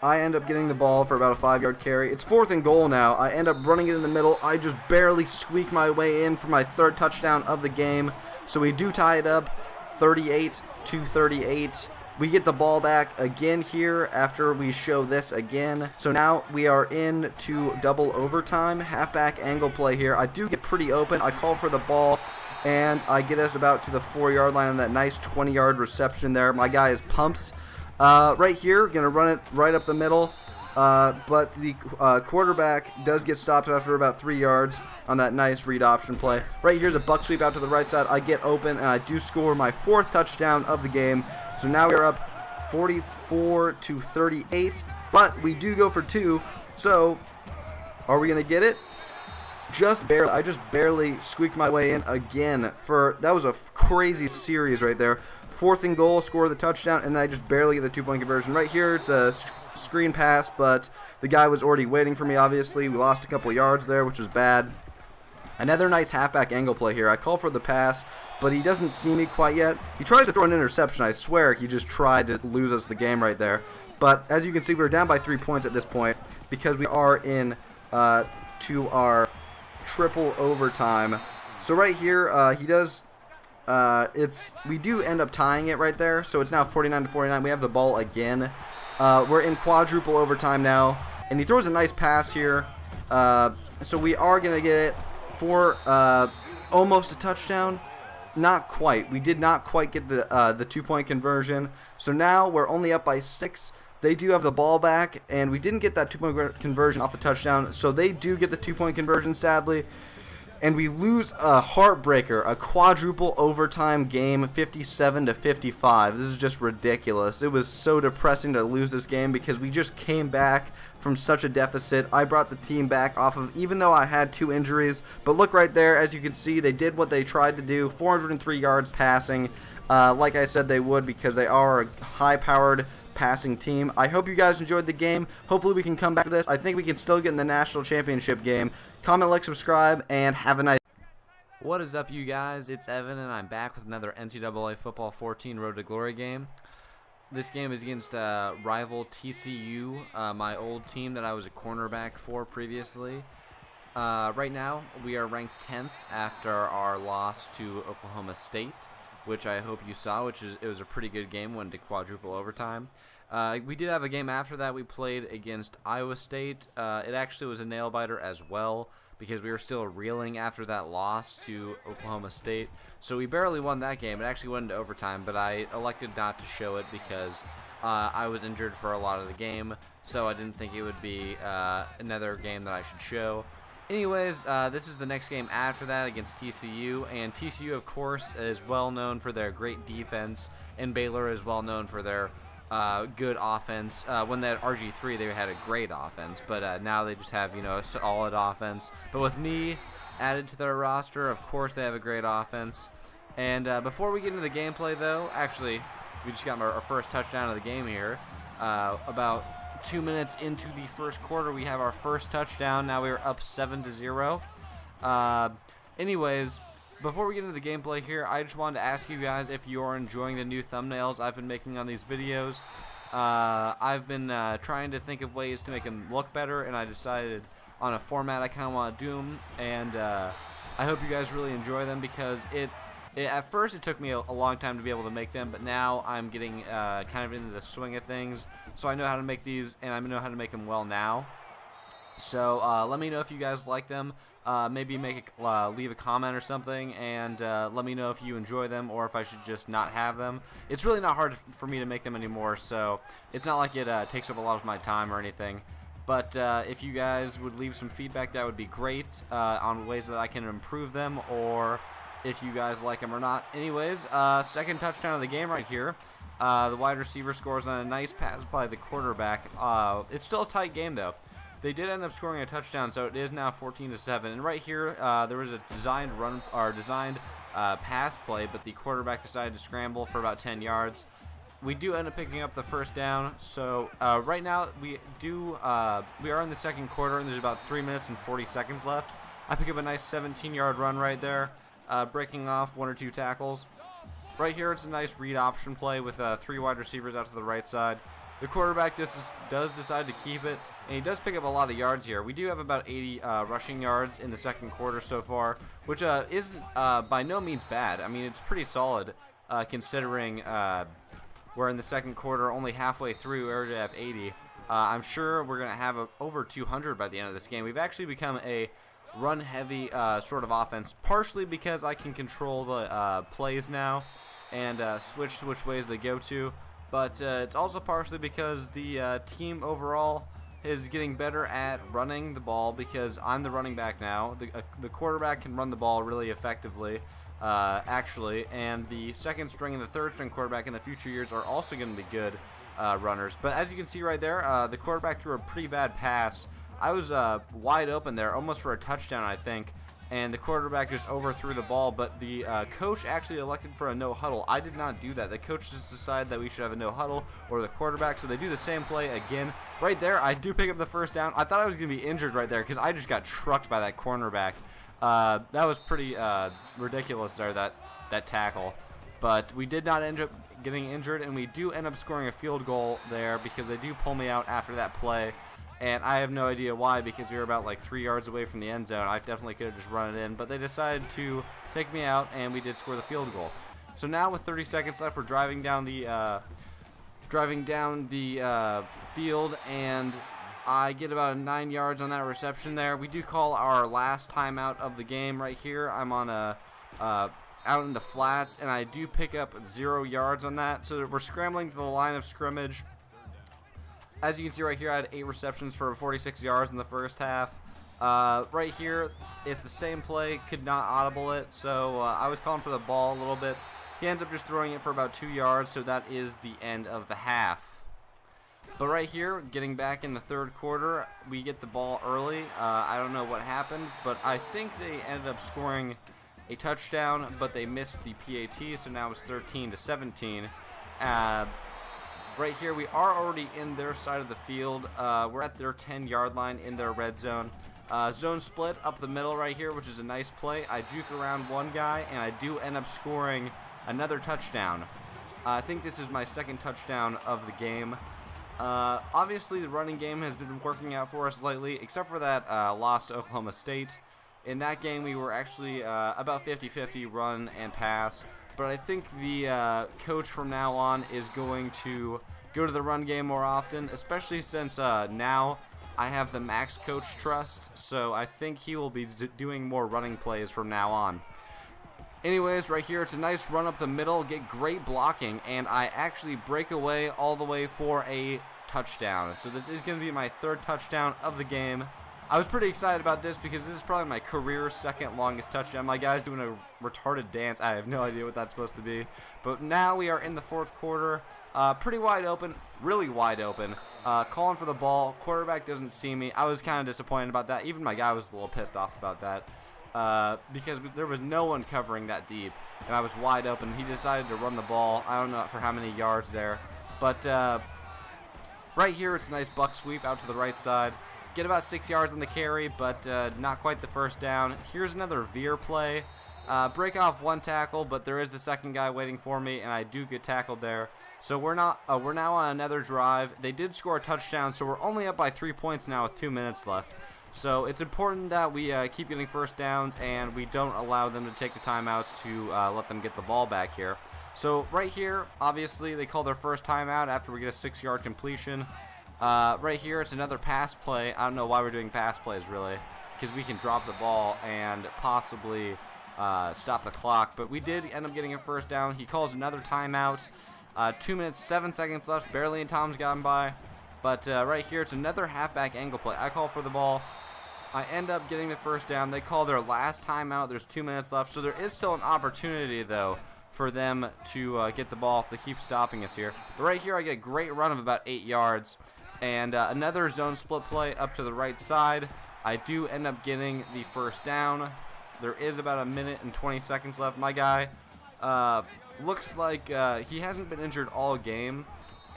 I end up getting the ball for about a 5-yard carry. It's 4th and goal now. I end up running it in the middle. I just barely squeak my way in for my 3rd touchdown of the game. So we do tie it up 38-38. We get the ball back again here after we show this again. So now we are into double overtime. Halfback angle play here. I do get pretty open. I call for the ball, and I get us about to the 4-yard line on that nice 20-yard reception there. My guy is pumped. Right here, going to run it right up the middle. But the quarterback does get stopped after about 3 yards on that nice read option play. Right here's a buck sweep out to the right side. I get open, and I do score my 4th touchdown of the game. So now we are up 44-38, but we do go for 2. So are we going to get it? Just barely. I just barely squeaked my way in again. That was a crazy series right there. 4th and goal, score the touchdown, and then I just barely get the 2-point conversion. Right here, it's a screen pass, but the guy was already waiting for me, obviously. We lost a couple yards there, which was bad. Another nice halfback angle play here. I call for the pass, but he doesn't see me quite yet. He tries to throw an interception. I swear he just tried to lose us the game right there. But as you can see, we're down by 3 points at this point because we are in to our triple overtime. So right here, he does... we do end up tying it right there, so it's now 49-49. We have the ball again. We're in quadruple overtime now, and he throws a nice pass here. So we are gonna get it for almost a touchdown. Not quite. We did not quite get the 2-point conversion. So now we're only up by 6. They do have the ball back, and we didn't get that 2-point conversion off the touchdown. So they do get the 2-point conversion, sadly. And we lose a heartbreaker, a quadruple overtime game, 57-55. This is just ridiculous. It was so depressing to lose this game because we just came back from such a deficit. I brought the team back off of, even though I had 2 injuries. But look right there, as you can see, they did what they tried to do. 403 yards passing, like I said they would, because they are a high-powered passing team. I hope you guys enjoyed the game. Hopefully we can come back to this. I think we can still get in the national championship game. Comment, like, subscribe, and have a nice... What is up, you guys? It's Evan, and I'm back with another NCAA Football 14 Road to Glory game. This game is against rival TCU, my old team that I was a cornerback for previously. Right now, we are ranked 10th after our loss to Oklahoma State, which I hope you saw, it was a pretty good game, went to quadruple overtime. We did have a game after that. We played against Iowa State. It actually was a nail-biter as well because we were still reeling after that loss to Oklahoma State. So we barely won that game. It actually went into overtime, but I elected not to show it because I was injured for a lot of the game, so I didn't think it would be another game that I should show. Anyways, this is the next game after that against TCU, and TCU, of course, is well known for their great defense, and Baylor is well known for their good offense. When they had RG3, they had a great offense, but now they just have, a solid offense. But with me added to their roster, of course they have a great offense. And before we get into the gameplay, though, actually, we just got our first touchdown of the game here. About 2 minutes into the first quarter, we have our first touchdown. Now we are up 7-0. Anyways, before we get into the gameplay here, I just wanted to ask you guys if you are enjoying the new thumbnails I've been making on these videos. I've been trying to think of ways to make them look better, and I decided on a format I kind of want to do them, and I hope you guys really enjoy them because at first it took me a long time to be able to make them, but now I'm getting kind of into the swing of things, so I know how to make these, and I know how to make them well now. So let me know if you guys like them. Maybe leave a comment or something, and let me know if you enjoy them or if I should just not have them. It's really not hard for me to make them anymore, so it's not like it takes up a lot of my time or anything. But if you guys would leave some feedback, that would be great on ways that I can improve them, or if you guys like them or not. Anyways, second touchdown of the game right here. The wide receiver scores on a nice pass by the quarterback. It's still a tight game, though. They did end up scoring a touchdown, so it is now 14-7. And right here, there was a designed pass play, but the quarterback decided to scramble for about 10 yards. We do end up picking up the first down. So right now we are in the second quarter, and there's about 3 minutes and 40 seconds left. I pick up a nice 17-yard run right there, breaking off 1 or 2 tackles. Right here, it's a nice read option play with 3 wide receivers out to the right side. The quarterback just does decide to keep it, and he does pick up a lot of yards here. We do have about 80 rushing yards in the second quarter so far, which isn't by no means bad. I mean, it's pretty solid considering we're in the second quarter, only halfway through. We already have 80. I'm sure we're going to have over 200 by the end of this game. We've actually become a run-heavy sort of offense, partially because I can control the plays now and switch to which ways they go to. But it's also partially because the team overall is getting better at running the ball because I'm the running back now. The quarterback can run the ball really effectively, actually, and the second string and the third string quarterback in the future years are also going to be good runners. But as you can see right there, the quarterback threw a pretty bad pass. I was wide open there, almost for a touchdown, I think. And the quarterback just overthrew the ball, but the coach actually elected for a no huddle. I did not do that. The coach just decided that we should have a no huddle, or the quarterback, so they do the same play again. Right there, I do pick up the first down. I thought I was going to be injured right there because I just got trucked by that cornerback. That was pretty ridiculous there, that tackle. But we did not end up getting injured, and we do end up scoring a field goal there because they do pull me out after that play. And I have no idea why, because we were about like 3 yards away from the end zone. I definitely could have just run it in, but they decided to take me out, and we did score the field goal. So now with 30 seconds left, we're driving down the field, and I get about 9 yards on that reception there. We do call our last timeout of the game right here. I'm on out in the flats, and I do pick up 0 yards on that. So we're scrambling to the line of scrimmage. As you can see right here, I had 8 receptions for 46 yards in the first half. Right here, it's the same play, could not audible it, so I was calling for the ball a little bit. He ends up just throwing it for about 2 yards, so that is the end of the half. But right here, getting back in the third quarter, we get the ball early. I don't know what happened, but I think they ended up scoring a touchdown, but they missed the PAT, so now it's 13-17. Right here, we are already in their side of the field. We're at their 10-yard line in their red zone. Zone split up the middle right here, which is a nice play. I juke around one guy, and I do end up scoring another touchdown. I think this is my second touchdown of the game. Obviously, the running game has been working out for us lately, except for that loss to Oklahoma State. In that game, we were actually about 50-50 run and pass. But I think the coach from now on is going to go to the run game more often, especially since now I have the max coach trust, so I think he will be doing more running plays from now on. Anyways, right here, it's a nice run up the middle, get great blocking, and I actually break away all the way for a touchdown. So this is going to be my third touchdown of the game. I was pretty excited about this because this is probably my career second longest touchdown. My guy's doing a retarded dance. I have no idea what that's supposed to be. But now we are in the fourth quarter. Pretty wide open, really wide open. Calling for the ball. Quarterback doesn't see me. I was kind of disappointed about that. Even my guy was a little pissed off about that because there was no one covering that deep. And I was wide open. He decided to run the ball. I don't know for how many yards there. But right here, it's a nice buck sweep out to the right side. Get about 6 yards on the carry, but not quite the first down. Here's another veer play. Break off one tackle, but there is the second guy waiting for me, and I do get tackled there. So we're now on another drive. They did score a touchdown, so we're only up by 3 points now with 2 minutes left. So it's important that we keep getting first downs, and we don't allow them to take the timeouts to let them get the ball back here. So right here, obviously, they call their first timeout after we get a 6-yard completion. Right here, it's another pass play. I don't know why we're doing pass plays, really, because we can drop the ball and possibly stop the clock. But we did end up getting a first down. He calls another timeout. 2 minutes, 7 seconds left. Barely in Tom's gotten by. But right here, it's another halfback angle play. I call for the ball. I end up getting the first down. They call their last timeout. There's 2 minutes left. So there is still an opportunity, though, for them to get the ball if they keep stopping us here. But right here, I get a great run of about 8 yards. And another zone split play up to the right side. I do end up getting the first down. There is about 1 minute and 20 seconds left. My guy looks like he hasn't been injured all game.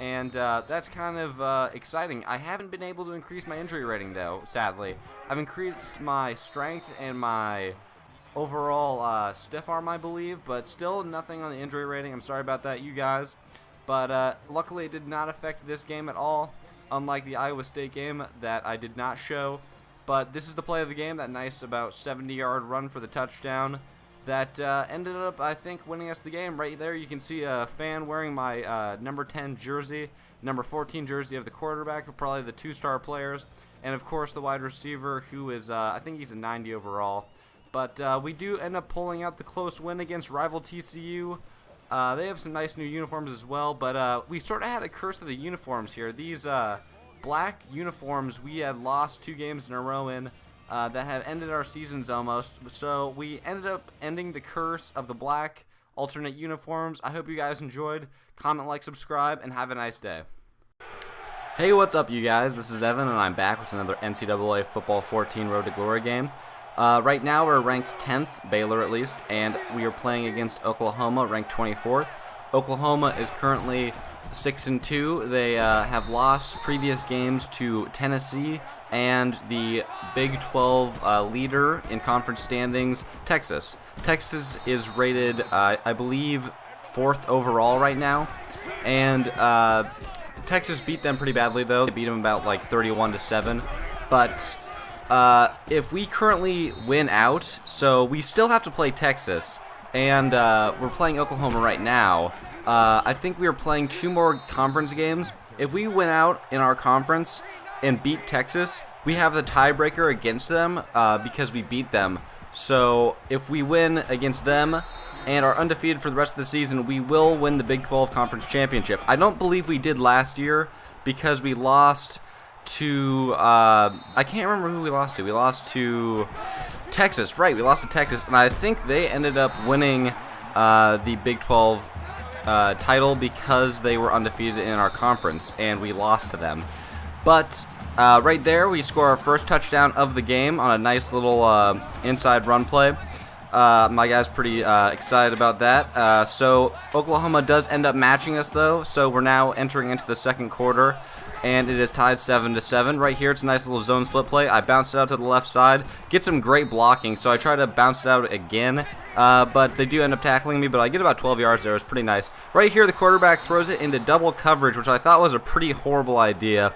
And that's kind of exciting. I haven't been able to increase my injury rating, though, sadly. I've increased my strength and my overall stiff arm, I believe. But still nothing on the injury rating. I'm sorry about that, you guys. But luckily it did not affect this game at all, unlike the Iowa State game that I did not show. But this is the play of the game, that nice about 70-yard run for the touchdown that ended up, I think, winning us the game. Right there you can see a fan wearing my number 10 jersey, number 14 jersey of the quarterback, probably the 2-star players, and of course the wide receiver, who is, I think he's a 90 overall. But we do end up pulling out the close win against rival TCU. They have some nice new uniforms as well, but we sort of had a curse of the uniforms here. These black uniforms we had lost 2 games in a row in that have ended our seasons almost. So we ended up ending the curse of the black alternate uniforms. I hope you guys enjoyed. Comment, like, subscribe, and have a nice day. Hey, what's up, you guys? This is Evan, and I'm back with another NCAA Football 14 Road to Glory game. Right now we're ranked 10th, Baylor at least, and we are playing against Oklahoma, ranked 24th. Oklahoma is currently 6-2. They have lost previous games to Tennessee and the Big 12 leader in conference standings, Texas. Texas is rated, I believe, 4th overall right now, and Texas beat them pretty badly though. They beat them about like 31-7, but if we currently win out, so we still have to play Texas, and we're playing Oklahoma right now. I think we are playing 2 more conference games. If we win out in our conference and beat Texas, we have the tiebreaker against them because we beat them. So if we win against them and are undefeated for the rest of the season, we will win the Big 12 Conference Championship. I don't believe we did last year because we lost to, I can't remember who we lost to. We lost to Texas, right? We lost to Texas, and I think they ended up winning the Big 12 title because they were undefeated in our conference, and we lost to them. But right there, we score our first touchdown of the game on a nice little inside run play. My guy's pretty excited about that. So Oklahoma does end up matching us, though, so we're now entering into the second quarter, and it is tied 7-7. Right here, it's a nice little zone split play. I bounced it out to the left side, get some great blocking, so I try to bounce it out again, but they do end up tackling me, but I get about 12 yards there. It was pretty nice. Right here, the quarterback throws it into double coverage, which I thought was a pretty horrible idea.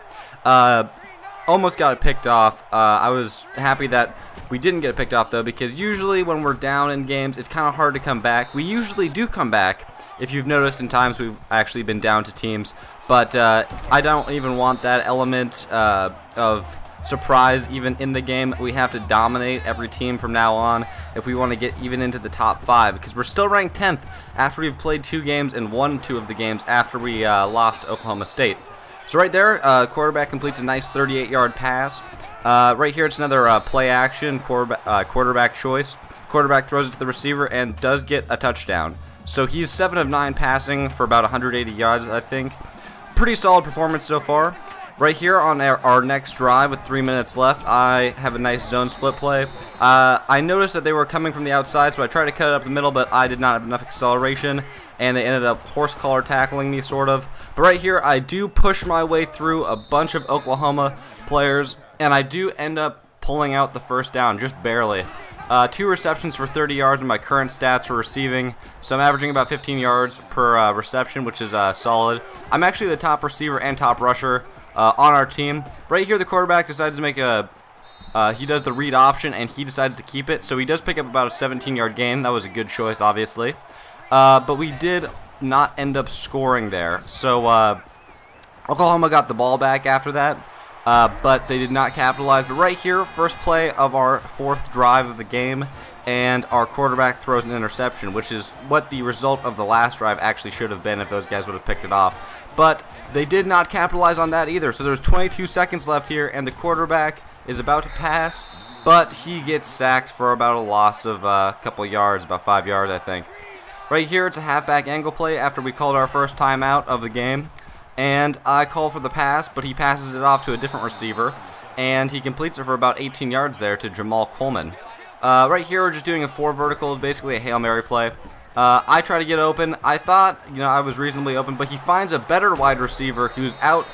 Almost got it picked off. I was happy that we didn't get it picked off, though, because usually when we're down in games, it's kind of hard to come back. We usually do come back, if you've noticed in times we've actually been down to teams, but I don't even want that element of surprise even in the game. We have to dominate every team from now on if we want to get even into the top 5, because we're still ranked 10th after we've played 2 games and won 2 of the games after we lost to Oklahoma State. So right there, quarterback completes a nice 38-yard pass. Right here, it's another play action, quarterback choice. Quarterback throws it to the receiver and does get a touchdown. So he's 7 of 9 passing for about 180 yards, I think. Pretty solid performance so far. Right here on our next drive with 3 minutes left, I have a nice zone split play. I noticed that they were coming from the outside, so I tried to cut it up the middle, but I did not have enough acceleration, and they ended up horse collar tackling me, sort of. But right here, I do push my way through a bunch of Oklahoma players, and I do end up pulling out the first down, just barely. 2 receptions for 30 yards in my current stats for receiving, so I'm averaging about 15 yards per reception, which is solid. I'm actually the top receiver and top rusher on our team. Right here, the quarterback decides to make he does the read option, and he decides to keep it, so he does pick up about a 17-yard gain. That was a good choice, obviously. But we did not end up scoring there, so Oklahoma got the ball back after that. But they did not capitalize. But right here, first play of our 4th drive of the game, and our quarterback throws an interception, which is what the result of the last drive actually should have been if those guys would have picked it off. But they did not capitalize on that either. So there's 22 seconds left here, and the quarterback is about to pass, but he gets sacked for about a loss of a couple yards, about 5 yards, I think. Right here, it's a halfback angle play after we called our first timeout of the game. And I call for the pass, but he passes it off to a different receiver, and he completes it for about 18 yards there to Jamal Coleman. Right here, we're just doing a 4 verticals, basically a Hail Mary play. I try to get open. I thought, I was reasonably open, but he finds a better wide receiver who's out,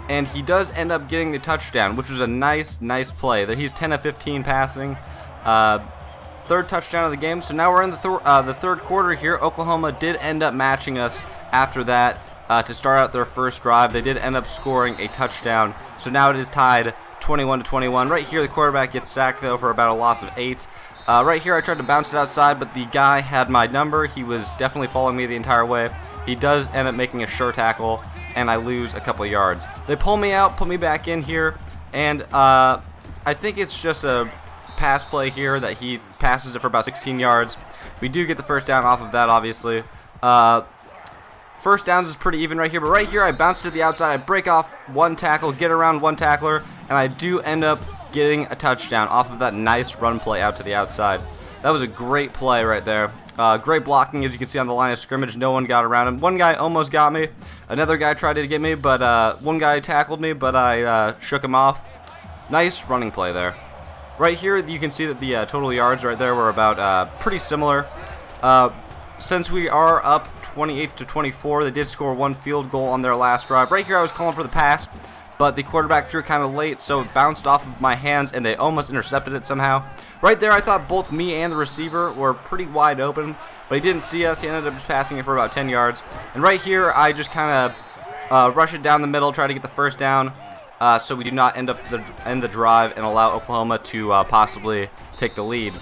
and he does end up getting the touchdown, which was a nice play. He's 10 of 15 passing, third touchdown of the game. So now we're in the third quarter here. Oklahoma did end up matching us after that to start out their first drive. They did end up scoring a touchdown. So now it is tied 21-21. Right here, the quarterback gets sacked, though, for about a loss of 8. Right here, I tried to bounce it outside, but the guy had my number. He was definitely following me the entire way. He does end up making a sure tackle, and I lose a couple of yards. They pull me out, put me back in here, and I think it's just a pass play here that he passes it for about 16 yards. We do get the first down off of that, obviously. First downs is pretty even right here, but right here I bounce to the outside. I break off one tackle, get around one tackler, and I do end up getting a touchdown off of that nice run play out to the outside. That was a great play right there. Great blocking, as you can see on the line of scrimmage. No one got around him. One guy almost got me. Another guy tried to get me, but one guy tackled me, but I shook him off. Nice running play there. Right here, you can see that the total yards right there were about pretty similar. Since we are up 28-24, they did score one field goal on their last drive. Right here, I was calling for the pass, but the quarterback threw kind of late, so it bounced off of my hands, and they almost intercepted it somehow. Right there, I thought both me and the receiver were pretty wide open, but he didn't see us. He ended up just passing it for about 10 yards. And right here, I just kind of rush it down the middle, try to get the first down, so we do not end the drive and allow Oklahoma to possibly take the lead.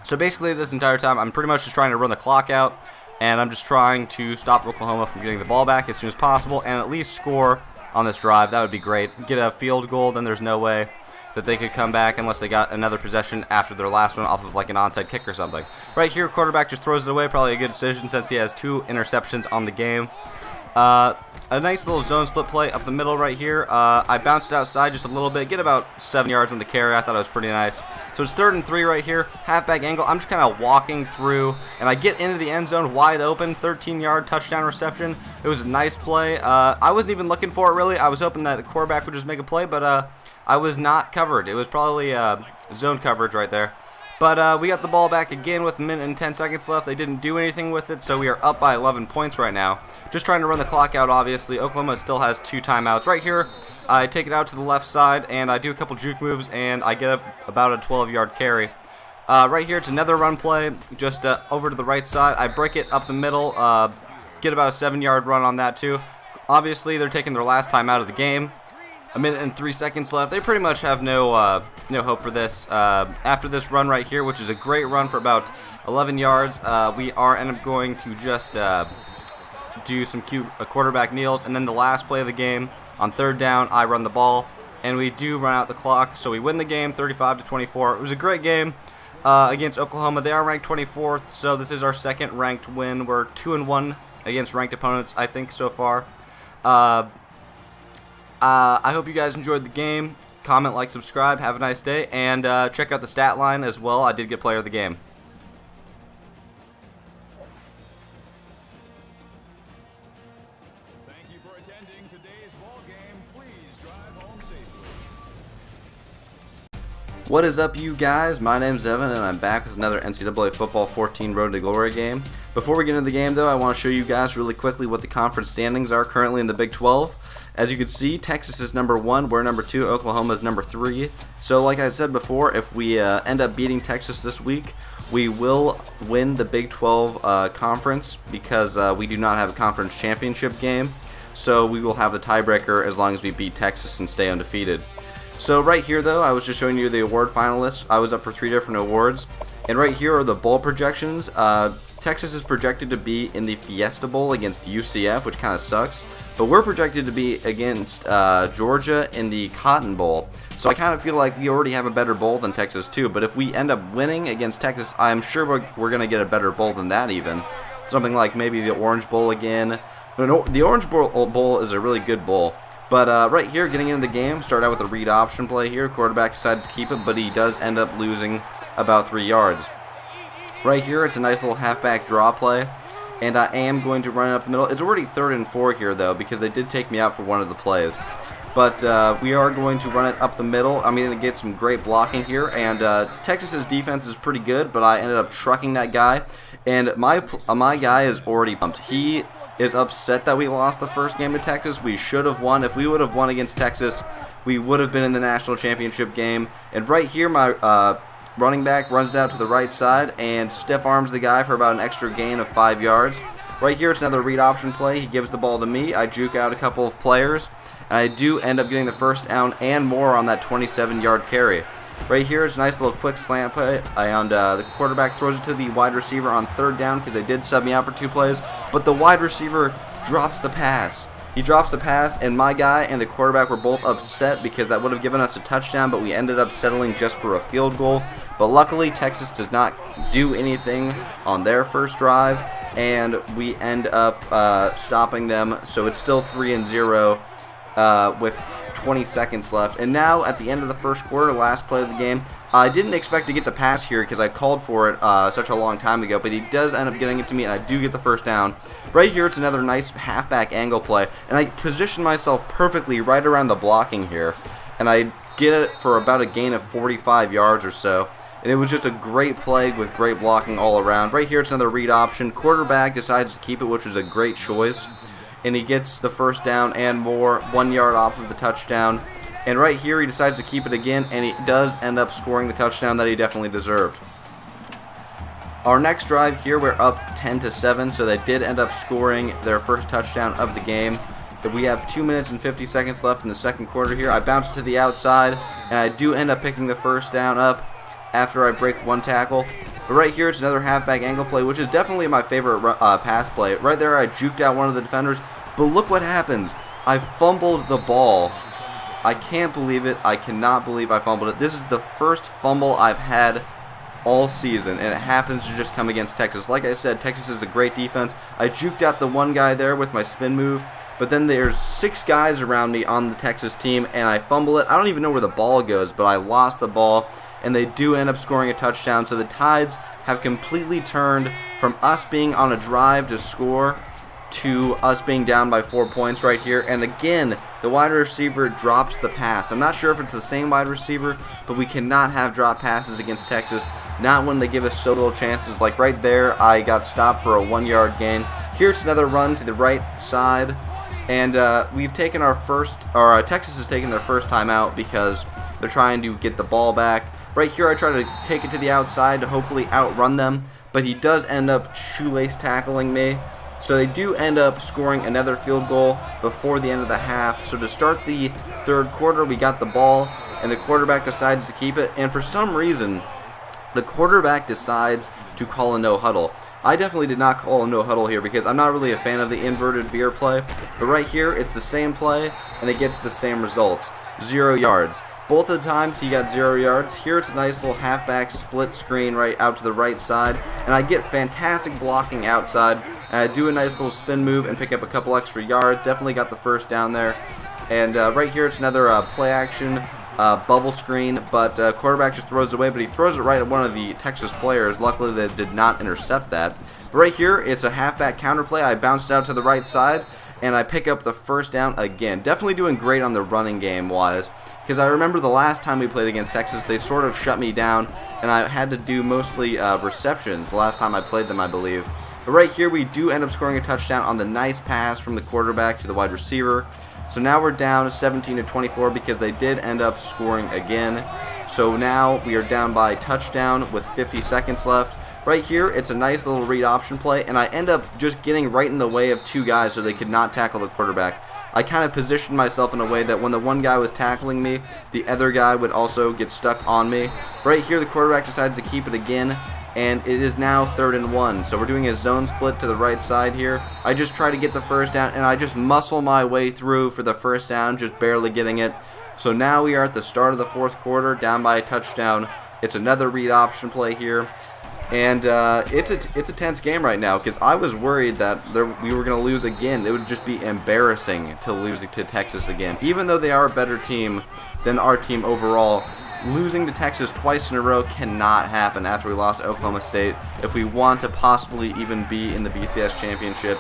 So basically, this entire time, I'm pretty much just trying to run the clock out, and I'm just trying to stop Oklahoma from getting the ball back as soon as possible and at least score on this drive. That would be great. Get a field goal, then there's no way that they could come back unless they got another possession after their last one off of like an onside kick or something. Right here, quarterback just throws it away. Probably a good decision since he has 2 interceptions on the game. A nice little zone split play up the middle right here. I bounced it outside just a little bit, get about 7 yards on the carry. I thought it was pretty nice. So it's 3rd and 3 right here, halfback angle. I'm just kind of walking through, and I get into the end zone wide open, 13-yard touchdown reception. It was a nice play. I wasn't even looking for it, really. I was hoping that the quarterback would just make a play, but I was not covered. It was probably zone coverage right there. But we got the ball back again with 1 minute and 10 seconds left. They didn't do anything with it, so we are up by 11 points right now. Just trying to run the clock out, obviously. Oklahoma still has 2 timeouts. Right here, I take it out to the left side, and I do a couple juke moves, and I get up about a 12-yard carry. Right here, it's another run play, just over to the right side. I break it up the middle, get about a 7-yard run on that too. Obviously, they're taking their last time out of the game. 1 minute and 3 seconds left. They pretty much have no hope for this. After this run right here, which is a great run for about 11 yards, we are end up going to just do some cute quarterback kneels, and then the last play of the game on 3rd down, I run the ball, and we do run out the clock, so we win the game 35-24. It was a great game against Oklahoma. They are ranked 24th, so this is our 2nd ranked win. We're 2-1 against ranked opponents, I think, so far. I hope you guys enjoyed the game. Comment, like, subscribe. Have a nice day. And check out the stat line as well. I did get player of the game. Thank you for attending today's ball game. Please drive home safely. What is up, you guys? My name's Evan, and I'm back with another NCAA Football 14 Road to Glory game. Before we get into the game, though, I want to show you guys really quickly what the conference standings are currently in the Big 12. As you can see, Texas is number 1, we're number 2, Oklahoma is number 3. So like I said before, if we end up beating Texas this week, we will win the Big 12 conference because we do not have a conference championship game. So we will have the tiebreaker as long as we beat Texas and stay undefeated. So right here, though, I was just showing you the award finalists. I was up for 3 different awards. And right here are the bowl projections. Texas is projected to be in the Fiesta Bowl against UCF, which kind of sucks. But we're projected to be against Georgia in the Cotton Bowl. So I kind of feel like we already have a better bowl than Texas too. But if we end up winning against Texas, I'm sure we're going to get a better bowl than that even. Something like maybe the Orange Bowl again. The Orange Bowl is a really good bowl. But right here, getting into the game, start out with a read option play here. Quarterback decides to keep it, but he does end up losing about 3 yards. Right here, it's a nice little halfback draw play. And I am going to run it up the middle. It's already 3rd and 4 here, though, because they did take me out for one of the plays. But we are going to run it up the middle. I'm going to get some great blocking here. And Texas's defense is pretty good, but I ended up trucking that guy. And my guy is already pumped. He is upset that we lost the first game to Texas. We should have won. If we would have won against Texas, we would have been in the national championship game. And right here, my running back runs it out to the right side and stiff arms the guy for about an extra gain of 5 yards. Right here, it's another read option play. He gives the ball to me. I juke out a couple of players, and I do end up getting the first down and more on that 27-yard carry. Right here, it's a nice little quick slant play, and the quarterback throws it to the wide receiver on 3rd down because they did sub me out for 2 plays, but the wide receiver drops the pass. He drops the pass, and my guy and the quarterback were both upset because that would have given us a touchdown, but we ended up settling just for a field goal. But luckily, Texas does not do anything on their first drive, and we end up stopping them, so it's still 3-0 with 20 seconds left. And now, at the end of the first quarter, last play of the game, I didn't expect to get the pass here because I called for it such a long time ago, but he does end up getting it to me, and I do get the first down. Right here, it's another nice halfback angle play, and I position myself perfectly right around the blocking here, and I get it for about a gain of 45 yards or so. And it was just a great play with great blocking all around. Right here, it's another read option. Quarterback decides to keep it, which was a great choice. And he gets the first down and more, 1 yard off of the touchdown. And right here, he decides to keep it again, and he does end up scoring the touchdown that he definitely deserved. Our next drive here, we're up 10-7, so they did end up scoring their first touchdown of the game. But we have 2 minutes and 50 seconds left in the second quarter here. I bounce to the outside, and I do end up picking the first down up after I break 1 tackle. But right here, it's another halfback angle play, which is definitely my favorite pass play. Right there, I juked out one of the defenders, but look what happens. I fumbled the ball. I can't believe it. I cannot believe I fumbled it. This is the first fumble I've had all season, and it happens to just come against Texas. Like I said, Texas is a great defense. I juked out the one guy there with my spin move, but then there's 6 guys around me on the Texas team, and I fumble it. I don't even know where the ball goes, but I lost the ball, and they do end up scoring a touchdown. So the tides have completely turned from us being on a drive to score to us being down by 4 points right here. And again, the wide receiver drops the pass. I'm not sure if it's the same wide receiver, but we cannot have drop passes against Texas. Not when they give us so little chances. Like right there, I got stopped for a 1 yard gain. Here it's another run to the right side. And we've taken our first, or Texas has taken their first timeout because they're trying to get the ball back. Right here, I try to take it to the outside to hopefully outrun them, but he does end up shoelace tackling me. So they do end up scoring another field goal before the end of the half. So to start the third quarter, we got the ball, and the quarterback decides to keep it. And for some reason, the quarterback decides to call a no huddle. I definitely did not call a no huddle here because I'm not really a fan of the inverted veer play. But right here, it's the same play, and it gets the same results. 0 yards. Both of the times he got 0 yards. Here it's a nice little halfback split screen right out to the right side. And I get fantastic blocking outside. And I do a nice little spin move and pick up a couple extra yards. Definitely got the first down there. And right here it's another play action bubble screen. But quarterback just throws it away. But he throws it right at one of the Texas players. Luckily they did not intercept that. But right here it's a halfback counter play. I bounced out to the right side. And I pick up the first down again. Definitely doing great on the running game wise. Because I remember the last time we played against Texas, they sort of shut me down. And I had to do mostly receptions the last time I played them, I believe. But right here, we do end up scoring a touchdown on the nice pass from the quarterback to the wide receiver. So now we're down 17-24 because they did end up scoring again. So now we are down by touchdown with 50 seconds left. Right here, it's a nice little read option play, and I end up just getting right in the way of 2 guys so they could not tackle the quarterback. I kind of positioned myself in a way that when the one guy was tackling me, the other guy would also get stuck on me. Right here, the quarterback decides to keep it again, and it is now 3rd and 1. So we're doing a zone split to the right side here. I just try to get the first down, and I just muscle my way through for the first down, just barely getting it. So now we are at the start of the 4th quarter, down by a touchdown. It's another read option play here. And it's a tense game right now because I was worried that we were going to lose again. It would just be embarrassing to lose to Texas again. Even though they are a better team than our team overall, losing to Texas twice in a row cannot happen after we lost to Oklahoma State if we want to possibly even be in the BCS championship.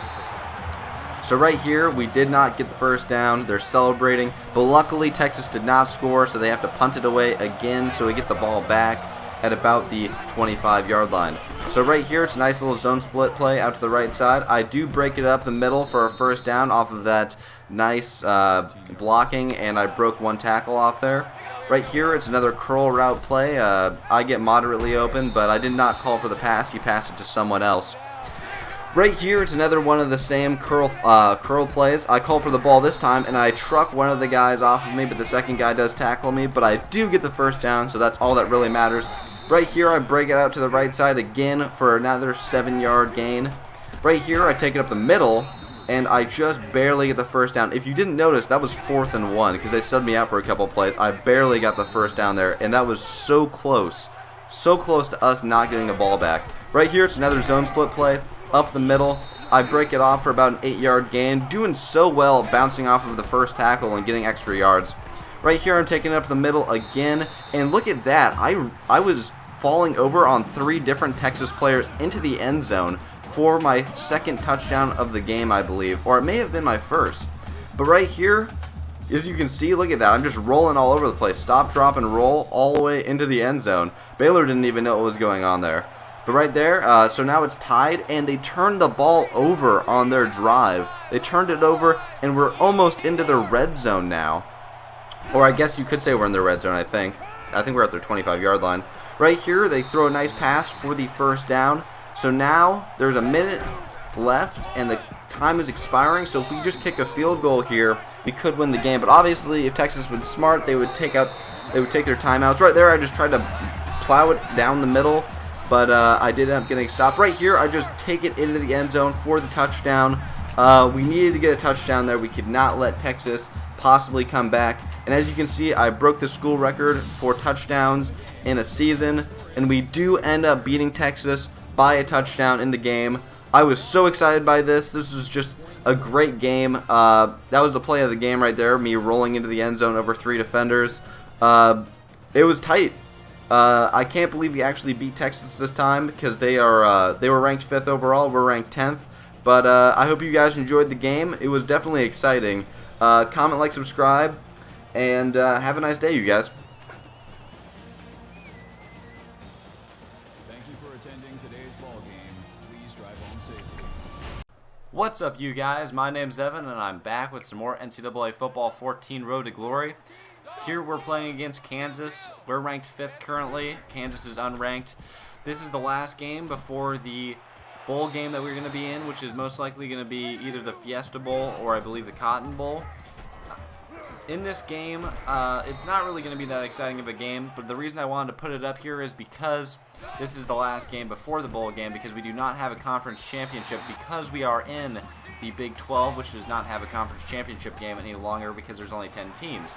So right here, we did not get the first down. They're celebrating. But luckily, Texas did not score, so they have to punt it away again so we get the ball back at about the 25-yard line. So right here, it's a nice little zone split play out to the right side. I do break it up the middle for a first down off of that nice blocking, and I broke 1 tackle off there. Right here, it's another curl route play. I get moderately open, but I did not call for the pass. He passed it to someone else. Right here, it's another one of the same curl plays. I call for the ball this time, and I truck one of the guys off of me, but the second guy does tackle me, but I do get the first down, so that's all that really matters. Right here, I break it out to the right side again for another 7-yard gain. Right here, I take it up the middle, and I just barely get the first down. If you didn't notice, that was 4th and 1, because they subbed me out for a couple plays. I barely got the first down there, and that was so close to us not getting the ball back. Right here, it's another zone split play. Up the middle, I break it off for about an 8-yard gain, doing so well bouncing off of the first tackle and getting extra yards. Right here, I'm taking it up the middle again, and look at that. I was falling over on 3 different Texas players into the end zone for my second touchdown of the game, I believe, or it may have been my first. But right here, as you can see, look at that. I'm just rolling all over the place. Stop, drop, and roll all the way into the end zone. Baylor didn't even know what was going on there. But right there, so now it's tied, and they turned the ball over on their drive. They turned it over, and we're almost into the red zone now. Or I guess you could say we're in the red zone, I think. I think we're at their 25-yard line. Right here, they throw a nice pass for the first down. So now there's a minute left, and the time is expiring. So if we just kick a field goal here, we could win the game. But obviously, if Texas was smart, they would take their timeouts. Right there, I just tried to plow it down the middle. But I did end up getting stopped. Right here, I just take it into the end zone for the touchdown. We needed to get a touchdown there. We could not let Texas possibly come back. And as you can see, I broke the school record for touchdowns in a season. And we do end up beating Texas by a touchdown in the game. I was so excited by this. This was just a great game. That was the play of the game right there, me rolling into the end zone over 3 defenders. It was tight. I can't believe we actually beat Texas this time because they were ranked 5th overall. We're ranked 10th. But I hope you guys enjoyed the game. It was definitely exciting. Comment, like, subscribe, and have a nice day, you guys. Thank you for attending today's ball game. Please drive home safely. What's up, you guys? My name's Evan, and I'm back with some more NCAA Football 14 Road to Glory. Here we're playing against Kansas. We're ranked 5th currently. Kansas is unranked. This is the last game before the bowl game that we're going to be in, which is most likely going to be either the Fiesta Bowl or I believe the Cotton Bowl. In this game, it's not really going to be that exciting of a game, but the reason I wanted to put it up here is because this is the last game before the bowl game, because we do not have a conference championship, because we are in the Big 12, which does not have a conference championship game any longer because there's only 10 teams.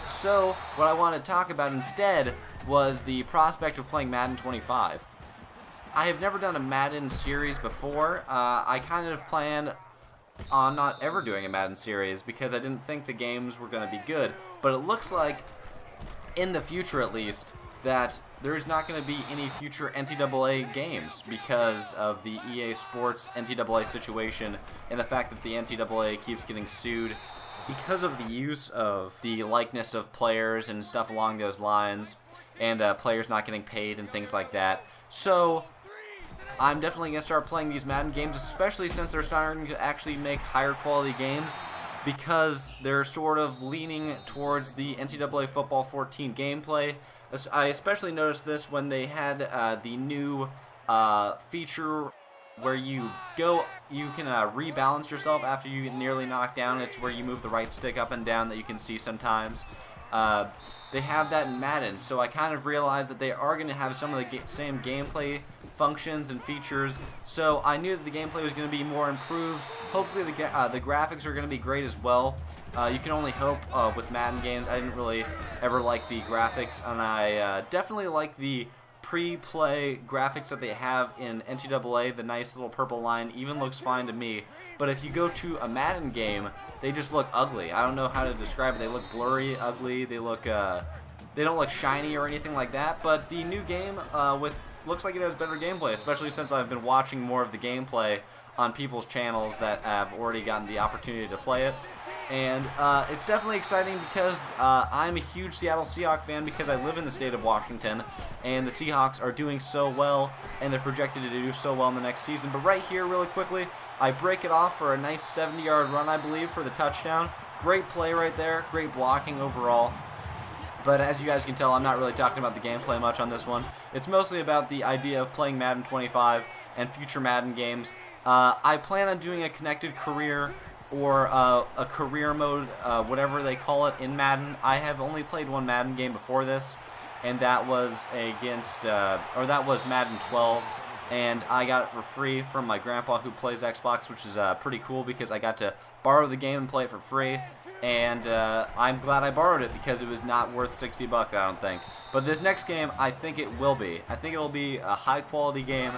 So what I wanted to talk about instead was the prospect of playing Madden 25. I have never done a Madden series before. I kind of planned on not ever doing a Madden series because I didn't think the games were going to be good. But it looks like, in the future at least, that there's not going to be any future NCAA games because of the EA Sports NCAA situation and the fact that the NCAA keeps getting sued because of the use of the likeness of players and stuff along those lines, and players not getting paid and things like that. So I'm definitely going to start playing these Madden games, especially since they're starting to actually make higher quality games, because they're sort of leaning towards the NCAA Football 14 gameplay. I especially noticed this when they had the new feature where you can rebalance yourself after you get nearly knocked down. It's where you move the right stick up and down that you can see sometimes. They have that in Madden, so I kind of realized that they are going to have some of the same gameplay functions and features, so I knew that the gameplay was going to be more improved. Hopefully the graphics are going to be great as well. You can only hope with Madden games. I didn't really ever like the graphics, and I definitely like the pre-play graphics that they have in NCAA. The nice little purple line even looks fine to me, but if you go to a Madden game, they just look ugly. I don't know how to describe it. They look blurry, ugly. They don't look shiny or anything like that. But the new game looks like it has better gameplay, especially since I've been watching more of the gameplay on people's channels that have already gotten the opportunity to play it. And it's definitely exciting because I'm a huge Seattle Seahawks fan because I live in the state of Washington, and the Seahawks are doing so well, and they're projected to do so well in the next season. But right here, really quickly, I break it off for a nice 70-yard run, I believe, for the touchdown. Great play right there, great blocking overall. But as you guys can tell, I'm not really talking about the gameplay much on this one. It's mostly about the idea of playing Madden 25 and future Madden games. I plan on doing a connected career or a career mode, whatever they call it, in Madden. I have only played one Madden game before this, and that was that was Madden 12, and I got it for free from my grandpa who plays Xbox, which is pretty cool because I got to borrow the game and play it for free. And I'm glad I borrowed it because it was not worth 60 bucks, I don't think. But this next game, I think it will be. I think it will be a high-quality game,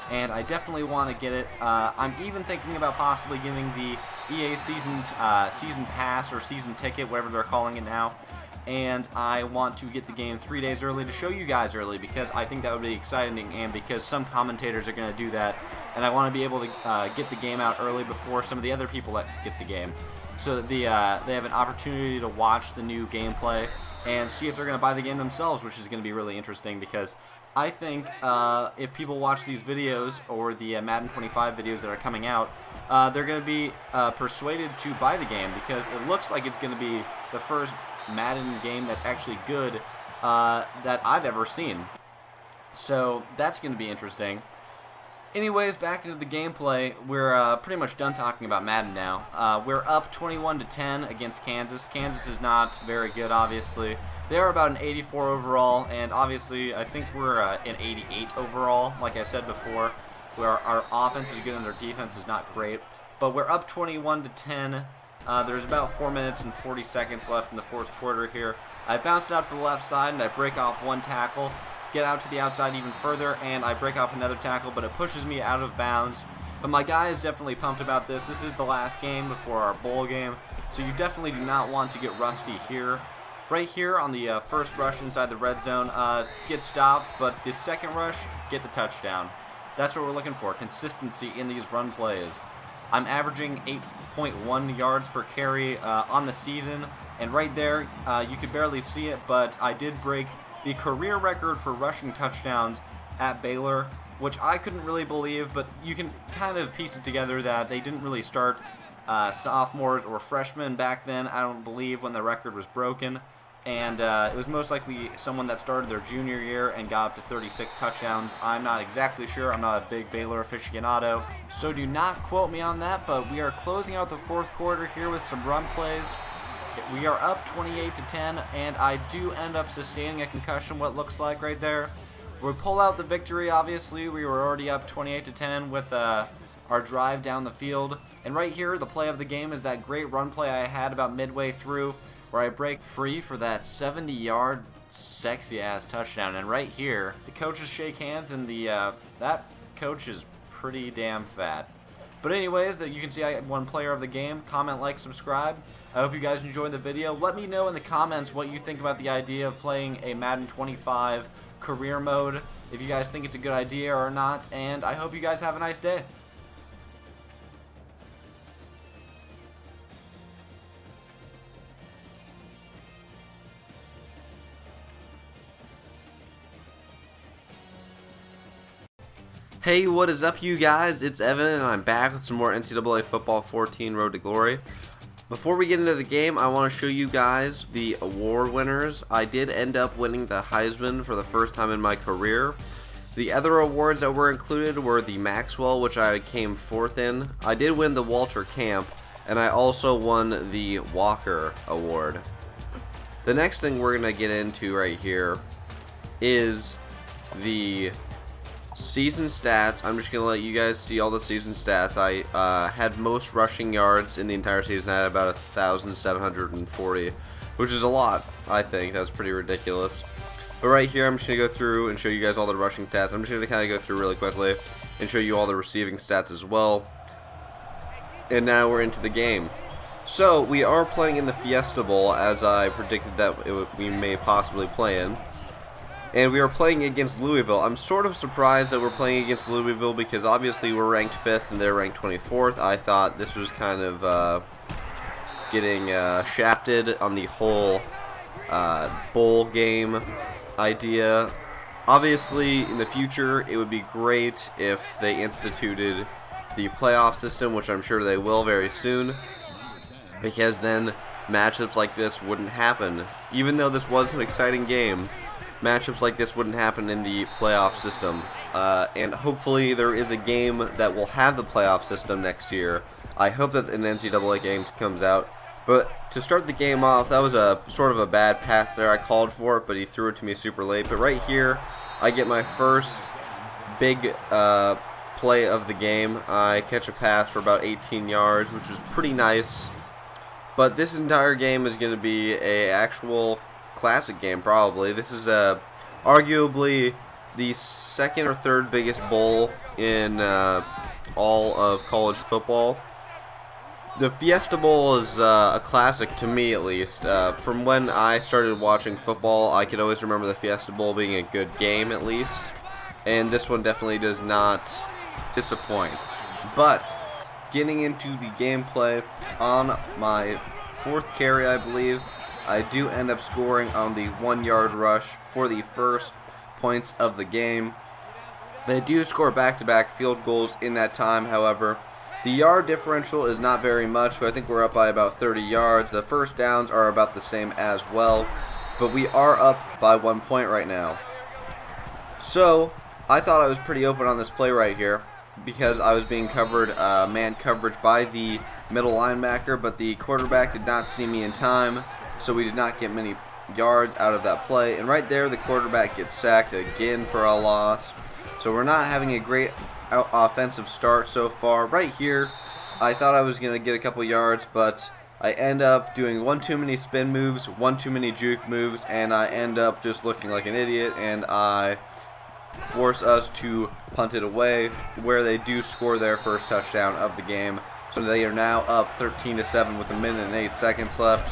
and I definitely want to get it. I'm even thinking about possibly getting the EA season pass or season ticket, whatever they're calling it now. And I want to get the game 3 days early to show you guys early because I think that would be exciting, and because some commentators are going to do that. And I want to be able to get the game out early before some of the other people that get the game, so that they have an opportunity to watch the new gameplay and see if they're going to buy the game themselves, which is going to be really interesting because I think if people watch these videos or the Madden 25 videos that are coming out, they're going to be persuaded to buy the game because it looks like it's going to be the first Madden game that's actually good that I've ever seen. So that's going to be interesting. Anyways, back into the gameplay. We're pretty much done talking about Madden now. We're up 21-10 against Kansas. Kansas is not very good, obviously. They're about an 84 overall, and obviously I think we're an 88 overall, like I said before, where our offense is good and their defense is not great. But we're up 21-10. There's about 4 minutes and 40 seconds left in the fourth quarter here. I bounced out to the left side, and I break off one tackle. Get out to the outside even further, and I break off another tackle, but it pushes me out of bounds. But my guy is definitely pumped about this. This is the last game before our bowl game, so you definitely do not want to get rusty here. Right here on the first rush inside the red zone, get stopped, but the second rush, get the touchdown. That's what we're looking for, consistency in these run plays. I'm averaging 8.1 yards per carry on the season, and right there, you could barely see it, but I did break the career record for rushing touchdowns at Baylor, which I couldn't really believe, but you can kind of piece it together that they didn't really start sophomores or freshmen back then, I don't believe, when the record was broken. And it was most likely someone that started their junior year and got up to 36 touchdowns. I'm not exactly sure. I'm not a big Baylor aficionado, so do not quote me on that, but we are closing out the fourth quarter here with some run plays. We are up 28-10, and I do end up sustaining a concussion, what it looks like right there. We pull out the victory, obviously. We were already up 28-10 with our drive down the field. And right here, the play of the game is that great run play I had about midway through where I break free for that 70-yard sexy-ass touchdown. And right here, the coaches shake hands, and that coach is pretty damn fat. But anyways, that you can see I won player of the game. Comment, like, subscribe. I hope you guys enjoyed the video. Let me know in the comments what you think about the idea of playing a Madden 25 career mode, if you guys think it's a good idea or not, and I hope you guys have a nice day. Hey, what is up, you guys? It's Evan, and I'm back with some more NCAA Football 14 Road to Glory. Before we get into the game, I want to show you guys the award winners. I did end up winning the Heisman for the first time in my career. The other awards that were included were the Maxwell, which I came fourth in. I did win the Walter Camp, and I also won the Walker Award. The next thing we're going to get into right here is the season stats. I'm just going to let you guys see all the season stats. I had most rushing yards in the entire season. I had about 1,740, which is a lot, I think. That's pretty ridiculous. But right here, I'm just going to go through and show you guys all the rushing stats. I'm just going to kind of go through really quickly and show you all the receiving stats as well. And now we're into the game. So, we are playing in the Fiesta Bowl, as I predicted that we may possibly play in. And we are playing against Louisville. I'm sort of surprised that we're playing against Louisville because obviously we're ranked 5th and they're ranked 24th. I thought this was kind of getting shafted on the whole bowl game idea. Obviously, in the future, it would be great if they instituted the playoff system, which I'm sure they will very soon, because then matchups like this wouldn't happen. Even though this was an exciting game, matchups like this wouldn't happen in the playoff system. And hopefully there is a game that will have the playoff system next year. I hope that an NCAA game comes out. But to start the game off, that was a sort of a bad pass there. I called for it, but he threw it to me super late. But right here, I get my first big play of the game. I catch a pass for about 18 yards, which is pretty nice. But this entire game is going to be a actual classic game, probably. This is arguably the second or third biggest bowl in all of college football. The Fiesta Bowl is a classic to me, at least. From when I started watching football, I could always remember the Fiesta Bowl being a good game, at least. And this one definitely does not disappoint. But getting into the gameplay, on my fourth carry, I believe, I do end up scoring on the 1-yard rush for the first points of the game. They do score back-to-back field goals in that time, however. The yard differential is not very much, so I think we're up by about 30 yards. The first downs are about the same as well, but we are up by 1 point right now. So I thought I was pretty open on this play right here because I was being covered, man coverage by the middle linebacker, but the quarterback did not see me in time, so we did not get many yards out of that play. And right there, the quarterback gets sacked again for a loss. So we're not having a great offensive start so far. Right here, I thought I was going to get a couple yards, but I end up doing one too many spin moves, one too many juke moves, and I end up just looking like an idiot, and I force us to punt it away, where they do score their first touchdown of the game. So they are now up 13-7 with 1 minute and 8 seconds left.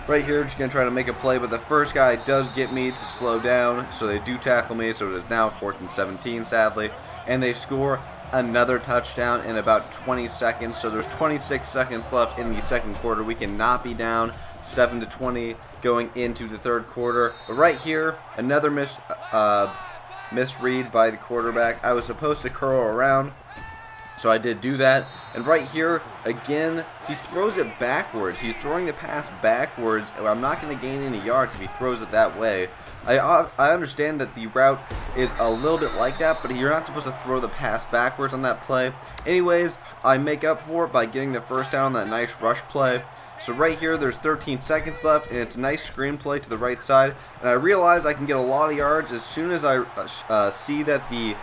Right here, just going to try to make a play, but the first guy does get me to slow down, so they do tackle me, so it is now 4th and 17, sadly. And they score another touchdown in about 20 seconds, so there's 26 seconds left in the second quarter. We cannot be down 7-20 going into the third quarter. But right here, another misread by the quarterback. I was supposed to curl around, so I did do that. And right here, again, he throws it backwards. He's throwing the pass backwards. I'm not going to gain any yards if he throws it that way. I understand that the route is a little bit like that, but you're not supposed to throw the pass backwards on that play. Anyways, I make up for it by getting the first down on that nice rush play. So right here, there's 13 seconds left, and it's a nice screen play to the right side. And I realize I can get a lot of yards as soon as I see that the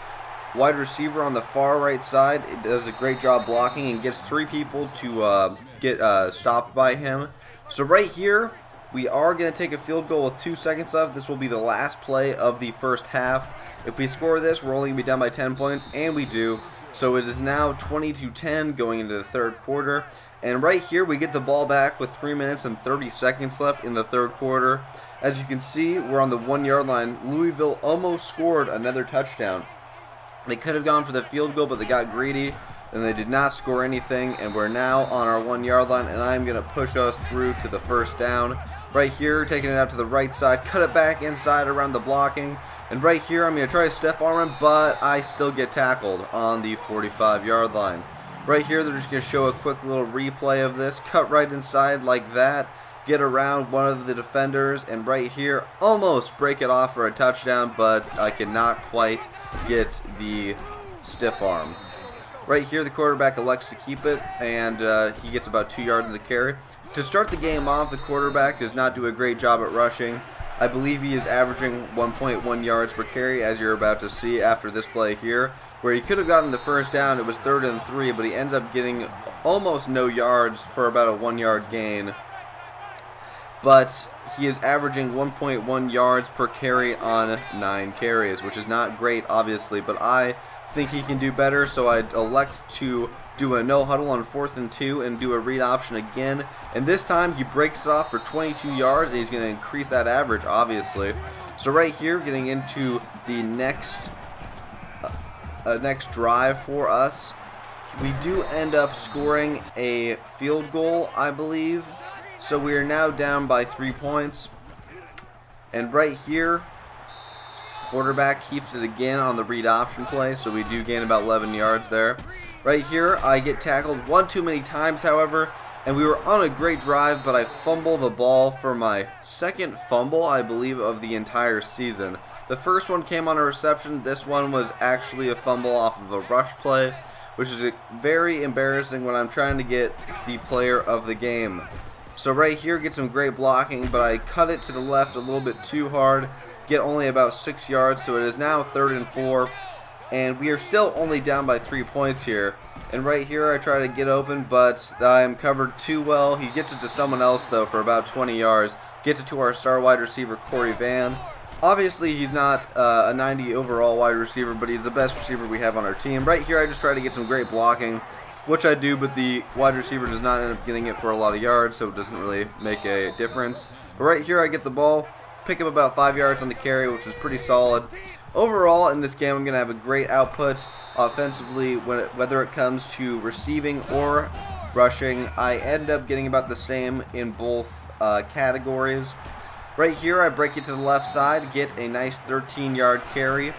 wide receiver on the far right side does a great job blocking and gets 3 people to get stopped by him. So right here, we are going to take a field goal with 2 seconds left. This will be the last play of the first half. If we score this, we're only going to be down by 10 points, and we do. So it is now 20-10 going into the third quarter. And right here, we get the ball back with 3 minutes and 30 seconds left in the third quarter. As you can see, we're on the 1-yard line. Louisville almost scored another touchdown. They could have gone for the field goal, but they got greedy, and they did not score anything. And we're now on our 1-yard line, and I'm going to push us through to the first down. Right here, taking it out to the right side, cut it back inside around the blocking. And right here, I'm going to try to step arm him, but I still get tackled on the 45-yard line. Right here, they're just going to show a quick little replay of this. Cut right inside like that. Get around one of the defenders. And right here, almost break it off for a touchdown, but I cannot quite get the stiff arm. Right here, the quarterback elects to keep it, and he gets about 2 yards of the carry. To start the game off, the quarterback does not do a great job at rushing. I believe he is averaging 1.1 yards per carry, as you're about to see after this play here, where he could have gotten the first down. It was 3rd and 3, but he ends up getting almost no yards for about a 1-yard gain. But he is averaging 1.1 yards per carry on 9 carries, which is not great, obviously, but I think he can do better, so I elect to do a no huddle on 4th and 2 and do a read option again. And this time he breaks it off for 22 yards, and he's going to increase that average, obviously. So right here, getting into the next drive for us, we do end up scoring a field goal, I believe. So we are now down by 3 points. And right here, quarterback keeps it again on the read option play, so we do gain about 11 yards there. Right here, I get tackled one too many times, however, and we were on a great drive, but I fumbled the ball for my second fumble, I believe, of the entire season. The first one came on a reception. This one was actually a fumble off of a rush play, which is very embarrassing when I'm trying to get the player of the game. So right here, get some great blocking, but I cut it to the left a little bit too hard, get only about 6 yards, so it is now 3rd and 4, and we are still only down by 3 points here. And right here, I try to get open, but I am covered too well. He gets it to someone else, though, for about 20 yards. Gets it to our star wide receiver, Corey Van. Obviously, he's not a 90 overall wide receiver, but he's the best receiver we have on our team. Right here, I just try to get some great blocking, which I do, but the wide receiver does not end up getting it for a lot of yards, so it doesn't really make a difference. But right here, I get the ball, pick up about 5 yards on the carry, which was pretty solid. Overall, in this game, I'm going to have a great output offensively, whether it comes to receiving or rushing. I end up getting about the same in both categories. Right here, I break it to the left side, get a nice 13-yard carry.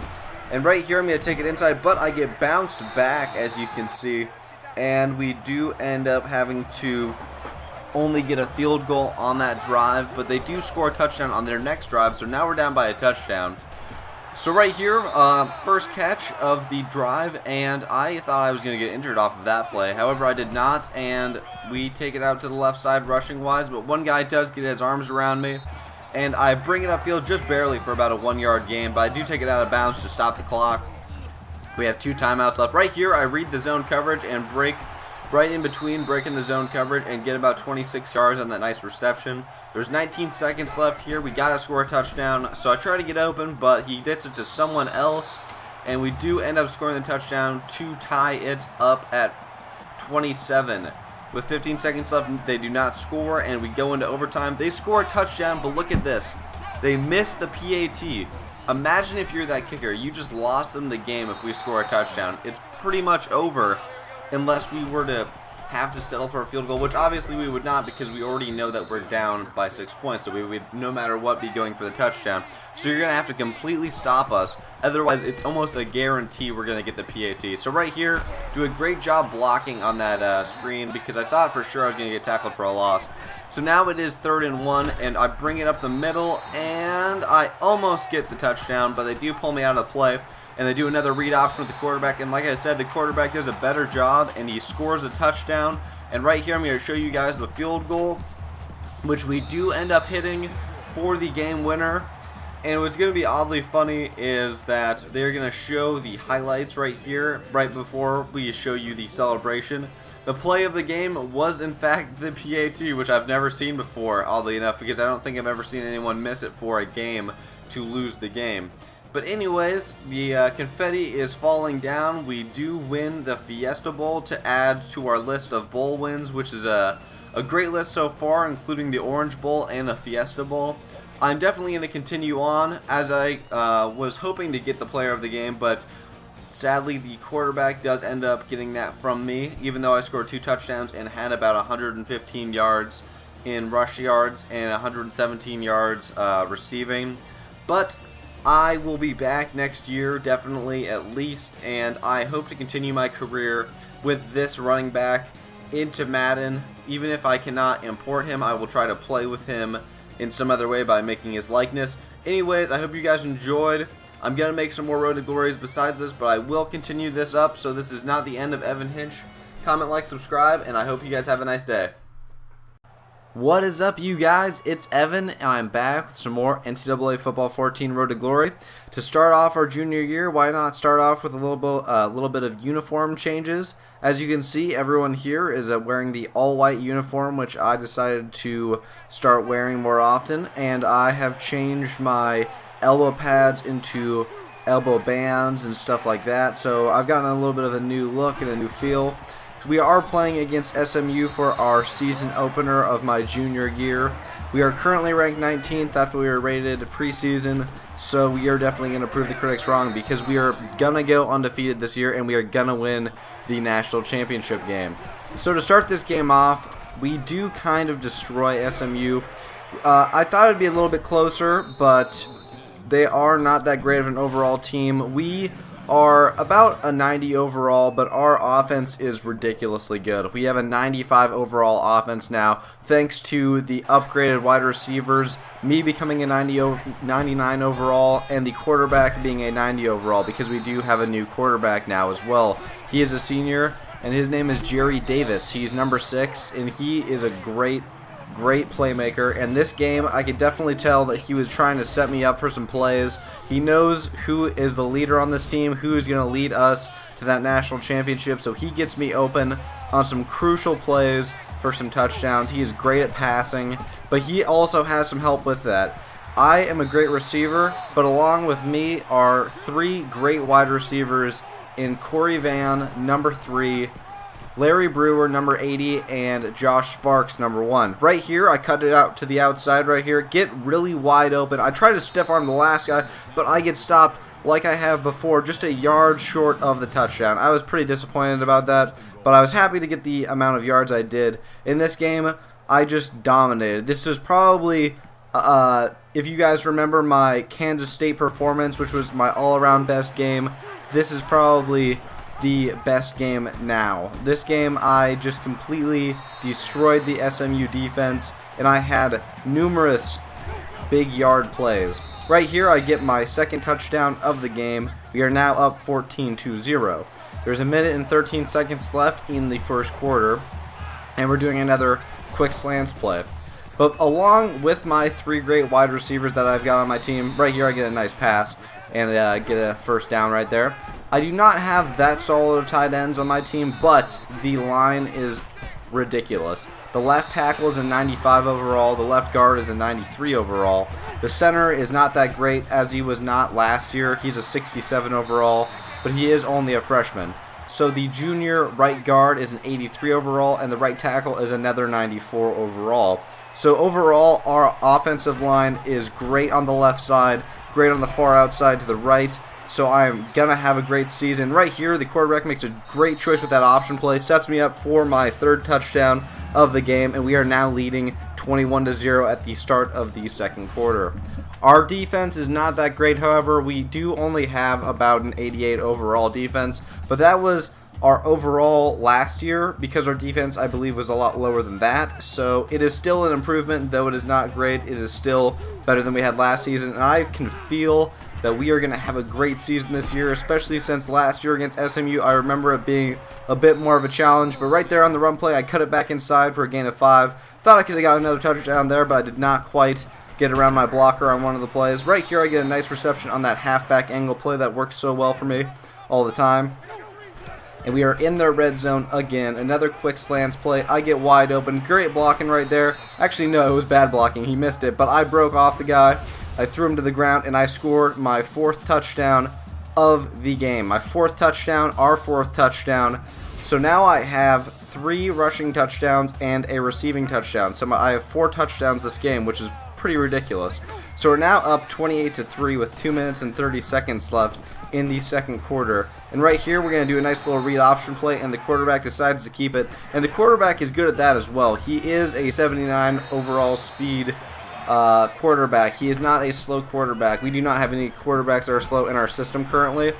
And right here, I'm going to take it inside, but I get bounced back, as you can see. And we do end up having to only get a field goal on that drive, but they do score a touchdown on their next drive, so now we're down by a touchdown. So right here, first catch of the drive, and I thought I was going to get injured off of that play. However, I did not, and we take it out to the left side rushing-wise, but one guy does get his arms around me, and I bring it upfield just barely for about a 1-yard gain, but I do take it out of bounds to stop the clock. We have 2 timeouts left. Right here, I read the zone coverage and break right in between, breaking the zone coverage and get about 26 yards on that nice reception. There's 19 seconds left here. We got to score a touchdown. So I try to get open, but he gets it to someone else, and we do end up scoring the touchdown to tie it up at 27. With 15 seconds left, they do not score, and we go into overtime. They score a touchdown, but look at this. They miss the PAT. Imagine if you're that kicker. You just lost them the game if we score a touchdown. It's pretty much over unless we were to have to settle for a field goal, which obviously we would not because we already know that we're down by 6 points, so we would no matter what be going for the touchdown. So you're going to have to completely stop us. Otherwise, it's almost a guarantee we're going to get the PAT. So right here, do a great job blocking on that screen because I thought for sure I was going to get tackled for a loss. So now it is 3rd and 1, and I bring it up the middle, and I almost get the touchdown, but they do pull me out of the play. And they do another read option with the quarterback. And like I said, the quarterback does a better job, and he scores a touchdown. And right here, I'm going to show you guys the field goal, which we do end up hitting for the game winner. And what's going to be oddly funny is that they're going to show the highlights right here, right before we show you the celebration. The play of the game was, in fact, the PAT, which I've never seen before, oddly enough, because I don't think I've ever seen anyone miss it for a game to lose the game. But anyways, the confetti is falling down. We do win the Fiesta Bowl to add to our list of bowl wins, which is a great list so far, including the Orange Bowl and the Fiesta Bowl. I'm definitely going to continue on, as I was hoping to get the player of the game, but sadly the quarterback does end up getting that from me, even though I scored 2 touchdowns and had about 115 yards in rush yards and 117 yards receiving. But I will be back next year, definitely, at least, and I hope to continue my career with this running back into Madden. Even if I cannot import him, I will try to play with him in some other way by making his likeness. Anyways, I hope you guys enjoyed. I'm going to make some more Road to Glories besides this, but I will continue this up, so this is not the end of Evan Hinch. Comment, like, subscribe, and I hope you guys have a nice day. What is up, you guys? It's Evan, and I'm back with some more NCAA Football 14 Road to Glory. To start off our junior year, why not start off with a little bit of uniform changes? As you can see, everyone here is wearing the all-white uniform, which I decided to start wearing more often, and I have changed my elbow pads into elbow bands and stuff like that, so I've gotten a little bit of a new look and a new feel. We are playing against SMU for our season opener of my junior year. We are currently ranked 19th. That's what we were rated preseason. So we are definitely going to prove the critics wrong because we are going to go undefeated this year and we are going to win the national championship game. So to start this game off, we do kind of destroy SMU. I thought it would be a little bit closer, but they are not that great of an overall team. We are about a 90 overall, but our offense is ridiculously good. We have a 95 overall offense now, thanks to the upgraded wide receivers, me becoming a 99 overall, and the quarterback being a 90 overall, because we do have a new quarterback now as well. He is a senior, and his name is Jerry Davis. He's number 6, and he is a great playmaker. And this game, I could definitely tell that he was trying to set me up for some plays. He knows who is the leader on this team, who is going to lead us to that national championship, so he gets me open on some crucial plays for some touchdowns. He is great at passing, but he also has some help with that. I am a great receiver, but along with me are 3 great wide receivers in Corey Van, number 3, Larry Brewer, number 80, and Josh Sparks, number 1. Right here, I cut it out to the outside right here, get really wide open. I try to stiff arm the last guy, but I get stopped like I have before, just a yard short of the touchdown. I was pretty disappointed about that, but I was happy to get the amount of yards I did. In this game, I just dominated. This is probably, if you guys remember my Kansas State performance, which was my all-around best game, this is probably the best game now. This game, I just completely destroyed the SMU defense, and I had numerous big yard plays. Right here, I get my second touchdown of the game. We are now up 14-0. There's a minute and 13 seconds left in the first quarter, and we're doing another quick slants play. But along with my 3 great wide receivers that I've got on my team, right here I get a nice pass and get a first down right there. I do not have that solid of tight ends on my team, but the line is ridiculous. The left tackle is a 95 overall, the left guard is a 93 overall. The center is not that great, as he was not last year. He's a 67 overall, but he is only a freshman. So the junior right guard is an 83 overall, and the right tackle is another 94 overall. So overall, our offensive line is great on the left side, great on the far outside to the right. So I'm going to have a great season. Right here, the quarterback makes a great choice with that option play, sets me up for my 3rd touchdown of the game, and we are now leading 21-0 at the start of the second quarter. Our defense is not that great, however. We do only have about an 88 overall defense, but that was our overall last year, because our defense, I believe, was a lot lower than that. So it is still an improvement, though it is not great. It is still better than we had last season, and I can feel that we are going to have a great season this year, especially since last year against SMU, I remember it being a bit more of a challenge. But right there on the run play, I cut it back inside for a gain of 5. Thought I could have got another touchdown there, but I did not quite get around my blocker on one of the plays. Right here, I get a nice reception on that halfback angle play that works so well for me all the time. And we are in their red zone again. Another quick slants play. I get wide open. Great blocking right there. Actually, no, it was bad blocking. He missed it, but I broke off the guy. I threw him to the ground, and I scored my 4th touchdown of the game. My 4th touchdown, our 4th touchdown. So now I have 3 rushing touchdowns and a receiving touchdown. So I have 4 touchdowns this game, which is pretty ridiculous. So we're now up 28-3 with 2 minutes and 30 seconds left in the second quarter. And right here, we're going to do a nice little read option play, and the quarterback decides to keep it. And the quarterback is good at that as well. He is a 79 overall speed quarterback. He is not a slow quarterback. We do not have any quarterbacks that are slow in our system currently.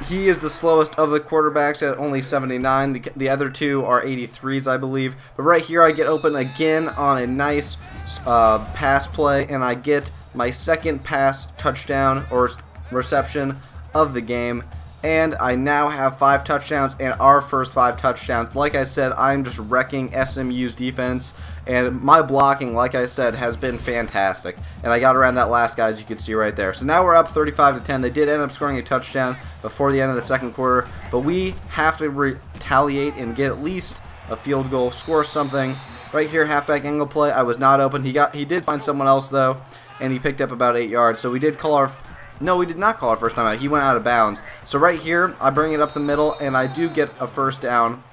He is the slowest of the quarterbacks at only 79. The other 2 are 83s, I believe. But right here, I get open again on a nice pass play, and I get my 2nd pass touchdown or reception of the game. And I now have 5 touchdowns and our first 5 touchdowns. Like I said, I'm just wrecking SMU's defense. And my blocking, like I said, has been fantastic. And I got around that last guy, as you can see right there. So now we're up 35-10. They did end up scoring a touchdown before the end of the second quarter. But we have to retaliate and get at least a field goal, score something. Right here, halfback angle play. I was not open. He did find someone else, though, and he picked up about 8 yards. So we did call our... No, we did not call our first time out. He went out of bounds. So right here, I bring it up the middle, and I do get a first down.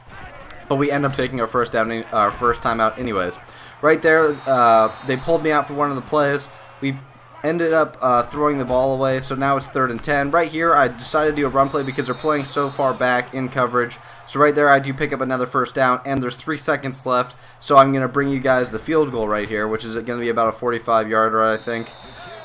But we end up taking our first time out anyways. Right there, they pulled me out for one of the plays. We ended up throwing the ball away, so now it's 3rd and 10. Right here, I decided to do a run play because they're playing so far back in coverage. So right there, I do pick up another first down, and there's 3 seconds left. So I'm going to bring you guys the field goal right here, which is going to be about a 45-yarder, I think.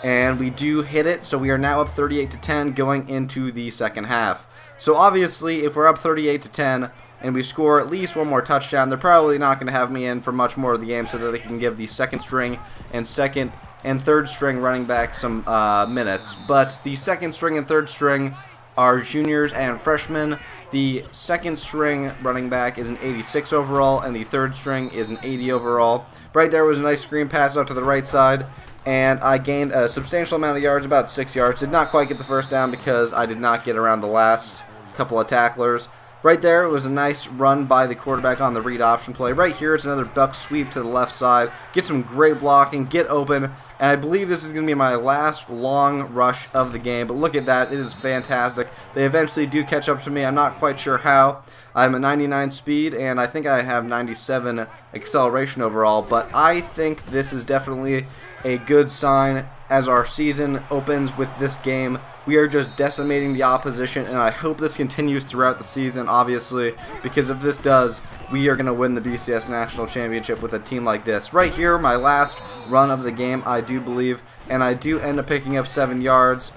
and we do hit it, so we are now up 38-10 going into the second half. So obviously, if we're up 38-10 and we score at least one more touchdown, they're probably not going to have me in for much more of the game so that they can give the second string and second and third string running back some minutes. But the second string and third string are juniors and freshmen. The second string running back is an 86 overall, and the third string is an 80 overall. Right there was a nice screen pass out to the right side, and I gained a substantial amount of yards, about 6 yards. Did not quite get the first down because I did not get around the last couple of tacklers. Right there was a nice run by the quarterback on the read option play. Right here it's another duck sweep to the left side. Get some great blocking, get open, and I believe this is going to be my last long rush of the game. But look at that, it is fantastic. They eventually do catch up to me. I'm not quite sure how. I'm a 99 speed, and I think I have 97 acceleration overall, but I think this is definitely a good sign as our season opens with this game. We are just decimating the opposition, and I hope this continues throughout the season, obviously, because if this does, we are going to win the BCS National Championship with a team like this. Right here, my last run of the game, I do believe, and I do end up picking up 7 yards.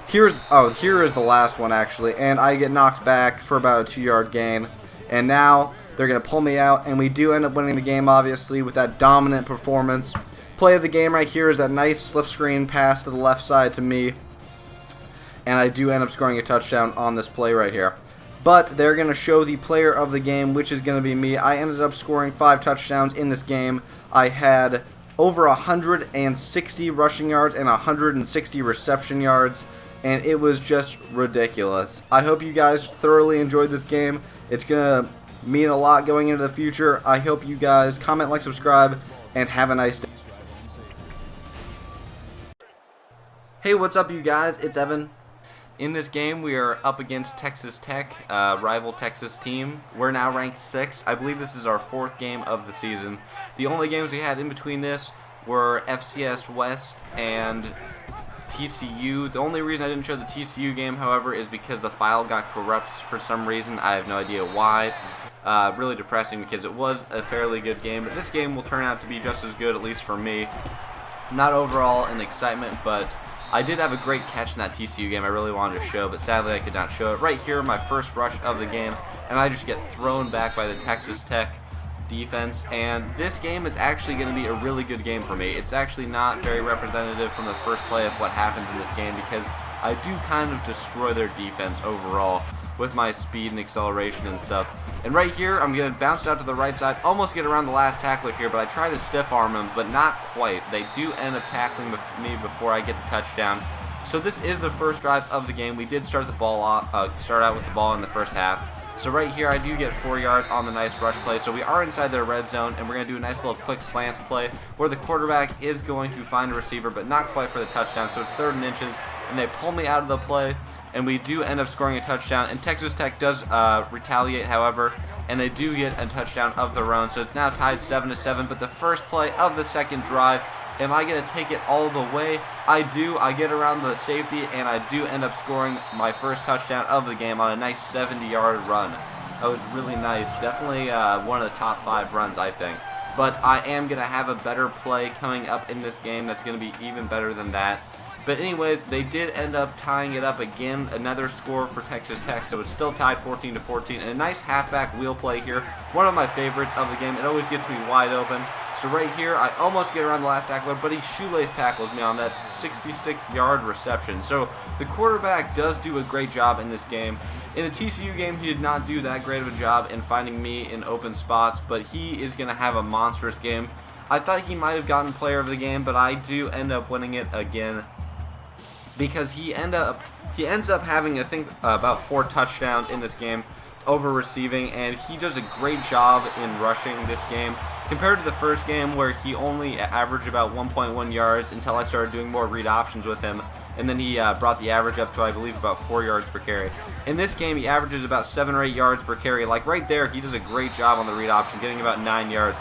Here is the last one, actually, and I get knocked back for about a 2-yard gain, and now they're going to pull me out, and we do end up winning the game, obviously, with that dominant performance. Play of the game right here is that nice slip screen pass to the left side to me, and I do end up scoring a touchdown on this play right here. But they're going to show the player of the game, which is going to be me. I ended up scoring 5 touchdowns in this game. I had over 160 rushing yards and 160 reception yards, and it was just ridiculous. I hope you guys thoroughly enjoyed this game. It's going to mean a lot going into the future. I hope you guys comment, like, subscribe, and have a nice day. Hey, what's up, you guys? It's Evan. In this game, we are up against Texas Tech, rival Texas team. We're now ranked 6th. I believe this is our 4th game of the season. The only games we had in between this were FCS West and TCU. The only reason I didn't show the TCU game, however, is because the file got corrupt for some reason. I have no idea why. Really depressing because it was a fairly good game, but this game will turn out to be just as good, at least for me. Not overall an excitement, but I did have a great catch in that TCU game I really wanted to show, but sadly I could not show it. Right here, my first rush of the game, and I just get thrown back by the Texas Tech defense, and this game is actually going to be a really good game for me. It's actually not very representative from the first play of what happens in this game because I do kind of destroy their defense overall with my speed and acceleration and stuff. And right here, I'm going to bounce out to the right side, almost get around the last tackler here, but I try to stiff arm him, but not quite. They do end up tackling me before I get the touchdown. So this is the first drive of the game. We did start out with the ball in the first half. So right here, I do get 4 yards on the nice rush play. So we are inside their red zone, and we're going to do a nice little quick slants play where the quarterback is going to find a receiver, but not quite for the touchdown. So it's 3rd and inches, and they pull me out of the play, and we do end up scoring a touchdown. And Texas Tech does retaliate, however, and they do get a touchdown of their own. So it's now tied 7-7, but the first play of the second drive, am I going to take it all the way? I do. I get around the safety, and I do end up scoring my first touchdown of the game on a nice 70-yard run. That was really nice. Definitely one of the top 5 runs, I think. But I am going to have a better play coming up in this game that's going to be even better than that. But anyways, they did end up tying it up again, another score for Texas Tech, so it's still tied 14-14, and a nice halfback wheel play here, one of my favorites of the game. It always gets me wide open. So right here, I almost get around the last tackler, but he shoelace tackles me on that 66-yard reception. So the quarterback does do a great job in this game. In the TCU game, he did not do that great of a job in finding me in open spots, but he is going to have a monstrous game. I thought he might have gotten player of the game, but I do end up winning it again, because he ends up having, I think, about 4 touchdowns in this game over receiving, and he does a great job in rushing this game compared to the first game where he only averaged about 1.1 yards until I started doing more read options with him, and then he brought the average up to, I believe, about 4 yards per carry. In this game, he averages about 7 or 8 yards per carry. Like right there, he does a great job on the read option, getting about 9 yards.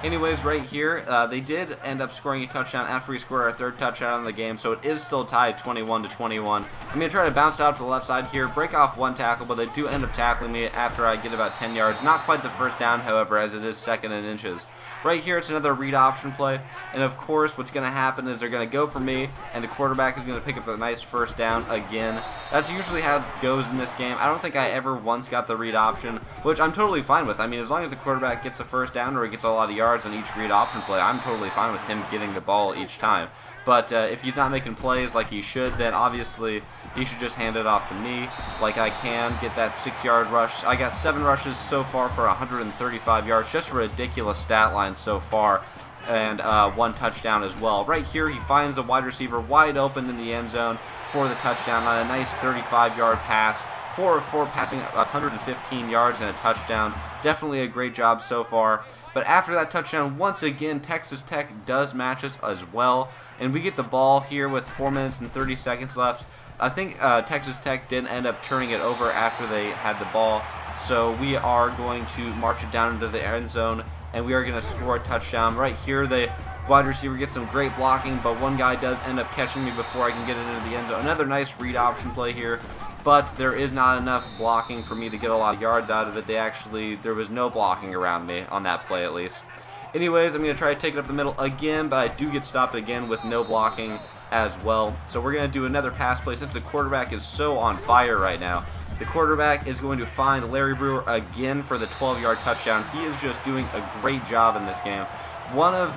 Anyways, right here, they did end up scoring a touchdown after we scored our third touchdown in the game, so it is still tied 21-21. I'm going to try to bounce out to the left side here, break off one tackle, but they do end up tackling me after I get about 10 yards. Not quite the first down, however, as it is 2nd and inches. Right here, it's another read option play, and of course, what's going to happen is they're going to go for me, and the quarterback is going to pick up a nice first down again. That's usually how it goes in this game. I don't think I ever once got the read option, which I'm totally fine with. I mean, as long as the quarterback gets the first down or he gets a lot of yards on each read option play, I'm totally fine with him getting the ball each time. But if he's not making plays like he should, then obviously he should just hand it off to me like I can. Get that 6-yard rush. I got 7 rushes so far for 135 yards. Just a ridiculous stat line so far. And 1 touchdown as well. Right here, he finds the wide receiver wide open in the end zone for the touchdown on a nice 35-yard pass. 4 of 4 passing, 115 yards and a touchdown. Definitely a great job so far. But after that touchdown, once again, Texas Tech does match us as well. And we get the ball here with 4 minutes and 30 seconds left. I think Texas Tech did end up turning it over after they had the ball. So we are going to march it down into the end zone, and we are going to score a touchdown. Right here, the wide receiver gets some great blocking, but one guy does end up catching me before I can get it into the end zone. Another nice read option play here, but there is not enough blocking for me to get a lot of yards out of it. There was no blocking around me on that play at least. Anyways, I'm going to try to take it up the middle again, but I do get stopped again with no blocking as well. So we're going to do another pass play since the quarterback is so on fire right now. The quarterback is going to find Larry Brewer again for the 12-yard touchdown. He is just doing a great job in this game. One of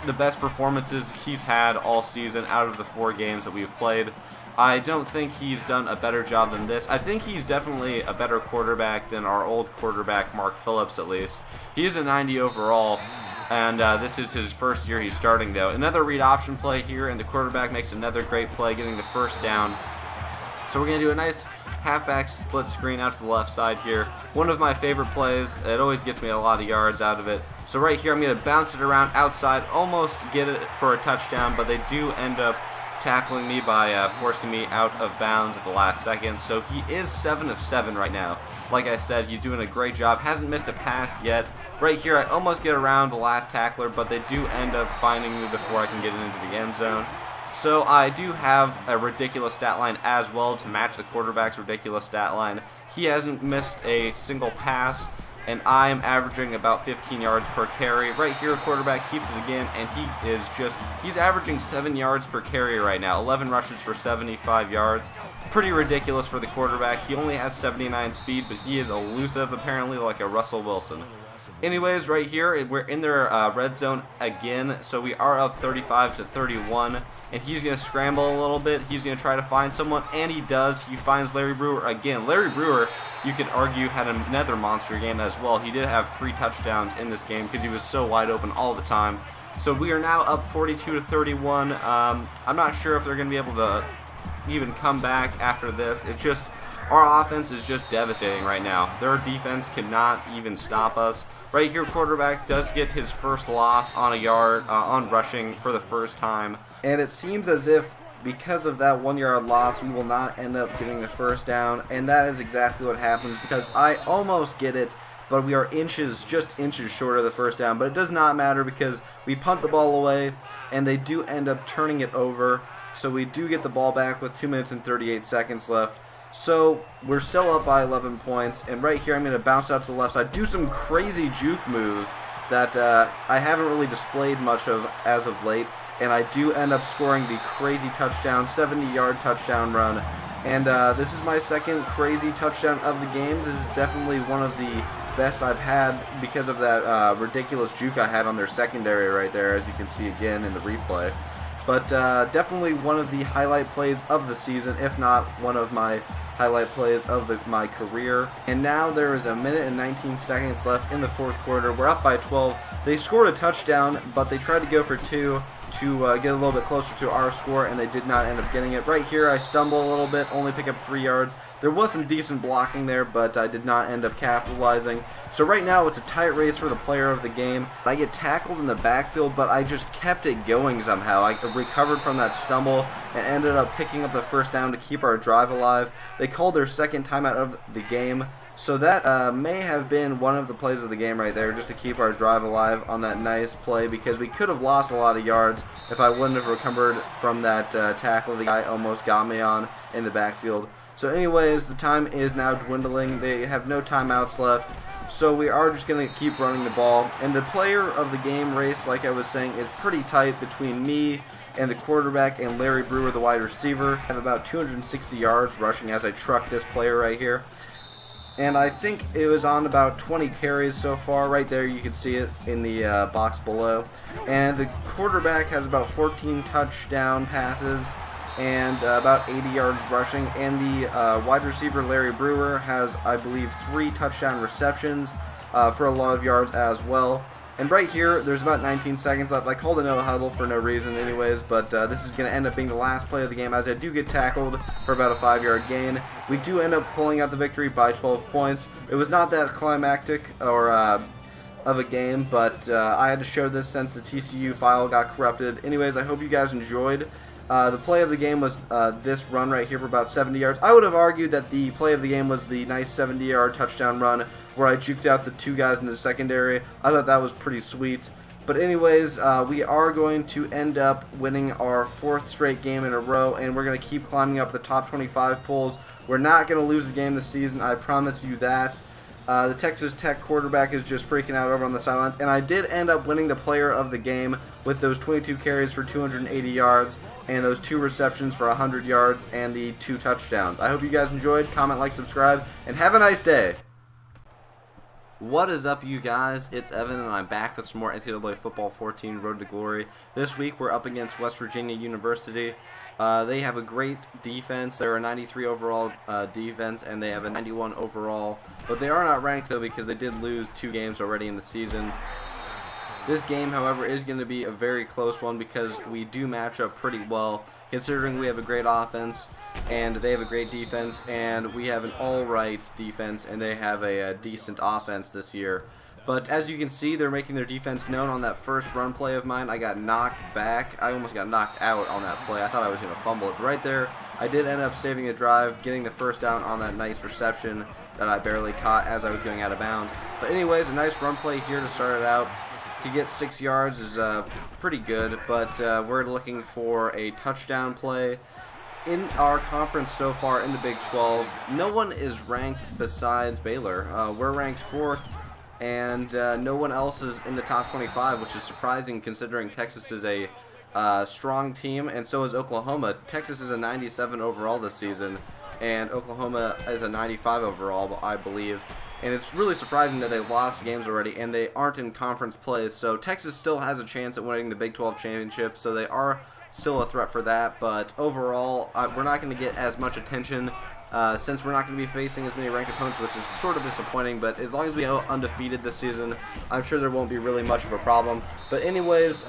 the best performances he's had all season out of the 4 games that we've played. I don't think he's done a better job than this. I think he's definitely a better quarterback than our old quarterback, Mark Phillips, at least. He is a 90 overall, and this is his first year he's starting, though. Another read option play here, and the quarterback makes another great play, getting the first down. So we're going to do a nice halfback split screen out to the left side here. One of my favorite plays. It always gets me a lot of yards out of it. So right here, I'm going to bounce it around outside, almost get it for a touchdown, but they do end up tackling me by forcing me out of bounds at the last second. So he is 7 of 7 right now. Like I said, he's doing a great job. Hasn't missed a pass yet. Right here, I almost get around the last tackler, but they do end up finding me before I can get into the end zone. So I do have a ridiculous stat line as well to match the quarterback's ridiculous stat line. He hasn't missed a single pass, and I am averaging about 15 yards per carry. Right here, quarterback keeps it again, and he's averaging 7 yards per carry right now. 11 rushes for 75 yards. Pretty ridiculous for the quarterback. He only has 79 speed, but he is elusive, apparently, like a Russell Wilson. Anyways, right here, we're in their red zone again, so we are up 35-31, and he's going to scramble a little bit. He's going to try to find someone, and he does. He finds Larry Brewer again. Larry Brewer, you could argue, had another monster game as well. He did have 3 touchdowns in this game because he was so wide open all the time. So we are now up 42-31. I'm not sure if they're going to be able to even come back after this. It's just, our offense is just devastating right now. Their defense cannot even stop us. Right here, quarterback does get his first loss on on rushing for the first time. And it seems as if because of that 1-yard loss, we will not end up getting the first down. And that is exactly what happens because I almost get it, but we are just inches short of the first down. But it does not matter because we punt the ball away, and they do end up turning it over. So we do get the ball back with 2 minutes and 38 seconds left. So we're still up by 11 points, and right here I'm going to bounce out to the left side, do some crazy juke moves that I haven't really displayed much of as of late, and I do end up scoring the crazy touchdown, 70-yard touchdown run. And this is my second crazy touchdown of the game. This is definitely one of the best I've had because of that ridiculous juke I had on their secondary right there, as you can see again in the replay. But definitely one of the highlight plays of the season, if not one of my highlight plays of my career. And now there is 1 minute and 19 seconds left in the fourth quarter. We're up by 12. They scored a touchdown, but they tried to go for 2 to get a little bit closer to our score, and they did not end up getting it. Right here, I stumble a little bit, only pick up 3 yards. There was some decent blocking there, but I did not end up capitalizing. So right now, it's a tight race for the player of the game. I get tackled in the backfield, but I just kept it going somehow. I recovered from that stumble and ended up picking up the first down to keep our drive alive. They called their second timeout of the game, So that may have been one of the plays of the game right there, just to keep our drive alive on that nice play, because we could have lost a lot of yards if I wouldn't have recovered from that tackle the guy almost got me on in the backfield. So anyways, the time is now dwindling. They have no timeouts left. So we are just going to keep running the ball. And the player of the game race, like I was saying, is pretty tight between me and the quarterback and Larry Brewer, the wide receiver. I have about 260 yards rushing as I truck this player right here. And I think it was on about 20 carries so far. Right there, you can see it in the box below. And the quarterback has about 14 touchdown passes and about 80 yards rushing. And the wide receiver, Larry Brewer, has, I believe, 3 touchdown receptions for a lot of yards as well. And right here, there's about 19 seconds left. I called a no huddle for no reason anyways, but this is going to end up being the last play of the game, as I do get tackled for about a 5-yard gain. We do end up pulling out the victory by 12 points. It was not that climactic or of a game, but I had to show this since the TCU file got corrupted. Anyways, I hope you guys enjoyed. The play of the game was this run right here for about 70 yards. I would have argued that the play of the game was the nice 70-yard touchdown run where I juked out the 2 guys in the secondary. I thought that was pretty sweet. But anyways, we are going to end up winning our 4th straight game in a row, and we're going to keep climbing up the top 25 polls. We're not going to lose a game this season, I promise you that. The Texas Tech quarterback is just freaking out over on the sidelines, and I did end up winning the player of the game with those 22 carries for 280 yards and those 2 receptions for 100 yards and the 2 touchdowns. I hope you guys enjoyed. Comment, like, subscribe, and have a nice day. What is up, you guys? It's Evan, and I'm back with some more NCAA Football 14 Road to Glory. This week, we're up against West Virginia University. They have a great defense. They're a 93 overall defense, and they have a 91 overall. But they are not ranked, though, because they did lose 2 games already in the season. This game, however, is going to be a very close one because we do match up pretty well, considering we have a great offense and they have a great defense, and we have an all-right defense and they have a decent offense this year. But as you can see, they're making their defense known on that first run play of mine. I got knocked back. I almost got knocked out on that play. I thought I was going to fumble it. But right there, I did end up saving the drive, getting the first down on that nice reception that I barely caught as I was going out of bounds. But anyways, a nice run play here to start it out. To get 6 yards is pretty good, but we're looking for a touchdown play. In our conference so far in the Big 12, no one is ranked besides Baylor. We're ranked 4th, and no one else is in the top 25, which is surprising considering Texas is a strong team, and so is Oklahoma. Texas is a 97 overall this season, and Oklahoma is a 95 overall, I believe. And it's really surprising that they've lost games already and they aren't in conference plays. So Texas still has a chance at winning the Big 12 championship, so they are still a threat for that. But overall, we're not going to get as much attention since we're not going to be facing as many ranked opponents, which is sort of disappointing. But as long as we go undefeated this season, I'm sure there won't be really much of a problem. But anyways,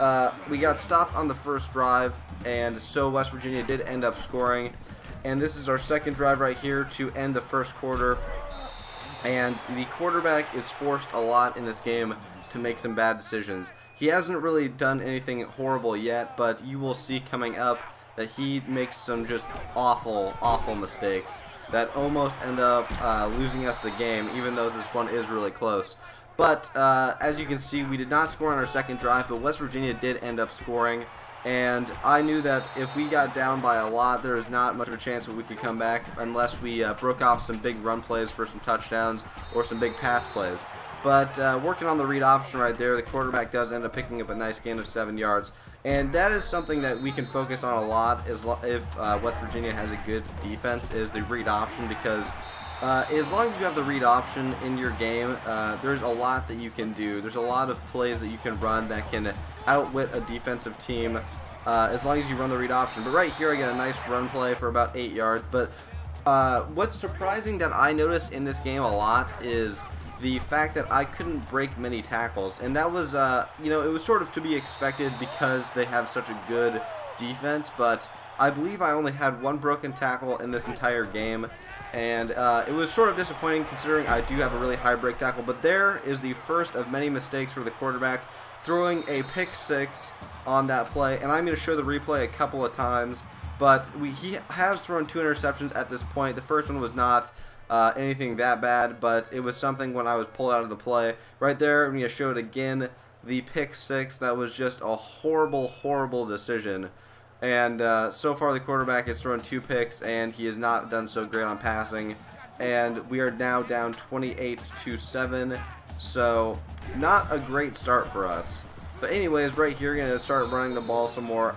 we got stopped on the first drive, and so West Virginia did end up scoring. And this is our second drive right here to end the first quarter. And the quarterback is forced a lot in this game to make some bad decisions. He hasn't really done anything horrible yet, but you will see coming up that he makes some just awful, awful mistakes that almost end up losing us the game, even though this one is really close. But as you can see, we did not score on our second drive, but West Virginia did end up scoring. And I knew that if we got down by a lot, there is not much of a chance that we could come back unless we broke off some big run plays for some touchdowns or some big pass plays. But working on the read option right there, the quarterback does end up picking up a nice gain of 7 yards. And that is something that we can focus on a lot if West Virginia has a good defense, is the read option, because as long as you have the read option in your game, there's a lot that you can do. There's a lot of plays that you can run that can outwit a defensive team as long as you run the read option. But right here I get a nice run play for about 8 yards. But what's surprising that I noticed in this game a lot is the fact that I couldn't break many tackles. And that was, it was sort of to be expected because they have such a good defense. But I believe I only had 1 broken tackle in this entire game. And it was sort of disappointing considering I do have a really high break tackle. But there is the first of many mistakes for the quarterback, throwing a pick 6 on that play. And I'm going to show the replay a couple of times. But he has thrown 2 interceptions at this point. The first one was not anything that bad, but it was something when I was pulled out of the play. Right there, I'm going to show it again, the pick 6. That was just a horrible, horrible decision. And so far the quarterback has thrown 2 picks, and he has not done so great on passing. And we are now down 28-7, so not a great start for us. But anyways, right here, going to start running the ball some more.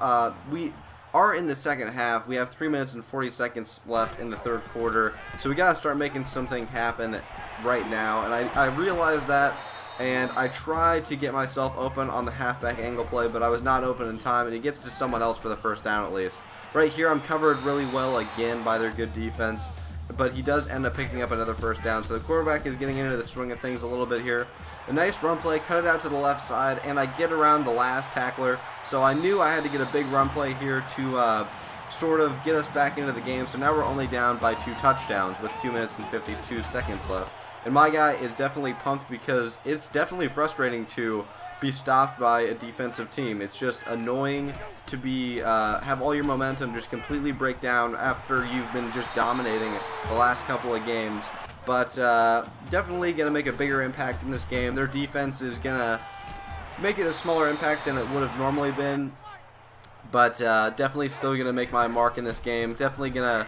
We are in the second half. We have 3 minutes and 40 seconds left in the third quarter, so we got to start making something happen right now. And I realized that, and I tried to get myself open on the halfback angle play, but I was not open in time, and he gets to someone else for the first down at least. Right here, I'm covered really well again by their good defense, but he does end up picking up another first down. So the quarterback is getting into the swing of things a little bit here. A nice run play, cut it out to the left side, and I get around the last tackler. So I knew I had to get a big run play here to sort of get us back into the game. So now we're only down by 2 touchdowns with 2 minutes and 52 seconds left. And my guy is definitely pumped because it's definitely frustrating to be stopped by a defensive team. It's just annoying to be have all your momentum just completely break down after you've been just dominating the last couple of games. But definitely going to make a bigger impact in this game. Their defense is going to make it a smaller impact than it would have normally been. But definitely still going to make my mark in this game. Definitely going to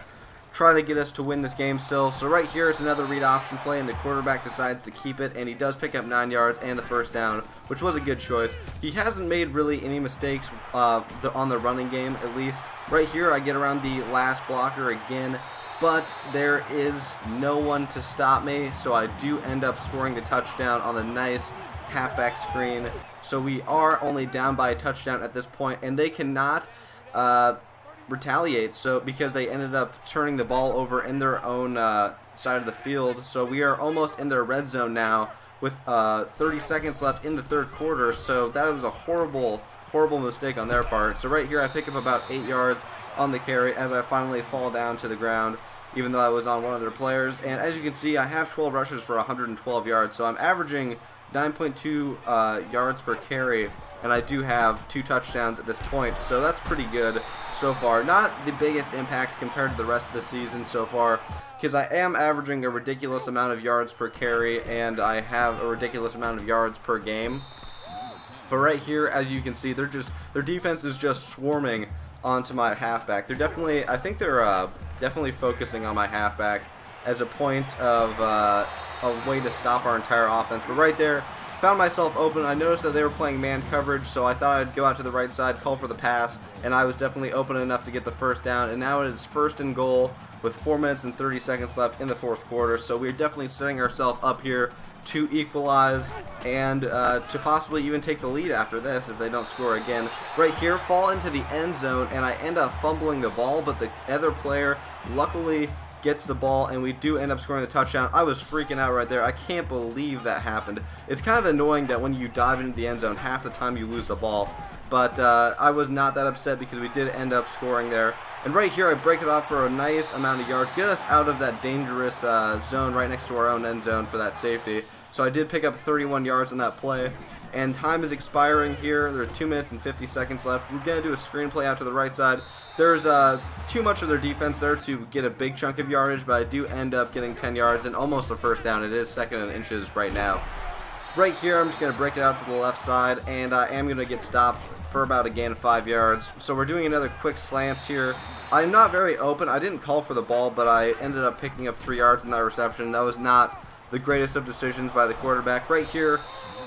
try to get us to win this game still. So right here is another read option play, and the quarterback decides to keep it, and he does pick up 9 yards and the first down, which was a good choice. He hasn't made really any mistakes on the running game, at least. Right here, I get around the last blocker again, but there is no one to stop me, so I do end up scoring the touchdown on a nice halfback screen. So we are only down by a touchdown at this point, and they cannot retaliate, so because they ended up turning the ball over in their own side of the field. So we are almost in their red zone now with 30 seconds left in the third quarter. So that was a horrible mistake on their part. So right here I pick up about 8 yards on the carry as I finally fall down to the ground, even though I was on one of their players. And as you can see, I have 12 rushes for 112 yards, so I'm averaging 9.2 yards per carry, and I do have 2 touchdowns at this point, so that's pretty good so far. Not the biggest impact compared to the rest of the season so far, because I am averaging a ridiculous amount of yards per carry, and I have a ridiculous amount of yards per game. But right here, as you can see, their defense is just swarming onto my halfback. I think they're definitely focusing on my halfback as a point of a way to stop our entire offense. But right there, found myself open. I noticed that they were playing man coverage, so I thought I'd go out to the right side, call for the pass, and I was definitely open enough to get the first down. And now it is 1st and goal with 4 minutes and 30 seconds left in the fourth quarter. So we're definitely setting ourselves up here to equalize and to possibly even take the lead after this if they don't score again. Right here, fall into the end zone, and I end up fumbling the ball, but the other player luckily gets the ball, and we do end up scoring the touchdown. I was freaking out right there. I can't believe that happened. It's kind of annoying that when you dive into the end zone, half the time you lose the ball. But I was not that upset because we did end up scoring there. And right here, I break it off for a nice amount of yards, get us out of that dangerous zone right next to our own end zone for that safety. So I did pick up 31 yards on that play. And time is expiring here. There's 2 minutes and 50 seconds left. We're going to do a screen play out to the right side. There's too much of their defense there to get a big chunk of yardage, but I do end up getting 10 yards and almost a first down. It is 2nd and inches right now. Right here, I'm just going to break it out to the left side, and I am going to get stopped for about a gain of 5 yards. So we're doing another quick slants here. I'm not very open. I didn't call for the ball, but I ended up picking up 3 yards in that reception. That was not the greatest of decisions by the quarterback. Right here,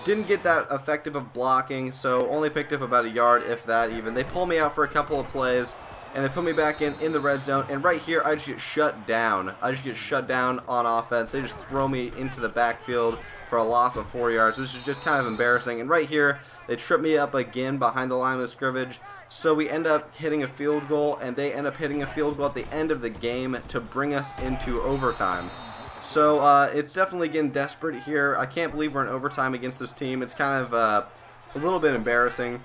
didn't get that effective of blocking, so only picked up about a yard, if that even. They pull me out for a couple of plays, and they put me back in the red zone, and right here I just get shut down. I just get shut down on offense. They just throw me into the backfield for a loss of 4 yards, which is just kind of embarrassing. And right here, they trip me up again behind the line of scrimmage, so we end up hitting a field goal, and they end up hitting a field goal at the end of the game to bring us into overtime. So it's definitely getting desperate here. I can't believe we're in overtime against this team. It's kind of a little bit embarrassing.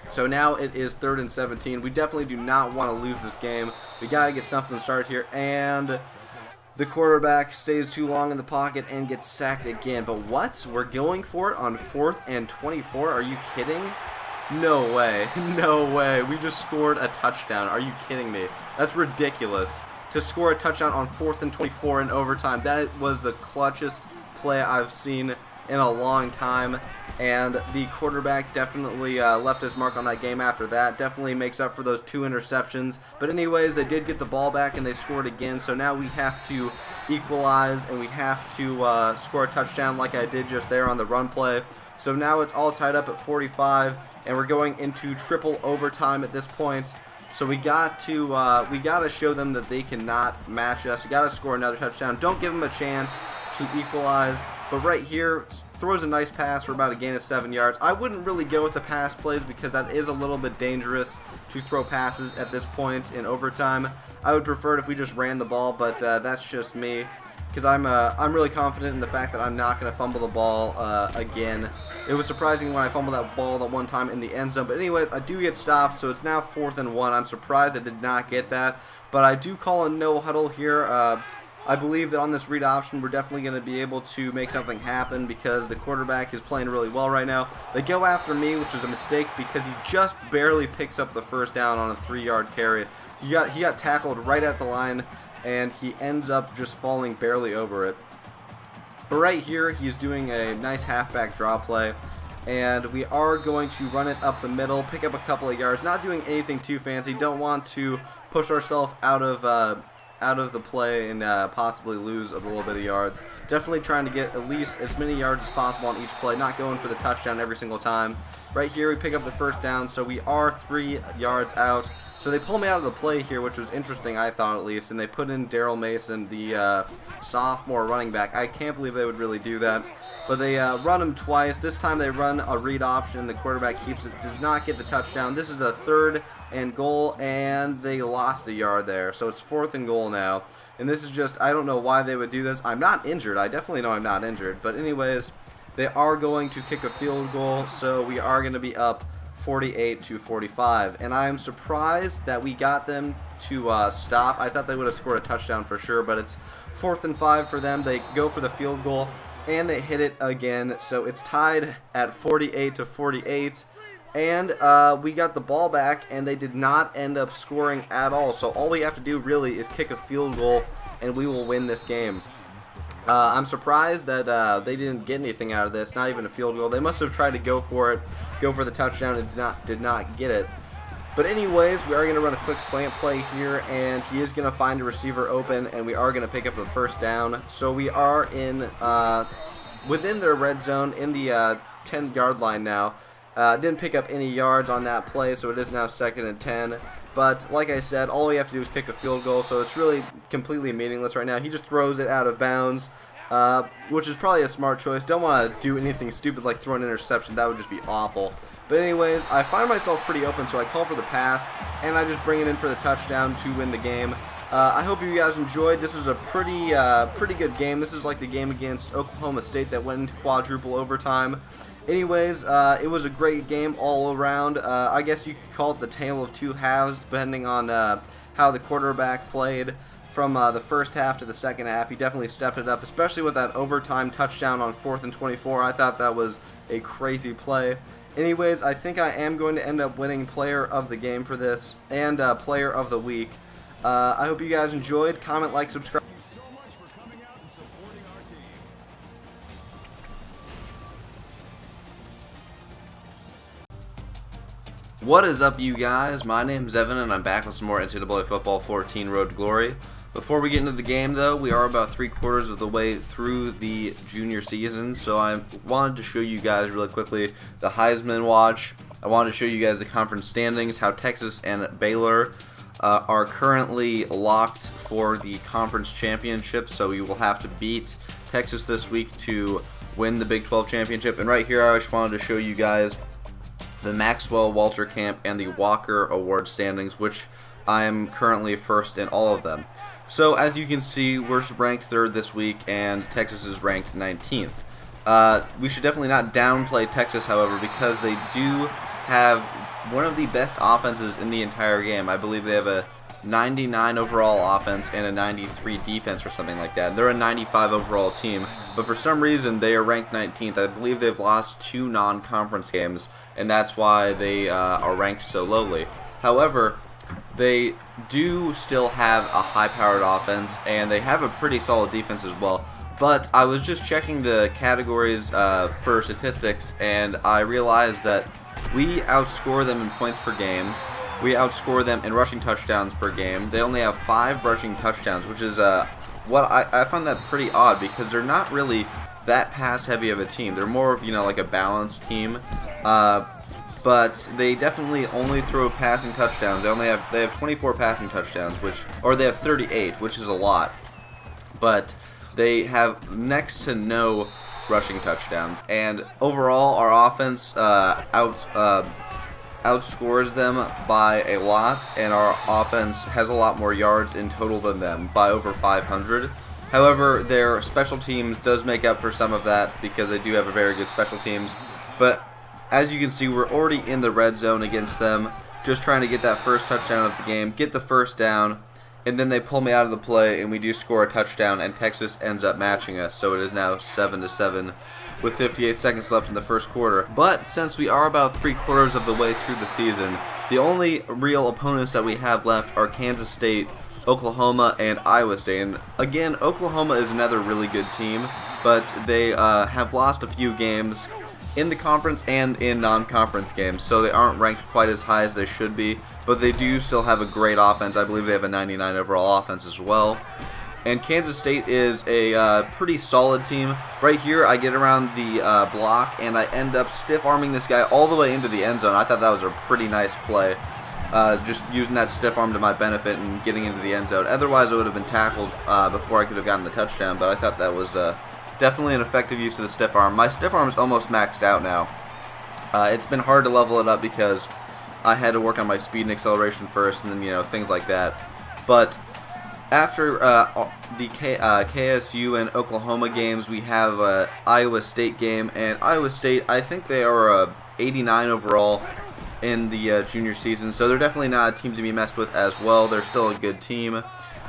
So now it is 3rd and 17. We definitely do not want to lose this game. We got to get something started here. And the quarterback stays too long in the pocket and gets sacked again. But what? We're going for it on 4th and 24? Are you kidding? No way. No way. We just scored a touchdown. Are you kidding me? That's ridiculous. to score a touchdown on 4th and 24 in overtime. That was the clutchest play I've seen in a long time, and the quarterback definitely left his mark on that game after that. Definitely makes up for those 2 interceptions. But anyways, they did get the ball back and they scored again, so now we have to equalize and we have to score a touchdown like I did just there on the run play. So now it's all tied up at 45, and we're going into triple overtime at this point. So we got to show them that they cannot match us. You got to score another touchdown. Don't give them a chance to equalize. But right here, throws a nice pass for about a gain of 7 yards. I wouldn't really go with the pass plays because that is a little bit dangerous to throw passes at this point in overtime. I would prefer it if we just ran the ball, but that's just me, because I'm really confident in the fact that I'm not going to fumble the ball again. It was surprising when I fumbled that ball that one time in the end zone. But anyways, I do get stopped, so it's now 4th and 1. I'm surprised I did not get that. But I do call a no huddle here. I believe that on this read option, we're definitely going to be able to make something happen because the quarterback is playing really well right now. They go after me, which is a mistake because he just barely picks up the first down on a 3-yard carry. He got tackled right at the line, and he ends up just falling barely over it. But right here, he's doing a nice halfback draw play, and we are going to run it up the middle, pick up a couple of yards, not doing anything too fancy. Don't want to push ourselves out of the play and possibly lose a little bit of yards. Definitely trying to get at least as many yards as possible on each play, not going for the touchdown every single time. Right here we pick up the first down, so we are 3 yards out. So they pull me out of the play here, which was interesting, I thought at least, and they put in Daryl Mason, the sophomore running back. I can't believe they would really do that. But they run him twice. This time they run a read option. The quarterback keeps it, does not get the touchdown. This is a 3rd and goal, and they lost a yard there. So it's 4th and goal now. And this is just, I don't know why they would do this. I'm not injured. I definitely know I'm not injured. But anyways, they are going to kick a field goal, so we are going to be up 48-45. And I am surprised that we got them to stop. I thought they would have scored a touchdown for sure, but it's 4th and 5 for them. They go for the field goal, and they hit it again, so it's tied at 48-48. And we got the ball back, and they did not end up scoring at all. So all we have to do really is kick a field goal, and we will win this game. I'm surprised that they didn't get anything out of this, not even a field goal. They must have tried to go for it, go for the touchdown, and did not get it. But anyways, we are going to run a quick slant play here, and he is going to find a receiver open, and we are going to pick up the first down. So we are in within their red zone in the 10-yard line now. Didn't pick up any yards on that play, so it is now 2nd and 10. But like I said, all we have to do is kick a field goal, so it's really completely meaningless right now. He just throws it out of bounds, which is probably a smart choice. Don't want to do anything stupid like throw an interception. That would just be awful. But anyways, I find myself pretty open, so I call for the pass, and I just bring it in for the touchdown to win the game. I hope you guys enjoyed. This is a pretty good game. This is like the game against Oklahoma State that went into quadruple overtime. Anyways, it was a great game all around. I guess you could call it the tale of 2 halves, depending on how the quarterback played from the first half to the second half. He definitely stepped it up, especially with that overtime touchdown on 4th and 24. I thought that was a crazy play. Anyways, I think I am going to end up winning player of the game for this and player of the week. I hope you guys enjoyed. Comment, like, subscribe. Thank you so much for coming out and supporting our team. What is up, you guys? My name's Evan, and I'm back with some more NCAA Football 14 Road to Glory. Before we get into the game, though, we are about 3/4 of the way through the junior season, so I wanted to show you guys really quickly the Heisman Watch. I wanted to show you guys the conference standings, how Texas and Baylor are currently locked for the conference championship, so we will have to beat Texas this week to win the Big 12 championship. And right here, I just wanted to show you guys the Maxwell, Walter Camp, and the Walker Award standings, which I am currently first in all of them. So as you can see, we're ranked 3rd this week, and Texas is ranked 19th. We should definitely not downplay Texas, however, because they do have one of the best offenses in the entire game. I believe they have a 99 overall offense and a 93 defense or something like that. They're a 95 overall team, but for some reason they are ranked 19th. I believe they've lost 2 non-conference games, and that's why they are ranked so lowly. However, they do still have a high-powered offense, and they have a pretty solid defense as well. But I was just checking the categories for statistics, and I realized that we outscore them in points per game. We outscore them in rushing touchdowns per game. They only have 5 rushing touchdowns, which is what I find that pretty odd, because they're not really that pass-heavy of a team. They're more of, like a balanced team. But they definitely only throw passing touchdowns. They have 24 passing touchdowns, or they have 38, which is a lot. But they have next to no rushing touchdowns, and overall our offense outscores them by a lot, and our offense has a lot more yards in total than them, by over 500. However, their special teams does make up for some of that, because they do have a very good special teams. But as you can see, we're already in the red zone against them, just trying to get that first touchdown of the game, get the first down, and then they pull me out of the play, and we do score a touchdown, and Texas ends up matching us, so it is now 7-7 with 58 seconds left in the first quarter. But since we are about 3/4 of the way through the season, the only real opponents that we have left are Kansas State, Oklahoma, and Iowa State. And again, Oklahoma is another really good team, but they have lost a few games in the conference and in non-conference games, so they aren't ranked quite as high as they should be, but they do still have a great offense. I believe they have a 99 overall offense as well. And Kansas State is a pretty solid team. Right here, I get around the block, and I end up stiff-arming this guy all the way into the end zone. I thought that was a pretty nice play, just using that stiff arm to my benefit and getting into the end zone. Otherwise, I would have been tackled before I could have gotten the touchdown, but I thought that was definitely an effective use of the stiff arm. My stiff arm is almost maxed out now. It's been hard to level it up because I had to work on my speed and acceleration first, and then things like that. But after the KSU and Oklahoma games, we have an Iowa State game, and Iowa State, I think they are 89 overall in the junior season, so they're definitely not a team to be messed with as well. They're still a good team.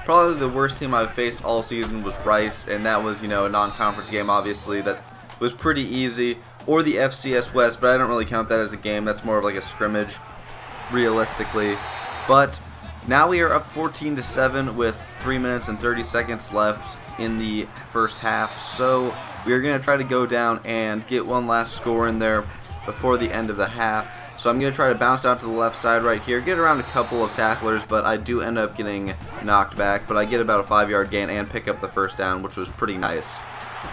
Probably the worst team I've faced all season was Rice, and that was, a non-conference game, obviously, that was pretty easy. Or the FCS West, but I don't really count that as a game. That's more of like a scrimmage, realistically. But now we are up 14-7 with 3 minutes and 30 seconds left in the first half. So we are going to try to go down and get one last score in there before the end of the half. So I'm going to try to bounce out to the left side right here, get around a couple of tacklers, but I do end up getting knocked back. But I get about a 5-yard gain and pick up the first down, which was pretty nice.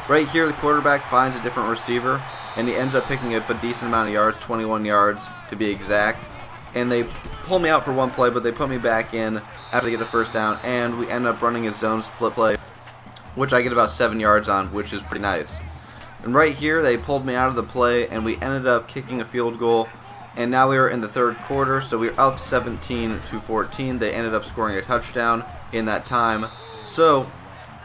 Right here, the quarterback finds a different receiver, and he ends up picking up a decent amount of yards, 21 yards to be exact. And they pull me out for one play, but they put me back in after they get the first down, and we end up running a zone split play, which I get about 7 yards on, which is pretty nice. And right here, they pulled me out of the play, and we ended up kicking a field goal. And now we are in the third quarter, so we're up 17-14. They ended up scoring a touchdown in that time. So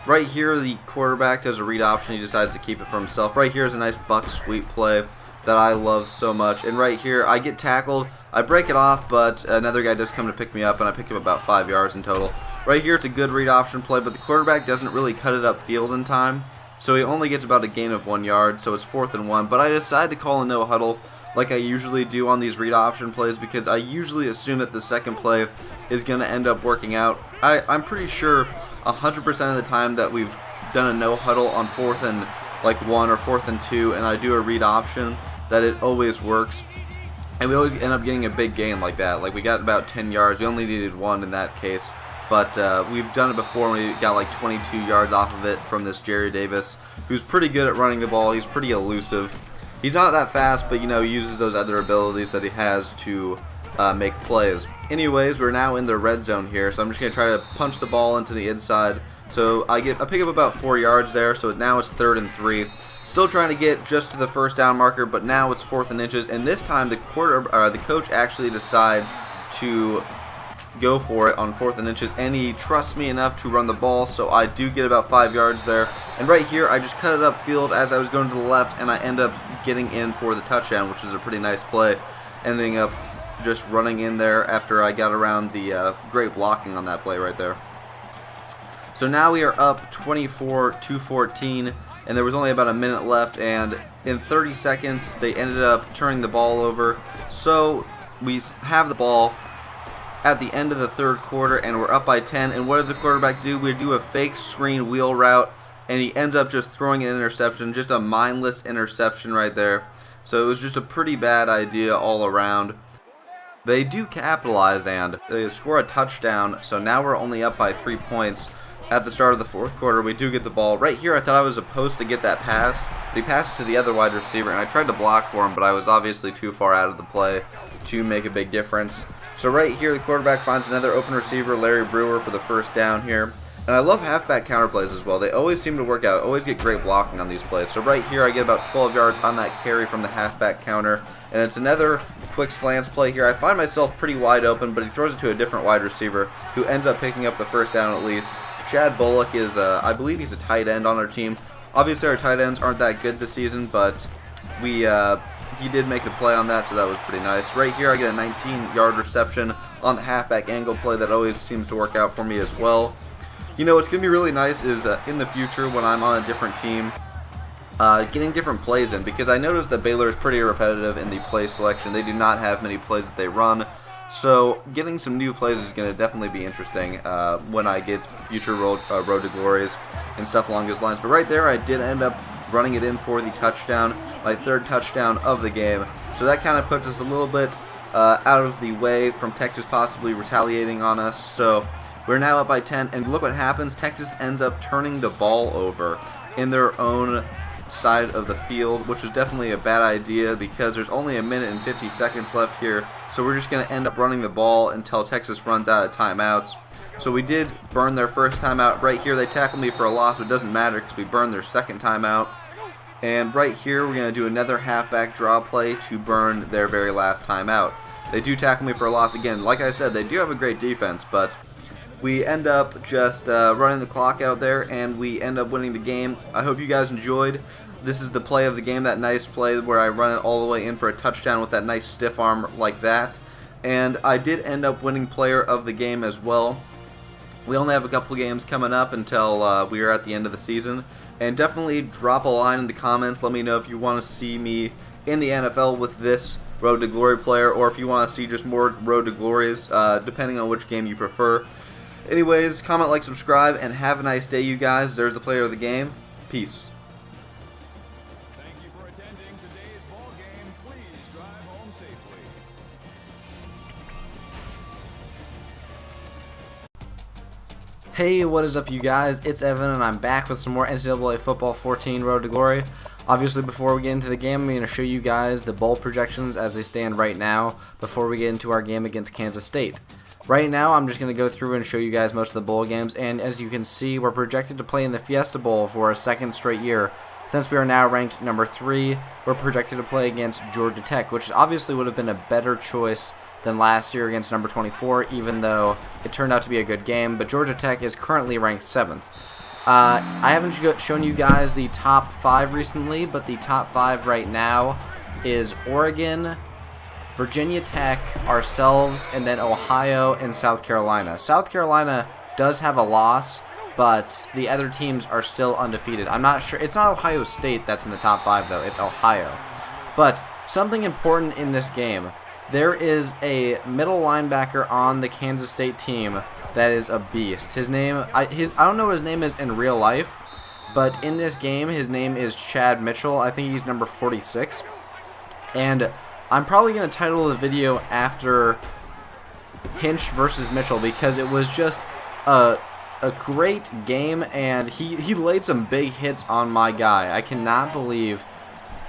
right here, the quarterback does a read option. He decides to keep it for himself. Right here is a nice buck sweep play that I love so much. And right here, I get tackled. I break it off, but another guy does come to pick me up, and I pick up about 5 yards in total. Right here, it's a good read option play, but the quarterback doesn't really cut it upfield in time, so he only gets about a gain of 1 yard, so it's 4th and 1. But I decide to call a no huddle like I usually do on these read option plays, because I usually assume that the second play is going to end up working out. I'm pretty sure 100% of the time that we've done a no huddle on 4th and 1 or 4th and 2, and I do a read option, that it always works. And we always end up getting a big gain like that. Like, we got about 10 yards. We only needed 1 in that case. But we've done it before, and we got 22 yards off of it from this Jerry Davis, who's pretty good at running the ball. He's pretty elusive. He's not that fast, but, he uses those other abilities that he has to make plays. Anyways, we're now in the red zone here, so I'm just going to try to punch the ball into the inside. So I pick up about 4 yards there, so now it's 3rd and 3. Still trying to get just to the first down marker, but now it's 4th and inches, and this time the coach actually decides to go for it on 4th and inches, and he trusts me enough to run the ball, so I do get about 5 yards there. And right here, I just cut it upfield as I was going to the left, and I end up getting in for the touchdown, which was a pretty nice play, ending up just running in there after I got around the great blocking on that play right there. So now we are up 24-14, and there was only about a minute left, and in 30 seconds, they ended up turning the ball over. So we have the ball, at the end of the third quarter, and we're up by 10. And what does the quarterback do? We do a fake screen wheel route, and he ends up just throwing an interception, just a mindless interception right there. So it was just a pretty bad idea all around. They do capitalize and they score a touchdown, so now we're only up by 3 points. At the start of the fourth quarter, we do get the ball. Right here, I thought I was supposed to get that pass, but he passed it to the other wide receiver, and I tried to block for him, but I was obviously too far out of the play to make a big difference. So right here, the quarterback finds another open receiver, Larry Brewer, for the first down here. And I love halfback counter plays as well. They always seem to work out, always get great blocking on these plays. So right here, I get about 12 yards on that carry from the halfback counter, and it's another quick slants play here. I find myself pretty wide open, but he throws it to a different wide receiver who ends up picking up the first down at least. Chad Bullock is, I believe he's a tight end on our team. Obviously, our tight ends aren't that good this season, but he did make the play on that, so that was pretty nice. Right here, I get a 19-yard reception on the halfback angle play. That always seems to work out for me as well. You know, what's going to be really nice is in the future when I'm on a different team, getting different plays in, because I noticed that Baylor is pretty repetitive in the play selection. They do not have many plays that they run. So getting some new plays is going to definitely be interesting when I get future road to glories and stuff along those lines. But right there, I did end up running it in for the touchdown, my third touchdown of the game. So that kind of puts us a little bit out of the way from Texas possibly retaliating on us. So we're now up by 10, and look what happens. Texas ends up turning the ball over in their own side of the field, which is definitely a bad idea because there's only a minute and 50 seconds left here. So we're just going to end up running the ball until Texas runs out of timeouts. So we did burn their first timeout. Right here, they tackled me for a loss, but it doesn't matter because we burned their second timeout. And right here, we're going to do another halfback draw play to burn their very last timeout. They do tackle me for a loss again. Like I said, they do have a great defense, but we end up just running the clock out there, and we end up winning the game. I hope you guys enjoyed. This is the play of the game, that nice play where I run it all the way in for a touchdown with that nice stiff arm like that. And I did end up winning player of the game as well. We only have a couple games coming up until we are at the end of the season. And definitely drop a line in the comments. Let me know if you want to see me in the NFL with this Road to Glory player, or if you want to see just more Road to Glories, depending on which game you prefer. Anyways, comment, like, subscribe, and have a nice day, you guys. There's the player of the game. Peace. Thank you for attending today's ball game. Please drive home safely. Hey, what is up, you guys? It's Evan, and I'm back with some more NCAA Football 14 Road to Glory. Obviously, before we get into the game, I'm going to show you guys the bowl projections as they stand right now before we get into our game against Kansas State. Right now, I'm just going to go through and show you guys most of the bowl games, and as you can see, we're projected to play in the Fiesta Bowl for a second straight year. Since we are now ranked number 3, we're projected to play against Georgia Tech, which obviously would have been a better choice than last year against number 24, even though it turned out to be a good game, but Georgia Tech is currently ranked 7th. I haven't shown you guys the top 5 recently, but the top 5 right now is Oregon, Virginia Tech, ourselves, and then Ohio and South Carolina. South Carolina does have a loss, but the other teams are still undefeated. I'm not sure. It's not Ohio State that's in the top 5, though. It's Ohio. But something important in this game, there is a middle linebacker on the Kansas State team that is a beast. His name, I don't know what his name is in real life, but in this game, his name is Chad Mitchell. I think he's number 46. And I'm probably going to title the video after Hinch versus Mitchell because it was just a great game, and he laid some big hits on my guy. I cannot believe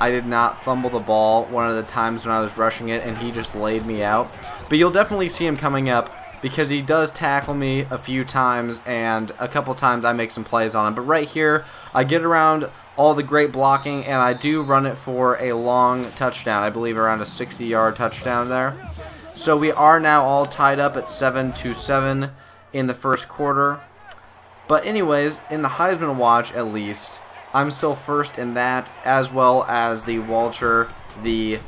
I did not fumble the ball one of the times when I was rushing it, and he just laid me out. But you'll definitely see him coming up because he does tackle me a few times, and a couple times I make some plays on him. But right here, I get around all the great blocking, and I do run it for a long touchdown. I believe around a 60-yard touchdown there. So we are now all tied up at 7-7 in the first quarter. But anyways, in the Heisman Watch at least, I'm still first in that, as well as the Walter, the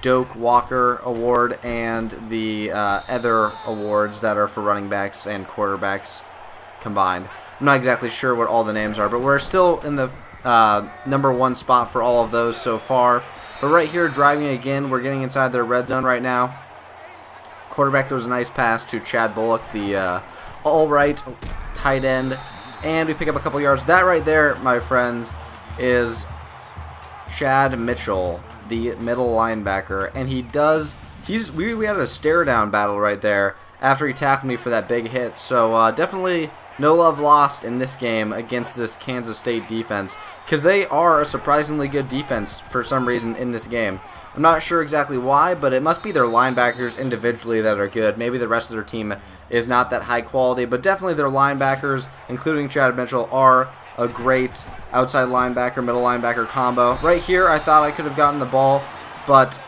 Doak Walker Award, and the other awards that are for running backs and quarterbacks combined. I'm not exactly sure what all the names are, but we're still in the number 1 spot for all of those so far. But right here, driving again, we're getting inside their red zone right now. Quarterback throws a nice pass to Chad Bullock, the all-right tight end, and we pick up a couple yards. That right there, my friends, is Chad Mitchell, the middle linebacker, and we had a stare down battle right there after he tackled me for that big hit. So definitely no love lost in this game against this Kansas State defense, because they are a surprisingly good defense for some reason in this game. I'm not sure exactly why, but it must be their linebackers individually that are good. Maybe the rest of their team is not that high quality, but definitely their linebackers, including Chad Mitchell, are a great outside linebacker, middle linebacker combo. Right here, I thought I could have gotten the ball, but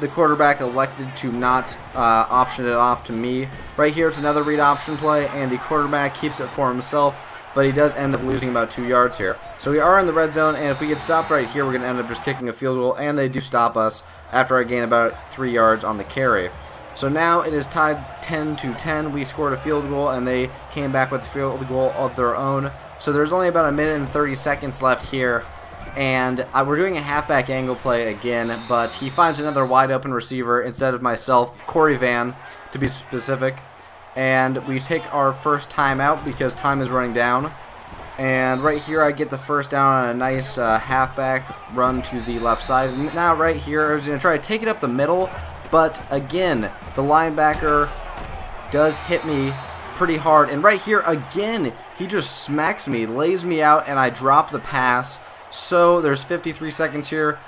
the quarterback elected to not option it off to me. Right here, it's another read option play, and the quarterback keeps it for himself, but he does end up losing about 2 yards here. So we are in the red zone, and if we get stopped right here, we're going to end up just kicking a field goal, and they do stop us after I gain about 3 yards on the carry. So now it is tied 10-10. We scored a field goal, and they came back with a field goal of their own. So there's only about a minute and 30 seconds left here, and we're doing a halfback angle play again, but he finds another wide open receiver instead of myself, Corey Van, to be specific. And we take our first timeout because time is running down. And right here I get the first down on a nice halfback run to the left side. And now right here I was going to try to take it up the middle, but again, the linebacker does hit me pretty hard. And right here again, he just smacks me, lays me out, and I drop the pass. So there's 53 seconds here,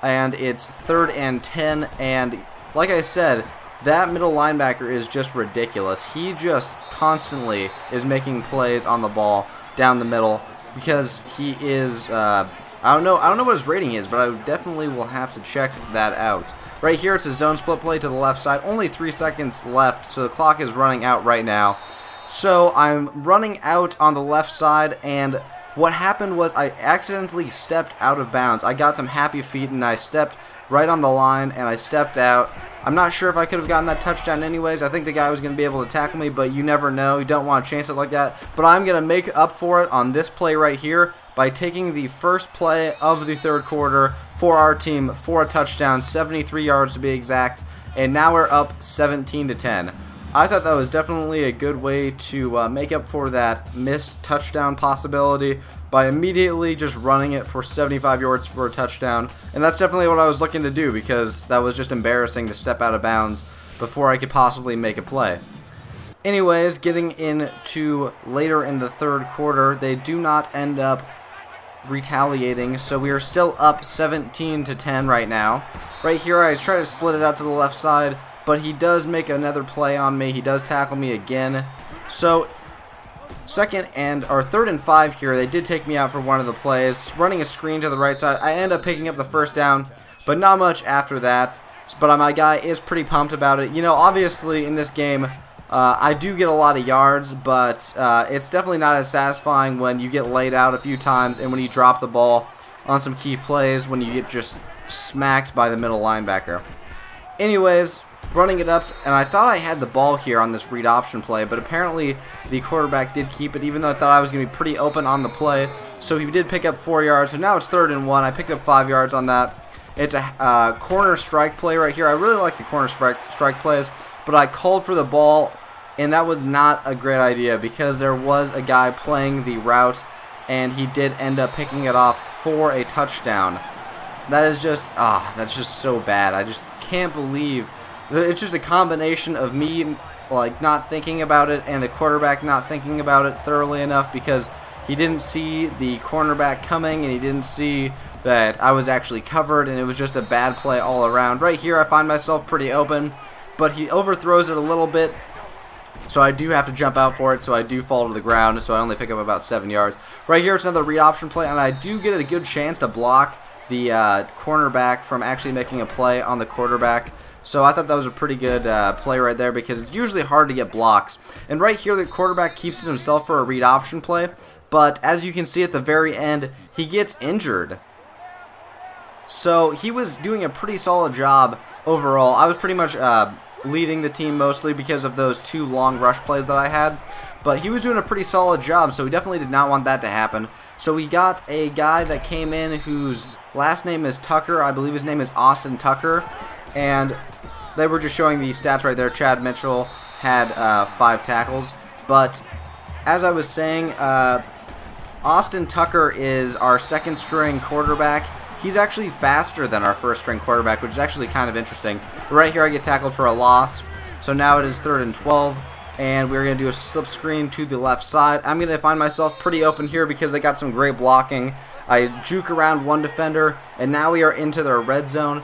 and it's 3rd and 10. And like I said, that middle linebacker is just ridiculous. He just constantly is making plays on the ball down the middle because he is, I don't know what his rating is, but I definitely will have to check that out. Right here, it's a zone split play to the left side. Only 3 seconds left, so the clock is running out right now. So I'm running out on the left side, and what happened was I accidentally stepped out of bounds. I got some happy feet, and I stepped right on the line, and I stepped out. I'm not sure if I could have gotten that touchdown anyways. I think the guy was going to be able to tackle me, but you never know. You don't want to chance it like that. But I'm going to make up for it on this play right here by taking the first play of the third quarter for our team for a touchdown, 73 yards to be exact, and now we're up 17-10. I thought that was definitely a good way to make up for that missed touchdown possibility by immediately just running it for 75 yards for a touchdown. And that's definitely what I was looking to do because that was just embarrassing to step out of bounds before I could possibly make a play. Anyways, getting into later in the third quarter, they do not end up retaliating, so we are still up 17-10 right now. Right here, I try to split it out to the left side, but he does make another play on me. He does tackle me again. So 3rd and 5 here. They did take me out for one of the plays. Running a screen to the right side. I end up picking up the first down, but not much after that. But my guy is pretty pumped about it. You know, obviously in this game, I do get a lot of yards, but it's definitely not as satisfying when you get laid out a few times and when you drop the ball on some key plays when you get just smacked by the middle linebacker. Anyways, running it up, and I thought I had the ball here on this read option play, but apparently the quarterback did keep it, even though I thought I was going to be pretty open on the play. So he did pick up 4 yards, so now it's 3rd and 1. I picked up 5 yards on that. It's a corner strike play right here. I really like the corner strike plays, but I called for the ball, and that was not a great idea because there was a guy playing the route, and he did end up picking it off for a touchdown. That is just, that's just so bad. I just can't believe. It's just a combination of me like not thinking about it and the quarterback not thinking about it thoroughly enough because he didn't see the cornerback coming and he didn't see that I was actually covered, and it was just a bad play all around. Right here I find myself pretty open, but he overthrows it a little bit, so I do have to jump out for it, so I do fall to the ground, so I only pick up about 7 yards. Right here it's another read option play, and I do get a good chance to block the cornerback from actually making a play on the quarterback. So I thought that was a pretty good play right there because it's usually hard to get blocks. And right here the quarterback keeps it himself for a read option play, but as you can see at the very end, he gets injured. So he was doing a pretty solid job overall. I was pretty much leading the team mostly because of those 2 long rush plays that I had. But he was doing a pretty solid job, so we definitely did not want that to happen. So we got a guy that came in whose last name is Tucker. I believe his name is Austin Tucker. And they were just showing the stats right there. Chad Mitchell had 5 tackles, but as I was saying, Austin Tucker is our second string quarterback. He's actually faster than our first string quarterback, which is actually kind of interesting. Right here I get tackled for a loss, so now it is 3rd and 12, and we're going to do a slip screen to the left side. I'm going to find myself pretty open here because they got some great blocking. I juke around one defender, and now we are into their red zone.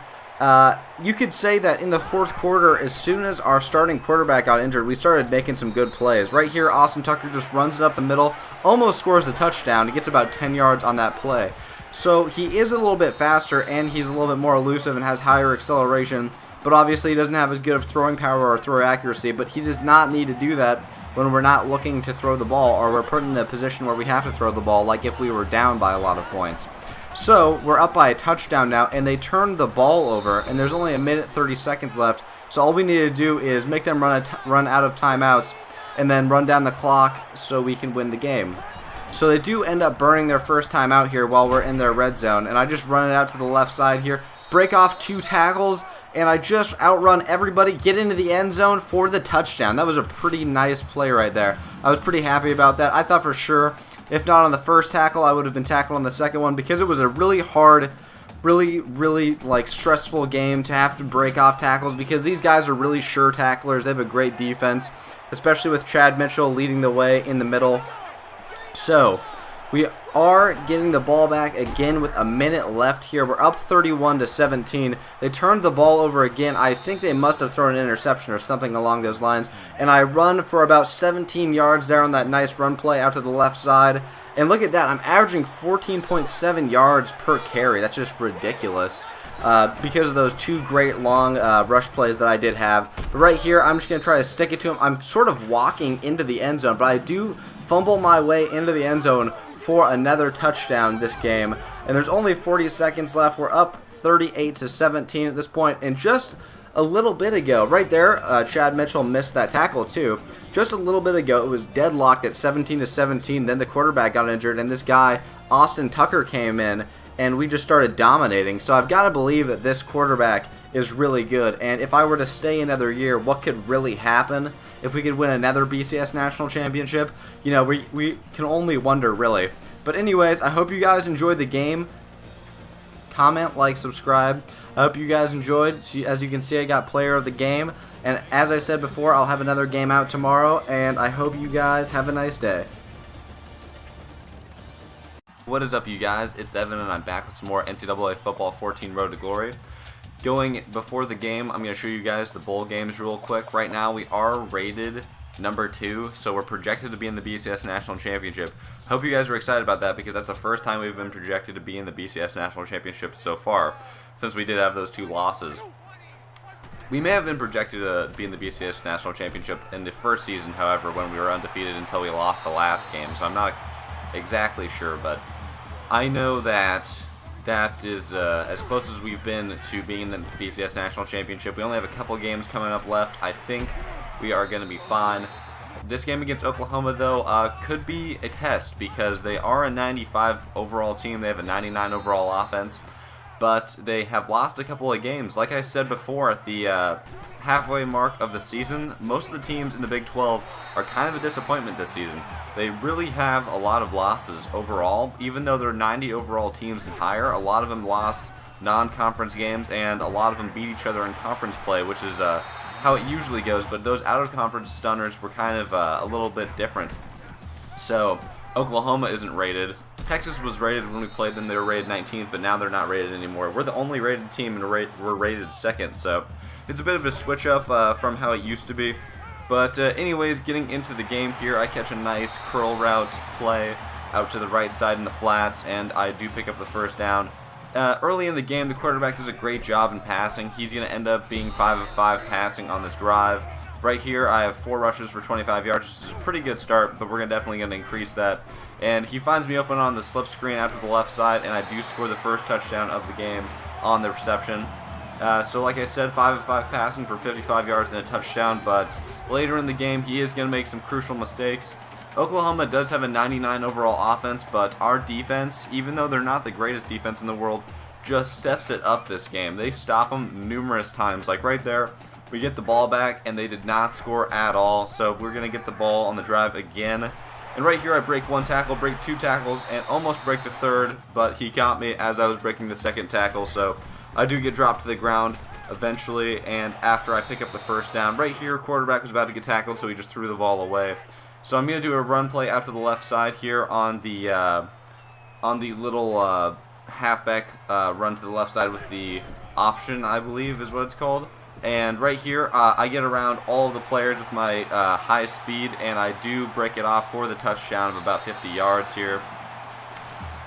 You could say that in the 4th quarter, as soon as our starting quarterback got injured, we started making some good plays. Right here, Austin Tucker just runs it up the middle, almost scores a touchdown. He gets about 10 yards on that play. So he is a little bit faster, and he's a little bit more elusive and has higher acceleration, but obviously he doesn't have as good of throwing power or throw accuracy, but he does not need to do that when we're not looking to throw the ball, or we're put in a position where we have to throw the ball, like if we were down by a lot of points. So we're up by a touchdown now, and they turned the ball over, and there's only 1 minute 30 seconds left, so all we need to do is make them run out of timeouts and then run down the clock so we can win the game. So they do end up burning their first time out here while we're in their red zone, and I just run it out to the left side here, break off 2 tackles, and I just outrun everybody, get into the end zone for the touchdown. That was a pretty nice play right there. I was pretty happy about that. I thought for sure, if not on the first tackle, I would have been tackled on the second one, because it was a really hard, really like stressful game to have to break off tackles, because these guys are really sure tacklers. They have a great defense, especially with Chad Mitchell leading the way in the middle. So we are getting the ball back again with 1 minute left here. We're up 31-17. They turned the ball over again. I think they must have thrown an interception or something along those lines. And I run for about 17 yards there on that nice run play out to the left side. And look at that. I'm averaging 14.7 yards per carry. That's just ridiculous. Because of those 2 great long rush plays that I did have. But right here, I'm just going to try to stick it to him. I'm sort of walking into the end zone, but I do fumble my way into the end zone for another touchdown this game. And there's only 40 seconds left. We're up 38-17 at this point. And just a little bit ago, right there, Chad Mitchell missed that tackle too. Just a little bit ago, it was deadlocked at 17-17. Then the quarterback got injured, and this guy, Austin Tucker, came in, and we just started dominating. So I've got to believe that this quarterback is really good. And if I were to stay another year, what could really happen if we could win another BCS National Championship? You know, we can only wonder, really. But anyways, I hope you guys enjoyed the game. Comment, like, subscribe. I hope you guys enjoyed. As you can see, I got player of the game. And as I said before, I'll have another game out tomorrow. And I hope you guys have a nice day. What is up, you guys? It's Evan, and I'm back with some more NCAA Football 14 Road to Glory. Going before the game, I'm going to show you guys the bowl games real quick. Right now, we are rated number 2, so we're projected to be in the BCS National Championship. Hope you guys are excited about that, because that's the first time we've been projected to be in the BCS National Championship so far, since we did have those 2 losses. We may have been projected to be in the BCS National Championship in the first season, however, when we were undefeated until we lost the last game, so I'm not exactly sure, but I know that that is as close as we've been to being in the BCS National Championship. We only have a couple games coming up left. I think we are going to be fine. This game against Oklahoma, though, could be a test, because they are a 95 overall team. They have a 99 overall offense, but they have lost a couple of games. Like I said before, at the halfway mark of the season, most of the teams in the Big 12 are kind of a disappointment this season. They really have a lot of losses overall. Even though they're 90 overall teams and higher, a lot of them lost non-conference games, and a lot of them beat each other in conference play, which is how it usually goes. But those out-of-conference stunners were kind of a little bit different. So Oklahoma isn't rated. Texas was rated when we played them. They were rated 19th, but now they're not rated anymore. We're the only rated team, and we're rated 2nd, so it's a bit of a switch up from how it used to be. But anyways, getting into the game here, I catch a nice curl route play out to the right side in the flats, and I do pick up the first down. Early in the game, the quarterback does a great job in passing. He's going to end up being 5 of 5 passing on this drive. Right here, I have 4 rushes for 25 yards. This is a pretty good start, but we're definitely going to increase that. And he finds me open on the slip screen out to the left side, and I do score the first touchdown of the game on the reception. So like I said, 5 of 5 passing for 55 yards and a touchdown, but later in the game, he is going to make some crucial mistakes. Oklahoma does have a 99 overall offense, but our defense, even though they're not the greatest defense in the world, just steps it up this game. They stop them numerous times. Like right there, We get the ball back, and they did not score at all. So we're going to get the ball on the drive again. And right here I break one tackle, break two tackles, and almost break the third, but he got me as I was breaking the second tackle. So I do get dropped to the ground eventually, and after I pick up the first down. Right here, quarterback was about to get tackled, so he just threw the ball away. So I'm going to do a run play out to the left side here on the little halfback run to the left side with the option, I believe is what it's called. And right here, I get around all of the players with my high speed, and I do break it off for the touchdown of about 50 yards here.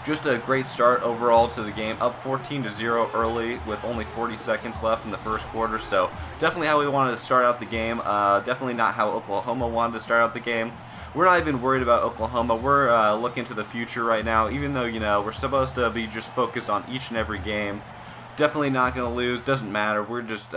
Just a great start overall to the game, up 14-0 early with only 40 seconds left in the first quarter. So definitely how we wanted to start out the game. Definitely not how Oklahoma wanted to start out the game. We're not even worried about Oklahoma. We're looking to the future right now, even though, you know, we're supposed to be just focused on each and every game. Definitely not going to lose. Doesn't matter. We're just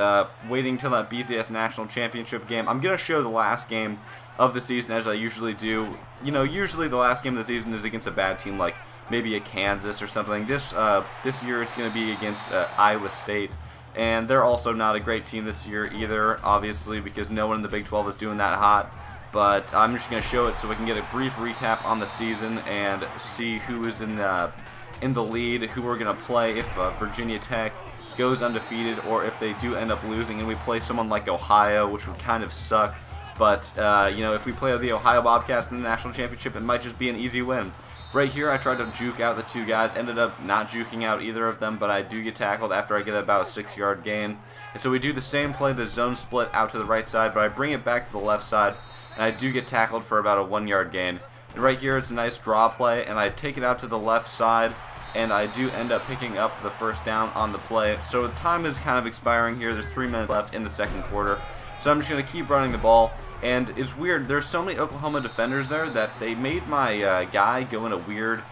waiting till that BCS National Championship game. I'm going to show the last game of the season as I usually do. You know, usually the last game of the season is against a bad team like maybe a Kansas or something. This year it's going to be against Iowa State. And they're also not a great team this year either, obviously, because no one in the Big 12 is doing that hot. But I'm just going to show it so we can get a brief recap on the season and see who is in the lead, who we're going to play if Virginia Tech goes undefeated or if they do end up losing and we play someone like Ohio, which would kind of suck. But, you know, if we play the Ohio Bobcats in the national championship, it might just be an easy win. Right here, I tried to juke out the two guys, ended up not juking out either of them, but I do get tackled after I get about a 6-yard gain. And so we do the same play, the zone split out to the right side, but I bring it back to the left side, and I do get tackled for about a 1-yard gain. And right here, it's a nice draw play, and I take it out to the left side, and I do end up picking up the first down on the play. So time is kind of expiring here. There's 3 minutes left in the second quarter. So I'm just going to keep running the ball. And it's weird. There's so many Oklahoma defenders there that they made my guy go in a weird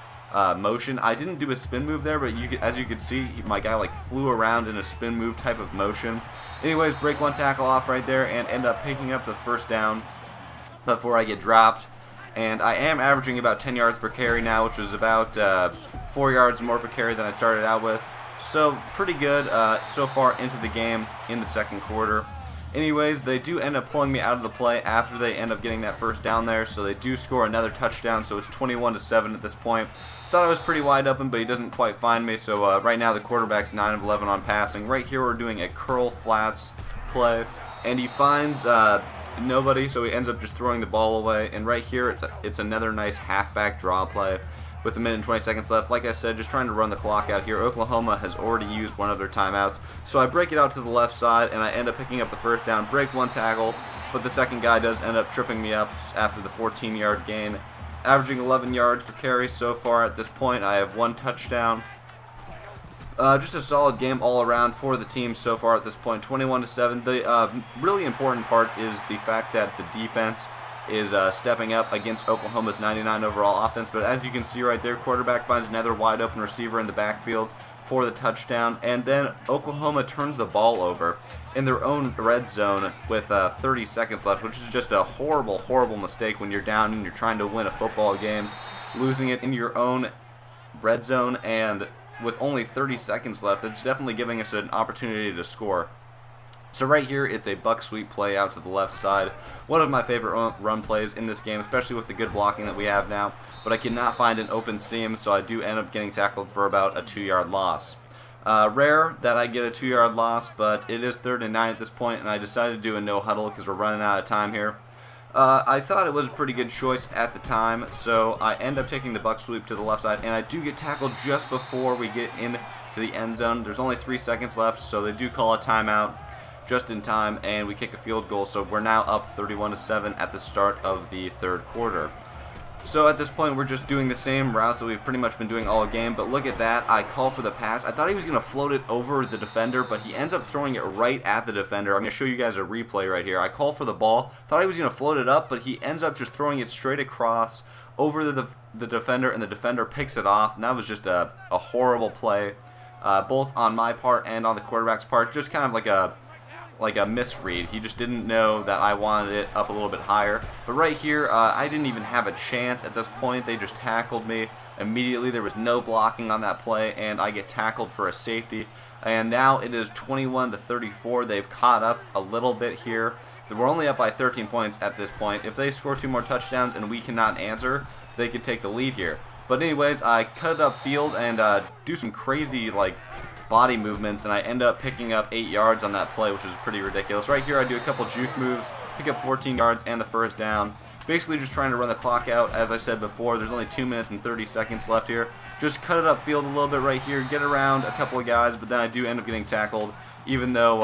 motion. I didn't do a spin move there, but as you can see, my guy like flew around in a spin move type of motion. Anyways, break one tackle off right there and end up picking up the first down before I get dropped. And I am averaging about 10 yards per carry now, which was about 4 yards more per carry than I started out with. So pretty good so far into the game in the second quarter. Anyways, they do end up pulling me out of the play after they end up getting that first down there, so they do score another touchdown, so it's 21-7 at this point. Thought I was pretty wide open, but he doesn't quite find me, so right now the quarterback's 9 of 11 on passing. Right here we're doing a curl flats play, and he finds nobody, so he ends up just throwing the ball away, and right here it's another nice halfback draw play with 1 minute and 20 seconds left. Like I said, just trying to run the clock out here. Oklahoma has already used one of their timeouts, so I break it out to the left side, and I end up picking up the first down, break one tackle, but the second guy does end up tripping me up after the 14-yard gain. Averaging 11 yards per carry so far at this point. I have one touchdown. Just a solid game all around for the team so far at this point, 21-7. The really important part is the fact that the defense is stepping up against Oklahoma's 99 overall offense. But as you can see right there, quarterback finds another wide open receiver in the backfield for the touchdown. And then Oklahoma turns the ball over in their own red zone with 30 seconds left, which is just a horrible, horrible mistake when you're down and you're trying to win a football game. Losing it in your own red zone and with only 30 seconds left, it's definitely giving us an opportunity to score. So right here, it's a buck sweep play out to the left side. One of my favorite run plays in this game, especially with the good blocking that we have now. But I cannot find an open seam, so I do end up getting tackled for about a 2-yard loss. Rare that I get a 2-yard loss, but it is 3rd and 9 at this point, and I decided to do a no huddle because we're running out of time here. I thought it was a pretty good choice at the time, so I end up taking the buck sweep to the left side, and I do get tackled just before we get into the end zone. There's only 3 seconds left, so they do call a timeout just in time, and we kick a field goal, so we're now up 31-7 at the start of the third quarter. So at this point, we're just doing the same routes that we've pretty much been doing all game, but look at that. I call for the pass. I thought he was going to float it over the defender, but he ends up throwing it right at the defender. I'm going to show you guys a replay right here. I call for the ball. Thought he was going to float it up, but he ends up just throwing it straight across over the defender, and the defender picks it off, and that was just a horrible play, both on my part and on the quarterback's part. Just kind of like a like a misread. He just didn't know that I wanted it up a little bit higher. But right here, I didn't even have a chance at this point. They just tackled me immediately. There was no blocking on that play, and I get tackled for a safety. And now it is 21-34. They've caught up a little bit here. We're only up by 13 points at this point. If they score 2 more touchdowns and we cannot answer, they could take the lead here. But anyways, I cut it upfield and do some crazy like body movements, and I end up picking up 8 yards on that play, which is pretty ridiculous. Right here, I do a couple juke moves, pick up 14 yards and the first down. Basically just trying to run the clock out. As I said before, there's only 2 minutes and 30 seconds left here. Just cut it upfield a little bit right here, get around a couple of guys, but then I do end up getting tackled, even though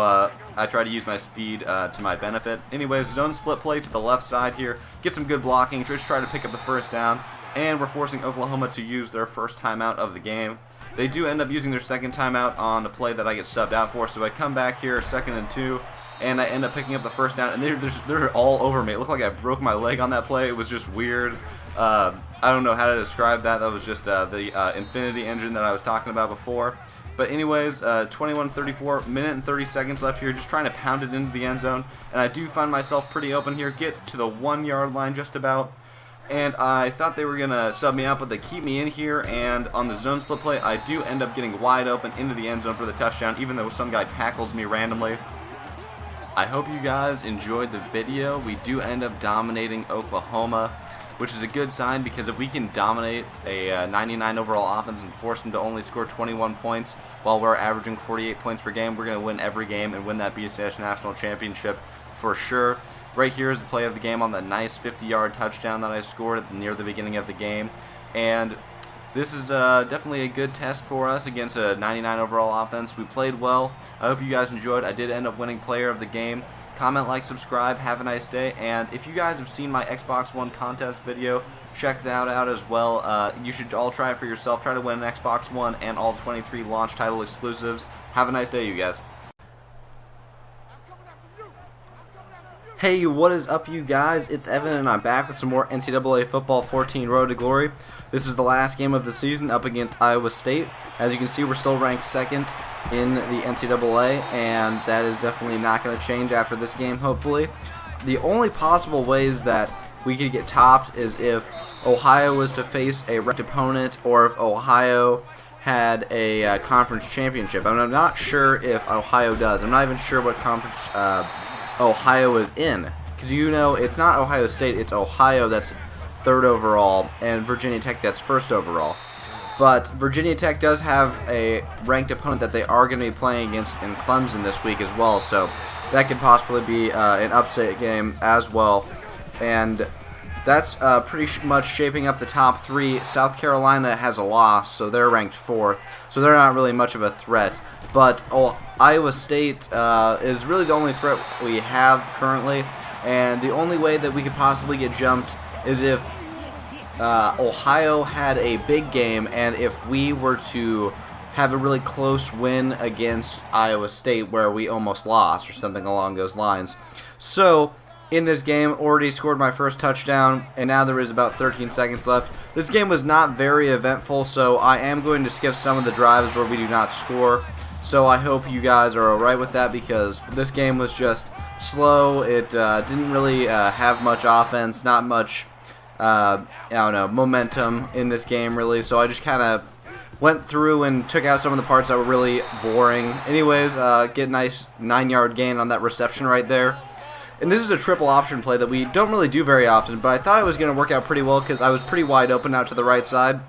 I try to use my speed to my benefit. Anyways, zone split play to the left side here, get some good blocking, just try to pick up the first down, and we're forcing Oklahoma to use their first timeout of the game. They do end up using their second timeout on a play that I get subbed out for, so I come back here, 2nd and 2, and I end up picking up the first down, and they're all over me. It looked like I broke my leg on that play. It was just weird. I don't know how to describe that. That was just the Infinity engine that I was talking about before. But anyways, 21-34, minute and 30 seconds left here, just trying to pound it into the end zone, and I do find myself pretty open here, get to the 1-yard line just about. And I thought they were going to sub me out, but they keep me in here, and on the zone split play, I do end up getting wide open into the end zone for the touchdown, even though some guy tackles me randomly. I hope you guys enjoyed the video. We do end up dominating Oklahoma, which is a good sign, because if we can dominate a 99 overall offense and force them to only score 21 points while we're averaging 48 points per game, we're going to win every game and win that BCS National Championship for sure. Right here is the play of the game on the nice 50-yard touchdown that I scored near the beginning of the game. And this is definitely a good test for us against a 99 overall offense. We played well. I hope you guys enjoyed. I did end up winning player of the game. Comment, like, subscribe. Have a nice day. And if you guys have seen my Xbox One contest video, check that out as well. You should all try it for yourself. Try to win an Xbox One and all 23 launch title exclusives. Have a nice day, you guys. Hey, what is up, you guys? It's Evan, and I'm back with some more NCAA Football 14 Road to Glory. This is the last game of the season up against Iowa State. As you can see, we're still ranked 2nd in the NCAA, and that is definitely not going to change after this game, hopefully. The only possible ways that we could get topped is if Ohio was to face a ranked opponent, or if Ohio had a conference championship. I'm not sure if Ohio does. I'm not even sure what conference Ohio is in, because you know it's not Ohio State, it's Ohio that's 3rd overall and Virginia Tech that's 1st overall. But Virginia Tech does have a ranked opponent that they are going to be playing against in Clemson this week as well, so that could possibly be an upset game as well. And that's pretty much shaping up the top 3. South Carolina has a loss, so they're ranked 4th, so they're not really much of a threat. But Iowa State is really the only threat we have currently, and the only way that we could possibly get jumped is if Ohio had a big game, and if we were to have a really close win against Iowa State where we almost lost or something along those lines. So in this game, already scored my first touchdown, and now there is about 13 seconds left. This game was not very eventful, so I am going to skip some of the drives where we do not score. So I hope you guys are alright with that, because this game was just slow. It didn't really have much offense, not much, I don't know, momentum in this game really. So I just kind of went through and took out some of the parts that were really boring. Anyways, get a nice 9-yard gain on that reception right there. And this is a triple option play that we don't really do very often, but I thought it was going to work out pretty well because I was pretty wide open out to the right side.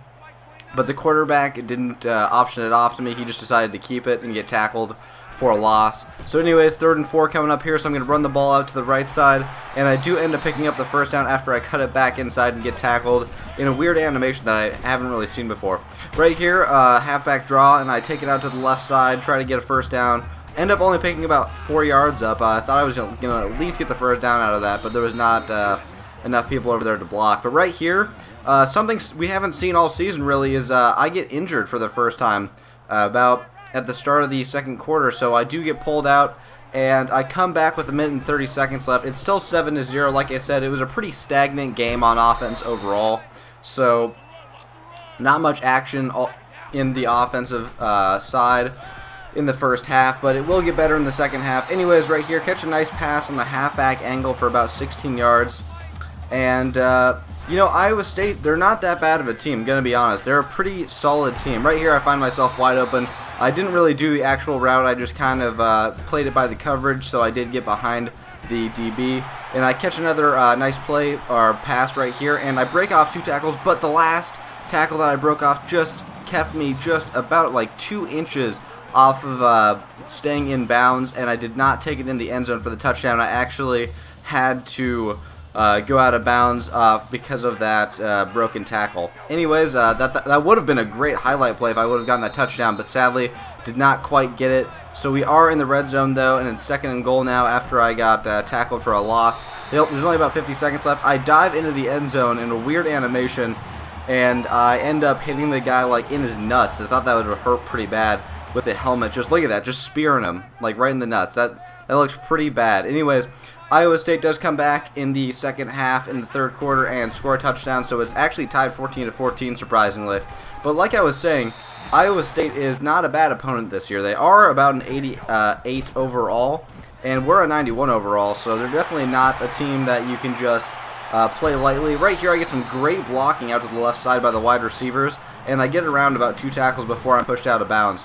But the quarterback didn't option it off to me. He just decided to keep it and get tackled for a loss. So anyways, 3rd and 4 coming up here, so I'm going to run the ball out to the right side, and I do end up picking up the first down after I cut it back inside and get tackled in a weird animation that I haven't really seen before. Right here, halfback draw, and I take it out to the left side, try to get a first down. End up only picking about 4 yards up. I thought I was going to at least get the first down out of that, but there was not enough people over there to block. But right here, something we haven't seen all season really is I get injured for the first time about at the start of the second quarter, so I do get pulled out, and I come back with 1 minute and 30 seconds left. It's still 7-0. Like I said, it was a pretty stagnant game on offense overall, so not much action in the offensive side. in the first half, but it will get better in the second half. Anyways, right here, catch a nice pass on the halfback angle for about 16 yards. And, you know, Iowa State, they're not that bad of a team, gonna be honest. They're a pretty solid team. Right here, I find myself wide open. I didn't really do the actual route. I just kind of played it by the coverage, so I did get behind the DB. And I catch another nice play or pass right here, and I break off 2 tackles, but the last tackle that I broke off just kept me just about like 2 inches off of staying in bounds, and I did not take it in the end zone for the touchdown. I actually had to go out of bounds because of that broken tackle. Anyways, that would have been a great highlight play if I would have gotten that touchdown, but sadly did not quite get it. So we are in the red zone though, and it's 2nd and goal now after I got tackled for a loss. There's only about 50 seconds left. I dive into the end zone in a weird animation, and I end up hitting the guy like in his nuts. I thought that would have hurt pretty bad with the helmet. Just look at that, just spearing him like right in the nuts. That looked pretty bad. Anyways, Iowa State does come back in the second half in the 3rd quarter and score a touchdown, so it's actually tied 14-14 surprisingly. But like I was saying, Iowa State is not a bad opponent this year. They are about an 88 overall, and we're a 91 overall, so they're definitely not a team that you can just play lightly. Right here I get some great blocking out to the left side by the wide receivers, and I get around about 2 tackles before I'm pushed out of bounds.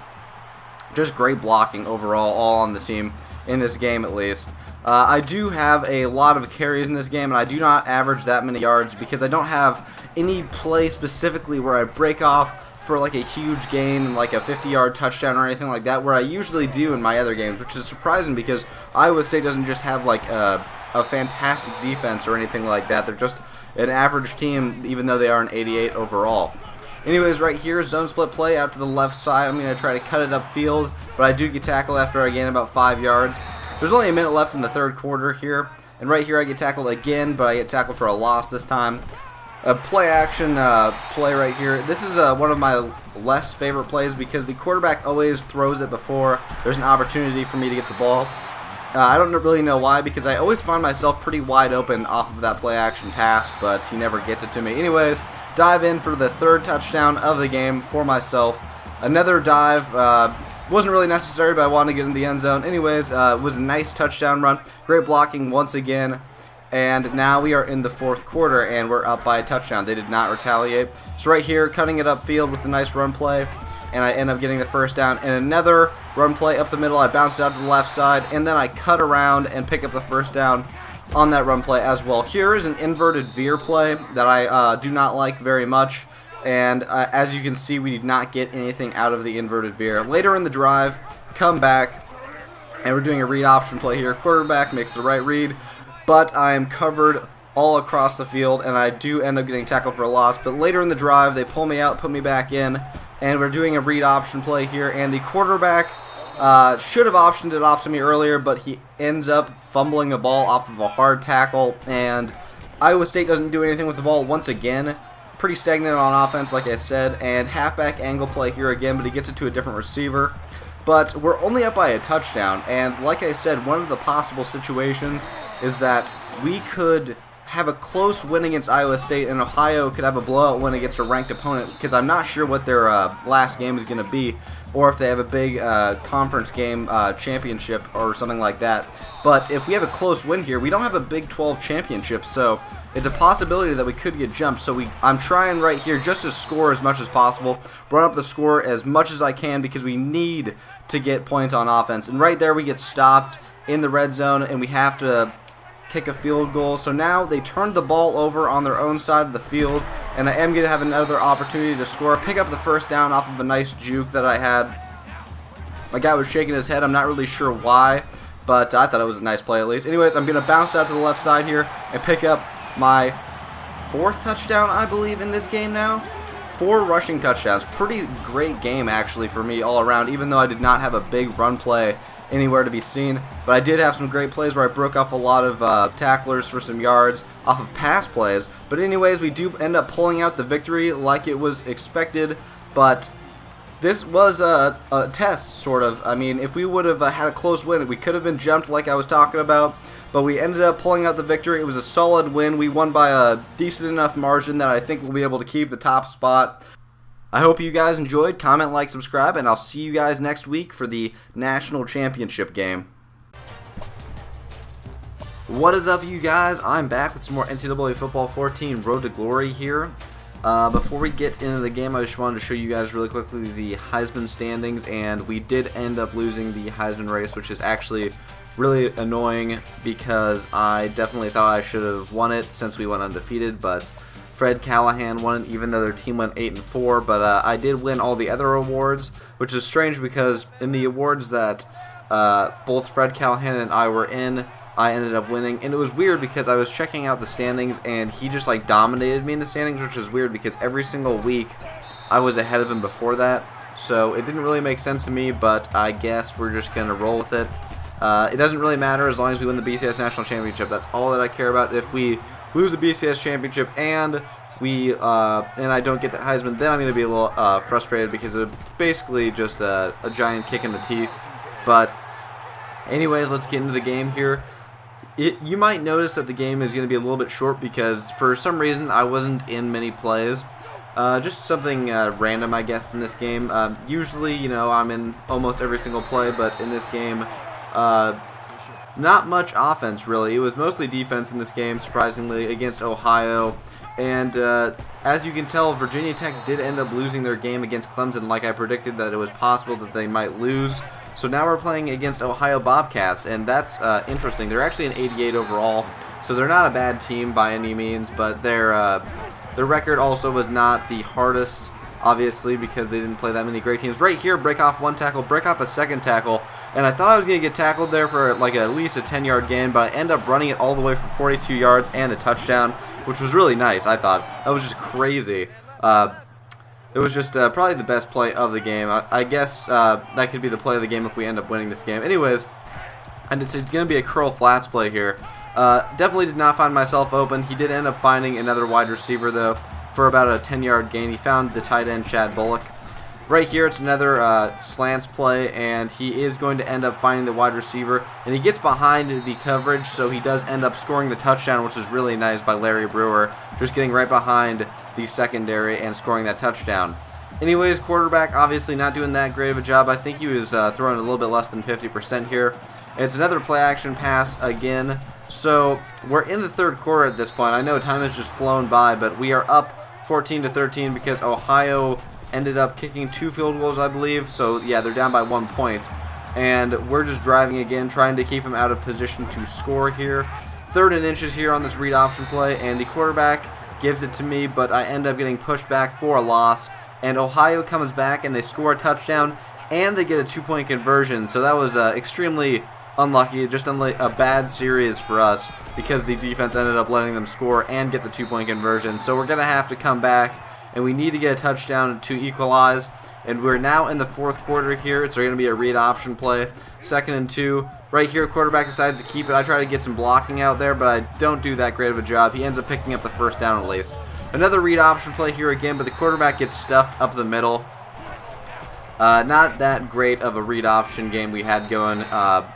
Just great blocking overall, all on the team in this game at least. I do have a lot of carries in this game, and I do not average that many yards because I don't have any play specifically where I break off for like a huge gain, like a 50-yard touchdown or anything like that, where I usually do in my other games, which is surprising because Iowa State doesn't just have like a fantastic defense or anything like that. They're just an average team, even though they are an 88 overall. Anyways, right here, zone split play out to the left side. I'm going to try to cut it upfield, but I do get tackled after I gain about 5 yards. There's only a minute left in the 3rd quarter here, and right here I get tackled again, but I get tackled for a loss this time. A play action play right here. This is one of my less favorite plays because the quarterback always throws it before there's an opportunity for me to get the ball. I don't really know why, because I always find myself pretty wide open off of that play action pass, but he never gets it to me. Anyways, dive in for the 3rd touchdown of the game for myself. Another dive. Wasn't really necessary, but I wanted to get in the end zone. Anyways, it was a nice touchdown run. Great blocking once again. And now we are in the 4th quarter, and we're up by a touchdown. They did not retaliate. So right here, cutting it upfield with a nice run play, and I end up getting the first down. And another run play up the middle. I bounced out to the left side, and then I cut around and pick up the first down on that run play as well. Here is an inverted veer play that I do not like very much. And as you can see, we did not get anything out of the inverted veer. Later in the drive, come back, and we're doing a read option play here. Quarterback makes the right read, but I am covered all across the field, and I do end up getting tackled for a loss. But later in the drive, they pull me out, put me back in, and we're doing a read option play here. And the quarterback should have optioned it off to me earlier, but he ends up fumbling the ball off of a hard tackle, and Iowa State doesn't do anything with the ball once again. Pretty stagnant on offense, like I said, and halfback angle play here again, but he gets it to a different receiver. But we're only up by a touchdown, and like I said, one of the possible situations is that we could have a close win against Iowa State, and Ohio could have a blowout win against a ranked opponent, because I'm not sure what their last game is going to be, or if they have a big conference game championship or something like that. But if we have a close win here, we don't have a Big 12 championship, so it's a possibility that we could get jumped. So I'm trying right here just to score as much as possible, run up the score as much as I can, because we need to get points on offense. And right there we get stopped in the red zone, and we have to kick a field goal. So now they turned the ball over on their own side of the field, and I am going to have another opportunity to score. Pick up the first down off of a nice juke that I had. My guy was shaking his head. I'm not really sure why, but I thought it was a nice play at least. Anyways, I'm going to bounce out to the left side here and pick up my 4th touchdown, I believe, in this game now. 4 rushing touchdowns. Pretty great game, actually, for me all around, even though I did not have a big run play anywhere to be seen. But I did have some great plays where I broke off a lot of tacklers for some yards off of pass plays. But anyways, we do end up pulling out the victory like it was expected. But this was a test, sort of. I mean, if we would have had a close win, we could have been jumped like I was talking about. But we ended up pulling out the victory. It was a solid win. We won by a decent enough margin that I think we'll be able to keep the top spot. I hope you guys enjoyed. Comment, like, subscribe, and I'll see you guys next week for the national championship game. What is up, you guys? I'm back with some more NCAA Football 14 Road to Glory here. Before we get into the game, I just wanted to show you guys really quickly the Heisman standings, and we did end up losing the Heisman race, which is actually really annoying because I definitely thought I should have won it since we went undefeated, but Fred Callahan won it even though their team went 8-4, but I did win all the other awards, which is strange because in the awards that both Fred Callahan and I were in, I ended up winning, and it was weird because I was checking out the standings and he just like dominated me in the standings, which is weird because every single week I was ahead of him before that, so it didn't really make sense to me, but I guess we're just going to roll with it. It doesn't really matter as long as we win the BCS National Championship. That's all that I care about. If we lose the BCS Championship and I don't get the Heisman, then I'm going to be a little frustrated because it's basically just a giant kick in the teeth. But anyways, let's get into the game here. You might notice that the game is going to be a little bit short because for some reason I wasn't in many plays. Just something random, I guess, in this game. Usually, you know, I'm in almost every single play, but in this game, not much offense, really. It was mostly defense in this game, surprisingly, against Ohio. And as you can tell, Virginia Tech did end up losing their game against Clemson, like I predicted that it was possible that they might lose. So now we're playing against Ohio Bobcats, and that's interesting. They're actually an 88 overall, so they're not a bad team by any means, but their record also was not the hardest, obviously, because they didn't play that many great teams. Right here, break off one tackle, break off a second tackle, and I thought I was going to get tackled there for like at least a 10-yard gain, but I end up running it all the way for 42 yards and the touchdown, which was really nice, I thought. That was just crazy. It was just probably the best play of the game. I guess that could be the play of the game if we end up winning this game. Anyways, and it's going to be a curl flats play here. Definitely did not find myself open. He did end up finding another wide receiver, though, for about a 10-yard gain. He found the tight end, Chad Bullock. Right here, it's another slants play, and he is going to end up finding the wide receiver, and he gets behind the coverage, so he does end up scoring the touchdown, which is really nice by Larry Brewer, just getting right behind the secondary and scoring that touchdown. Anyways, quarterback obviously not doing that great of a job. I think he was throwing a little bit less than 50% here. It's another play action pass again. So we're in the third quarter at this point. I know time has just flown by, but we are up 14-13 because Ohio ended up kicking 2 field goals, I believe. So yeah, they're down by 1 point. And we're just driving again, trying to keep him out of position to score here. 3rd and inches here on this read option play, and the quarterback gives it to me, but I end up getting pushed back for a loss. And Ohio comes back and they score a touchdown, and they get a 2-point conversion. So that was extremely unlucky, just a bad series for us because the defense ended up letting them score and get the 2-point conversion. So we're going to have to come back, and we need to get a touchdown to equalize. And we're now in the 4th quarter here. It's going to be a read option play. 2nd and 2. Right here, quarterback decides to keep it. I try to get some blocking out there, but I don't do that great of a job. He ends up picking up the 1st down at least. Another read option play here again, but the quarterback gets stuffed up the middle. Not that great of a read option game we had going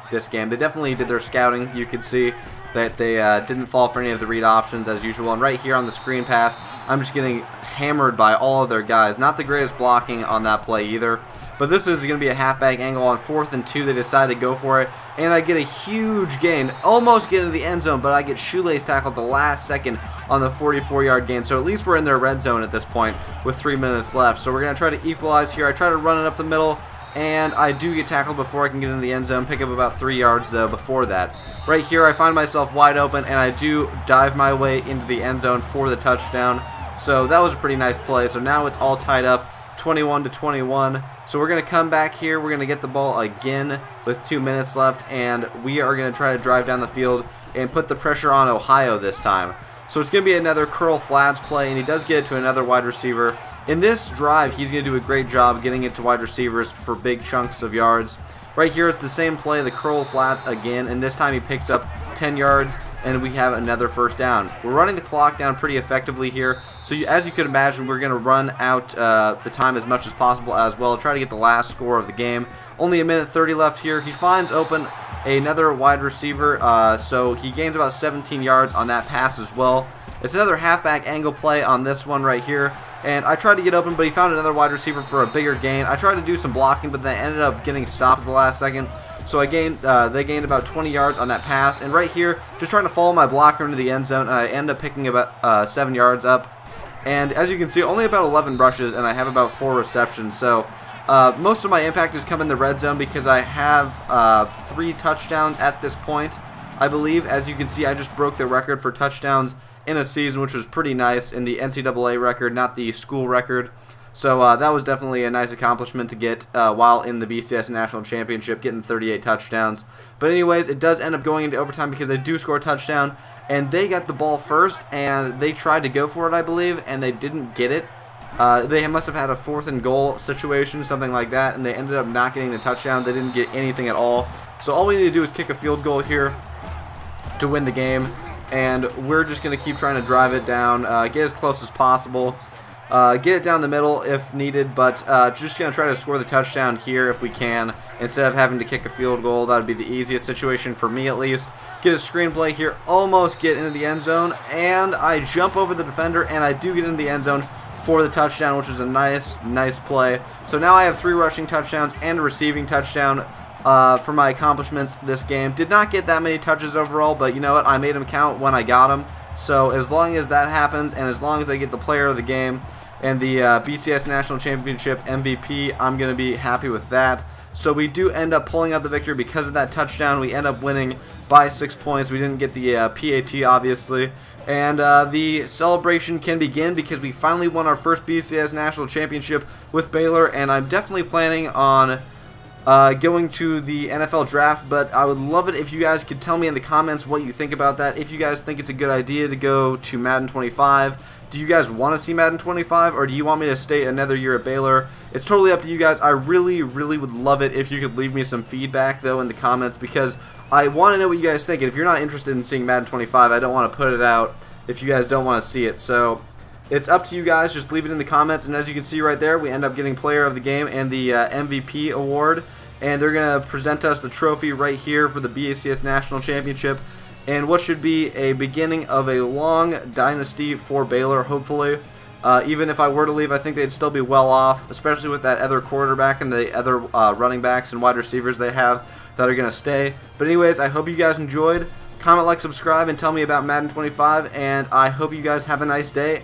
this game. They definitely did their scouting. You could see that they didn't fall for any of the read options as usual. And right here on the screen pass, I'm just getting hammered by all of their guys. Not the greatest blocking on that play either. But this is going to be a halfback angle on 4th and 2. They decide to go for it, and I get a huge gain. Almost get into the end zone, but I get shoelace tackled at the last second on the 44-yard gain. So at least we're in their red zone at this point with 3 minutes left. So we're going to try to equalize here. I try to run it up the middle, and I do get tackled before I can get into the end zone. Pick up about 3 yards, though, before that. Right here, I find myself wide open, and I do dive my way into the end zone for the touchdown. So that was a pretty nice play. So now it's all tied up, 21-21. So we're going to come back here. We're going to get the ball again with 2 minutes left, and we are going to try to drive down the field and put the pressure on Ohio this time. So it's going to be another curl flats play, and he does get it to another wide receiver. In this drive, he's going to do a great job getting it to wide receivers for big chunks of yards. Right here, it's the same play, the curl flats again, and this time he picks up 10 yards, and we have another 1st down. We're running the clock down pretty effectively here, so as you could imagine, we're going to run out the time as much as possible as well, try to get the last score of the game. Only 1:30 left here. He finds open another wide receiver, so he gains about 17 yards on that pass as well. It's another halfback angle play on this one right here. And I tried to get open, but he found another wide receiver for a bigger gain. I tried to do some blocking, but they ended up getting stopped at the last second. So they gained about 20 yards on that pass. And right here, just trying to follow my blocker into the end zone, and I end up picking about 7 yards up. And as you can see, only about 11 rushes, and I have about 4 receptions. So most of my impact has come in the red zone because I have 3 touchdowns at this point, I believe. As you can see, I just broke the record for touchdowns in a season, which was pretty nice, in the NCAA record, not the school record. So that was definitely a nice accomplishment to get while in the BCS National Championship, getting 38 touchdowns. But anyways, it does end up going into overtime because they do score a touchdown, and they got the ball first, and they tried to go for it, I believe, and they didn't get it. They must have had a 4th and goal situation, something like that, and they ended up not getting the touchdown. They didn't get anything at all. So all we need to do is kick a field goal here to win the game, and we're just going to keep trying to drive it down, get as close as possible. Get it down the middle if needed, but just going to try to score the touchdown here if we can, instead of having to kick a field goal. That would be the easiest situation for me, at least. Get a screenplay here, almost get into the end zone, and I jump over the defender, and I do get into the end zone for the touchdown, which is a nice play. So now I have 3 rushing touchdowns and a receiving touchdown for my accomplishments this game. Did not get that many touches overall, but you know what? I made them count when I got them. So as long as that happens, and as long as I get the player of the game and the BCS National Championship MVP, I'm going to be happy with that. So we do end up pulling out the victory because of that touchdown. We end up winning by 6 points. We didn't get the PAT, obviously. And the celebration can begin because we finally won our first BCS National Championship with Baylor, and I'm definitely planning on going to the NFL draft, but I would love it if you guys could tell me in the comments what you think about that. If you guys think it's a good idea to go to Madden 25, do you guys want to see Madden 25, or do you want me to stay another year at Baylor? It's totally up to you guys. I really would love it if you could leave me some feedback, though, in the comments, because I want to know what you guys think. And if you're not interested in seeing Madden 25, I don't want to put it out if you guys don't want to see it. So it's up to you guys. Just leave it in the comments. And as you can see right there, we end up getting player of the game and the MVP award. And they're going to present us the trophy right here for the BCS National Championship, and what should be a beginning of a long dynasty for Baylor, hopefully. Even if I were to leave, I think they'd still be well off, especially with that other quarterback and the other running backs and wide receivers they have that are going to stay. But anyways, I hope you guys enjoyed. Comment, like, subscribe, and tell me about Madden 25, and I hope you guys have a nice day.